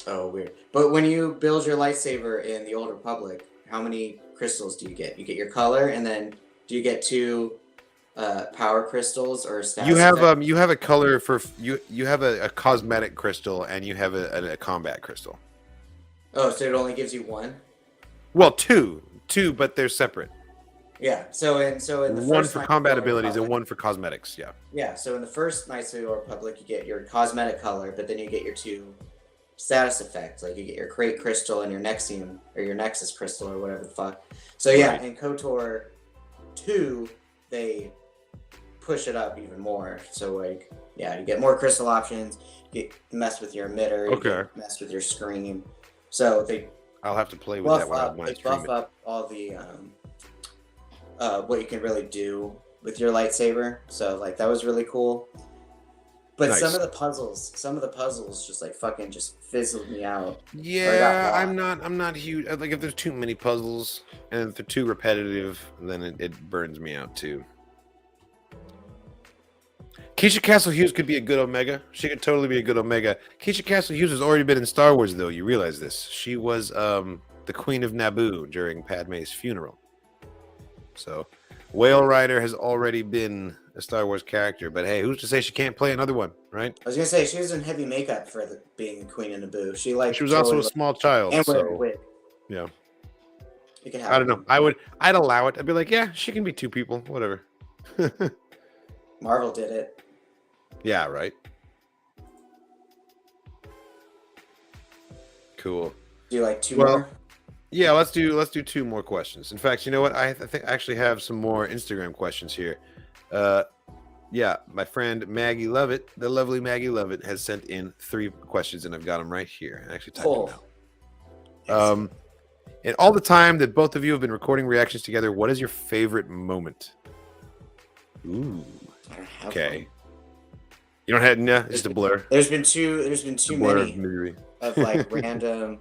Oh, weird. But when you build your lightsaber in the Old Republic, how many crystals do you get? You get your color, and then do you get 2 power crystals or status? You have a color for you have a cosmetic crystal, and you have a combat crystal. Oh, so it only gives you 1? Well, two, but they're separate. Yeah. So in the one first for combat abilities and 1 for cosmetics. Yeah. Yeah. So in the first Knights of the Old Republic, you get your cosmetic color, but then you get your 2 status effects. Like you get your Crate Crystal and your Nexium or your Nexus Crystal or whatever the fuck. So yeah, in KOTOR 2, they push it up even more. So like, yeah, you get more crystal options. You mess with your emitter. You mess with your screen. So I'll have to play with that when I buff up all the what you can really do with your lightsaber. So like that was really cool. But nice. some of the puzzles just like fucking just fizzled me out. Yeah, I'm not huge. Like if there's too many puzzles and if they're too repetitive, then it burns me out too. Keisha Castle Hughes could be a good Omega. She could totally be a good Omega. Keisha Castle Hughes has already been in Star Wars, though. You realize this? She was the Queen of Naboo during Padme's funeral. So, Whale Rider has already been a Star Wars character. But hey, who's to say she can't play another one, right? I was gonna say she was in heavy makeup for being the Queen of Naboo. She was also a small child, and so wig. Yeah. I don't know. I'd allow it. I'd be like, yeah, she can be 2 people, whatever. Marvel did it. Yeah, right. Cool. Do you like 2 more? Yeah, let's do 2 more questions. In fact, you know what? I think I actually have some more Instagram questions here. Yeah, my friend Maggie Lovett, the lovely Maggie Lovett, has sent in 3 questions, and I've got them right here. I actually typed them out. In all the time that both of you have been recording reactions together, what is your favorite moment? Ooh. Okay. You don't have just a blur. There's been too many of like random.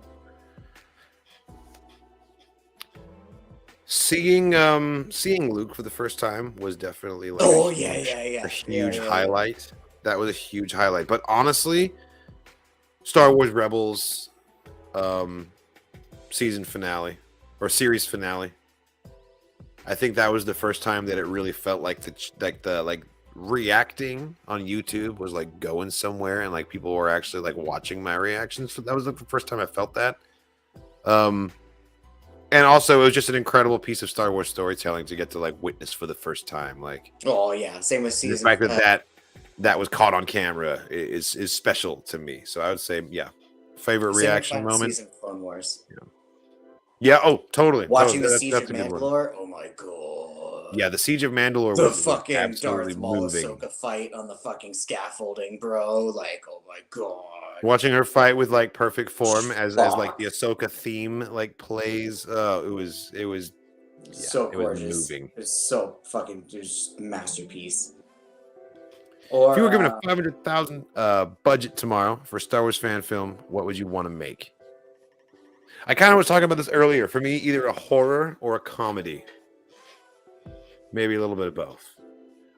Seeing Luke for the first time was definitely like a huge highlight. That was a huge highlight. But honestly, Star Wars Rebels season finale or series finale. I think that was the first time that it really felt like the reacting on YouTube was like going somewhere, and like people were actually like watching my reactions. So that was like the first time I felt that. And also it was just an incredible piece of Star Wars storytelling to get to like witness for the first time. Like, oh yeah, same with season. The fact that was caught on camera is special to me. So I would say, yeah, favorite reaction moment. Season Clone Wars. Yeah. Oh, totally. Watching the Siege of Mandalore. Oh my god. Yeah, the Siege of Mandalore the was fucking absolutely Darth Maul moving. Ahsoka fight on the fucking scaffolding, bro. Like, oh my god. Watching her fight with like perfect form as like the Ahsoka theme like plays. It was so gorgeous. It was moving. It was so fucking just masterpiece. Or if you were given a $500,000 budget tomorrow for a Star Wars fan film, what would you want to make? I kind of was talking about this earlier. For me, either a horror or a comedy. Maybe a little bit of both.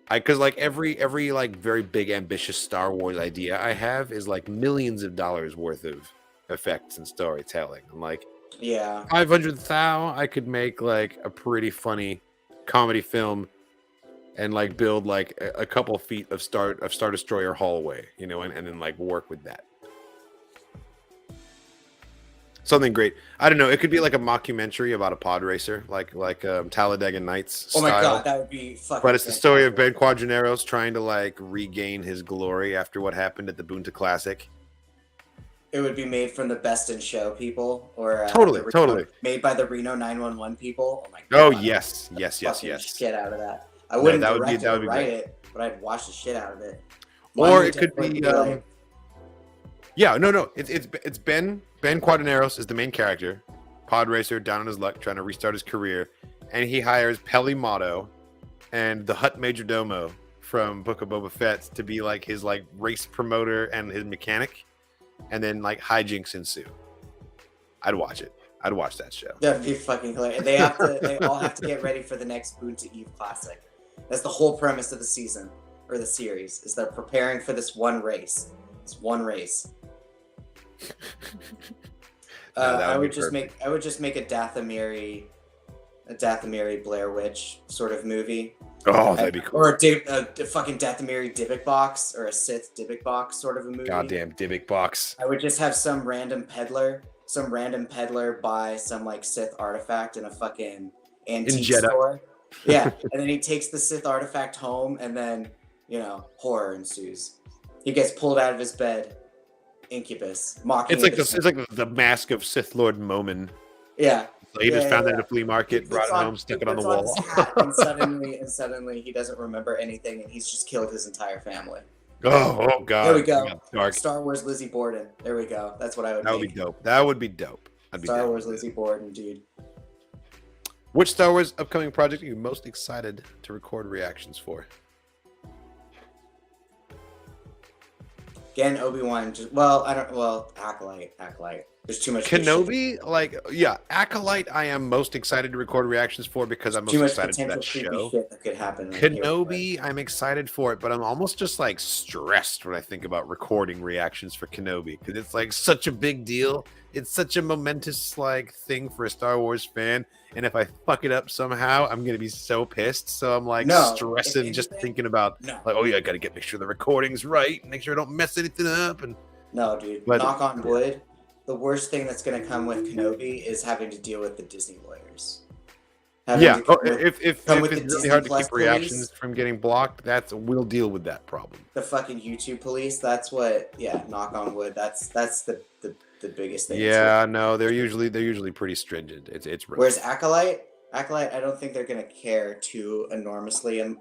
Because like every like very big ambitious Star Wars idea I have is like millions of dollars worth of effects and storytelling. I'm like, yeah, 500 thou, I could make like a pretty funny comedy film and like build like a couple feet of Star Destroyer hallway, you know, and then like work with that. Something great. I don't know. It could be like a mockumentary about a pod racer, like Talladega Nights style. Oh my god, that would be fucking. But it's the story of Ben Quadraneros trying to like regain his glory after what happened at the Boonta Classic. It would be made from the Best in Show people, or totally made by the Reno 911 people. Oh my god. Oh yes. Shit out of that. I wouldn't direct it or write it, but I'd watch the shit out of it. Or it could be. Yeah, no. It's Ben Quadraneros is the main character, pod racer, down on his luck, trying to restart his career, and he hires Peli Motto and the Hutt Majordomo from Book of Boba Fett to be like his like race promoter and his mechanic, and then like hijinks ensue. I'd watch it. I'd watch that show. That'd be fucking hilarious. They all have to get ready for the next Boonta Eve Classic. That's the whole premise of the season or the series. Is they're preparing for this one race. I would just make a Dathomiri Blair Witch sort of movie. Oh, that'd be cool. Or a fucking Dathomiri Dybbuk box or a Sith Dybbuk box sort of a movie. Goddamn Dybbuk box. I would just have some random peddler buy some like Sith artifact in a fucking antique store. Yeah, and then he takes the Sith artifact home, and then horror ensues. He gets pulled out of his bed. Incubus mocking. It's like the mask of Sith Lord Momin. Yeah. So he just found it at a flea market, brought it home, stuck it on the wall. And suddenly he doesn't remember anything, and he's just killed his entire family. Oh god. There we go. Dark. Star Wars Lizzie Borden. There we go. That's what I would. That would be dope. That would be dope. Star Wars Lizzie Borden, dude. Which Star Wars upcoming project are you most excited to record reactions for? Again, Obi-Wan. Acolyte. There's too much. Kenobi, Acolyte. I am most excited to record reactions for because I'm most excited for that show. Shit that could happen Kenobi, I'm excited for it, but I'm almost just like stressed when I think about recording reactions for Kenobi because it's like such a big deal. It's such a momentous like thing for a Star Wars fan, and if I fuck it up somehow, I'm gonna be so pissed. So I'm like stressing just thinking about I gotta make sure the recording's right, make sure I don't mess anything up. And no, dude, knock on wood. The worst thing that's gonna come with Kenobi is having to deal with the Disney lawyers. If it's really hard to keep reactions from getting blocked, we'll deal with that problem. The fucking YouTube police. That's what. Yeah, knock on wood. That's the biggest thing. Yeah, no, they're usually pretty stringent. It's rough. Whereas Acolyte, I don't think they're gonna care too enormously a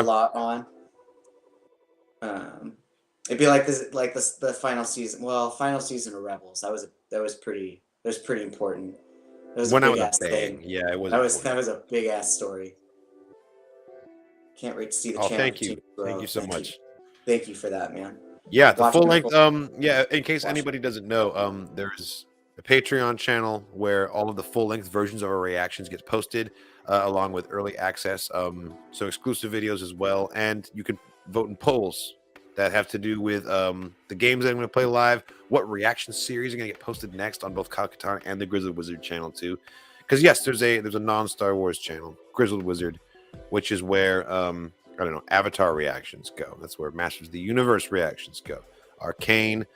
lot on. It'd be like the final season. Well, final season of Rebels. That was pretty important. It was a big ass thing. Yeah, it was. That was a big ass story. Can't wait to see the channel. Thank you. Thank you so much. Thank you for that, man. Yeah, the full length. In case anybody doesn't know, there's a Patreon channel where all of the full length versions of our reactions gets posted, along with early access. So exclusive videos as well, and you can vote in polls that have to do with the games that I'm going to play live, what reaction series are going to get posted next on both KOTOR and the Grizzled Wizard channel too. Because yes, there's a non-Star Wars channel, Grizzled Wizard, which is where Avatar reactions go. That's where Masters of the Universe reactions go. Arcane,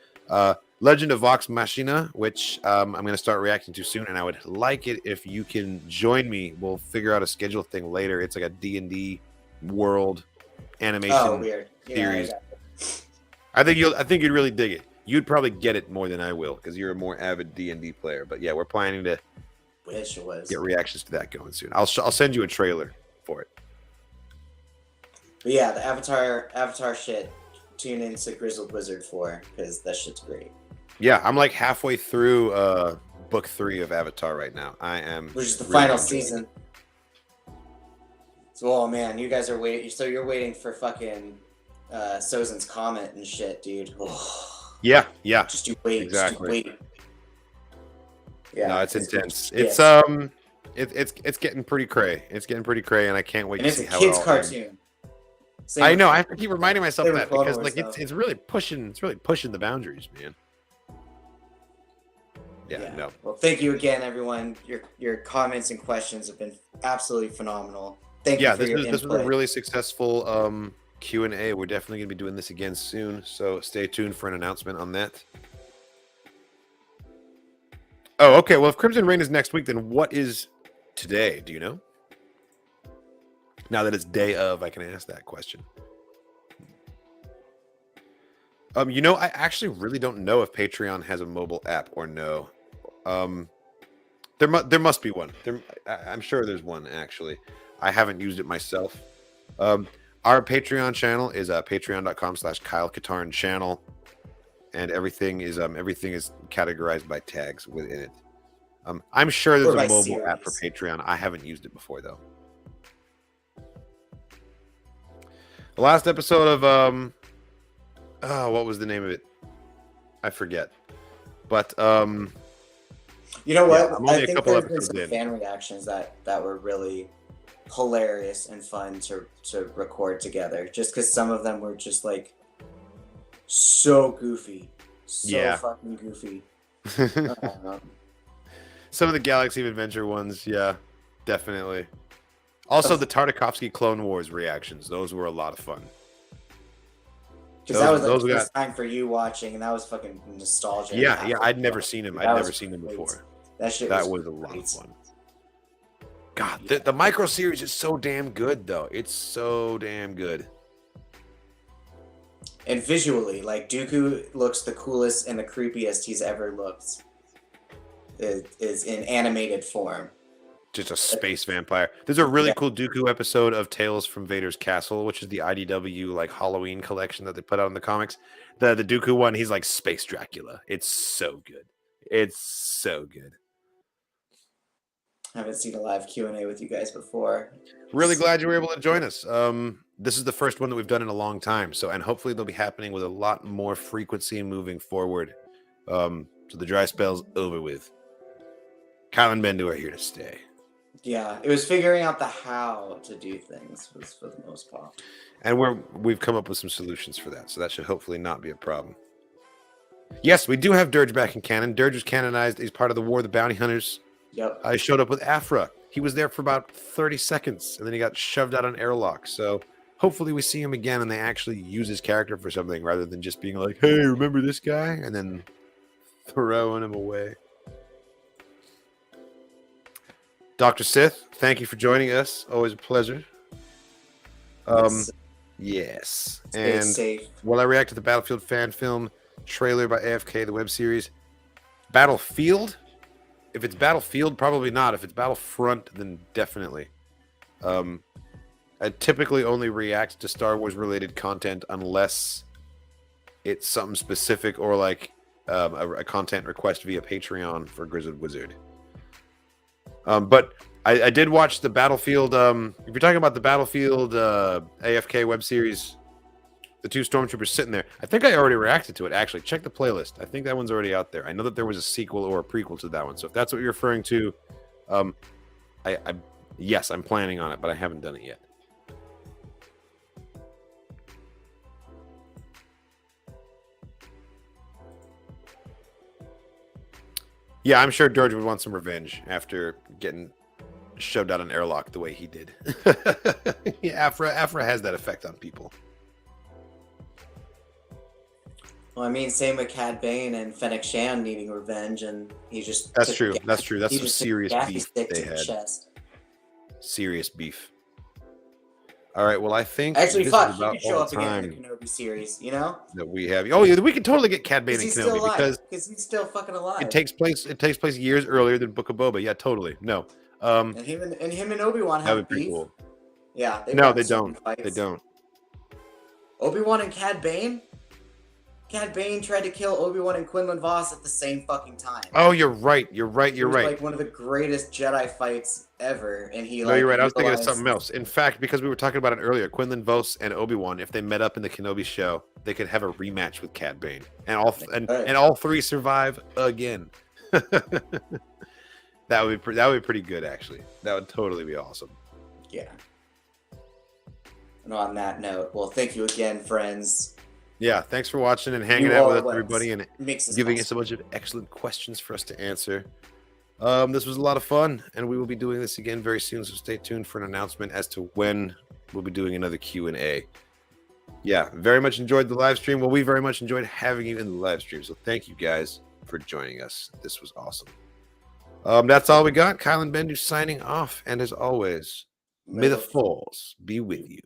Legend of Vox Machina, which I'm going to start reacting to soon, and I would like it if you can join me. We'll figure out a schedule thing later. It's like a D&D world animation series. I think you'd really dig it. You'd probably get it more than I will because you're a more avid D&D player. But yeah, we're planning to get reactions to that going soon. I'll send you a trailer for it. But yeah, the Avatar shit. Tune into Grizzled Wizard for because that shit's great. Yeah, I'm like halfway through book 3 of Avatar right now. I am, which is the final season. So, oh man, you guys are waiting. So you're waiting for fucking Sozin's Comet and shit, dude. Oh. Yeah. Just you wait. Exactly. Just you wait. Yeah, no, it's intense. It's it's getting pretty cray. It's getting pretty cray, and I can't wait to see how it all it's a kids' cartoon. I know. I have to keep reminding myself that because like it's really pushing the boundaries, man. Yeah, no. Well, thank you again, everyone. Your comments and questions have been absolutely phenomenal. Thank you for your input. This was a really successful Q&A. We're definitely going to be doing this again soon, so stay tuned for an announcement on that. Oh, okay. Well, if Crimson Reign is next week, then what is today? Do you know? Now that it's day of, I can ask that question. You know, I actually really don't know if Patreon has a mobile app or no. There must be one. I'm sure there's one, actually. I haven't used it myself. Our Patreon channel is patreon.com/KyleKatarn channel, and everything is categorized by tags within it. I'm sure there's a mobile app for Patreon. I haven't used it before though. The last episode of what was the name of it? I forget. But you know what? I'm only a couple episodes in. Fan reactions that were really hilarious and fun to record together, just because some of them were just like so goofy, fucking goofy. Some of the Galaxy of Adventure ones, yeah, definitely. Also, the Tartakovsky Clone Wars reactions; those were a lot of fun. Because that was like the first time for you watching, and that was fucking nostalgia. Yeah, I'd never seen him. I'd never seen him before. That was a lot of fun. God, the micro series is so damn good, though. It's so damn good. And visually, like Dooku looks the coolest and the creepiest he's ever looked. Is in animated form. Just a space vampire. There's a really cool Dooku episode of Tales from Vader's Castle, which is the IDW like Halloween collection that they put out in the comics. The Dooku one, he's like Space Dracula. It's so good. It's so good. I haven't seen a live Q&A with you guys before. Really glad you were able to join us. This is the first one that we've done in a long time. So, and hopefully they'll be happening with a lot more frequency moving forward. So the dry spell's over with. Kyle and Bendu are here to stay. Yeah, it was figuring out the how to do things was for the most part. And we've come up with some solutions for that. So that should hopefully not be a problem. Yes, we do have Dirge back in canon. Dirge was canonized. He's part of the War of the Bounty Hunters. Yep. I showed up with Afra. He was there for about 30 seconds, and then he got shoved out on airlock. So hopefully we see him again, and they actually use his character for something rather than just being like, hey, remember this guy? And then throwing him away. Dr. Sith, thank you for joining us. Always a pleasure. Yes. And while I react to the Battlefield fan film trailer by AFK, the web series, Battlefield? If it's Battlefield, probably not. If it's Battlefront, then definitely. I typically only react to Star Wars related content unless it's something specific or like a content request via Patreon for Grizzled Wizard. But I did watch the Battlefield. If you're talking about the Battlefield AFK web series, the two stormtroopers sitting there, I think I already reacted to it. Actually, check the playlist. I think that one's already out there. I know that there was a sequel or a prequel to that one. So if that's what you're referring to, yes, I'm planning on it, but I haven't done it yet. Yeah, I'm sure George would want some revenge after getting shoved out an airlock the way he did. Yeah, Afra has that effect on people. Well, I mean, same with Cad Bane and Fennec Shand needing revenge, and he just... That's true. That's true. That's some serious beef they had. Serious beef. All right, well, I think actually, this fuck, is about he could show up time again in the Kenobi series, you know? That we have. Oh, yeah, we can totally get Cad Bane in Kenobi because he's still fucking alive. It takes place years earlier than Book of Boba. Yeah, totally. No. And him and Obi-Wan have beef. Cool. Yeah. They don't. They don't. Obi-Wan and Cad Bane? Cad Bane tried to kill Obi-Wan and Quinlan Vos at the same fucking time. Oh, you're right. You're right. It was like one of the greatest Jedi fights ever, and he. No, you're right. I was thinking of something else. In fact, because we were talking about it earlier, Quinlan Vos and Obi-Wan, if they met up in the Kenobi show, they could have a rematch with Cad Bane, and all three survive again. That would be pretty good, actually. That would totally be awesome. Yeah. And on that note, well, thank you again, friends. Yeah, thanks for watching and hanging out with us, everybody, and giving us a bunch of excellent questions for us to answer. This was a lot of fun, and we will be doing this again very soon, so stay tuned for an announcement as to when we'll be doing another Q&A. Yeah, very much enjoyed the live stream. Well, we very much enjoyed having you in the live stream, so thank you guys for joining us. This was awesome. That's all we got. Kyle and Bendu signing off, and as always, may the Force be with you.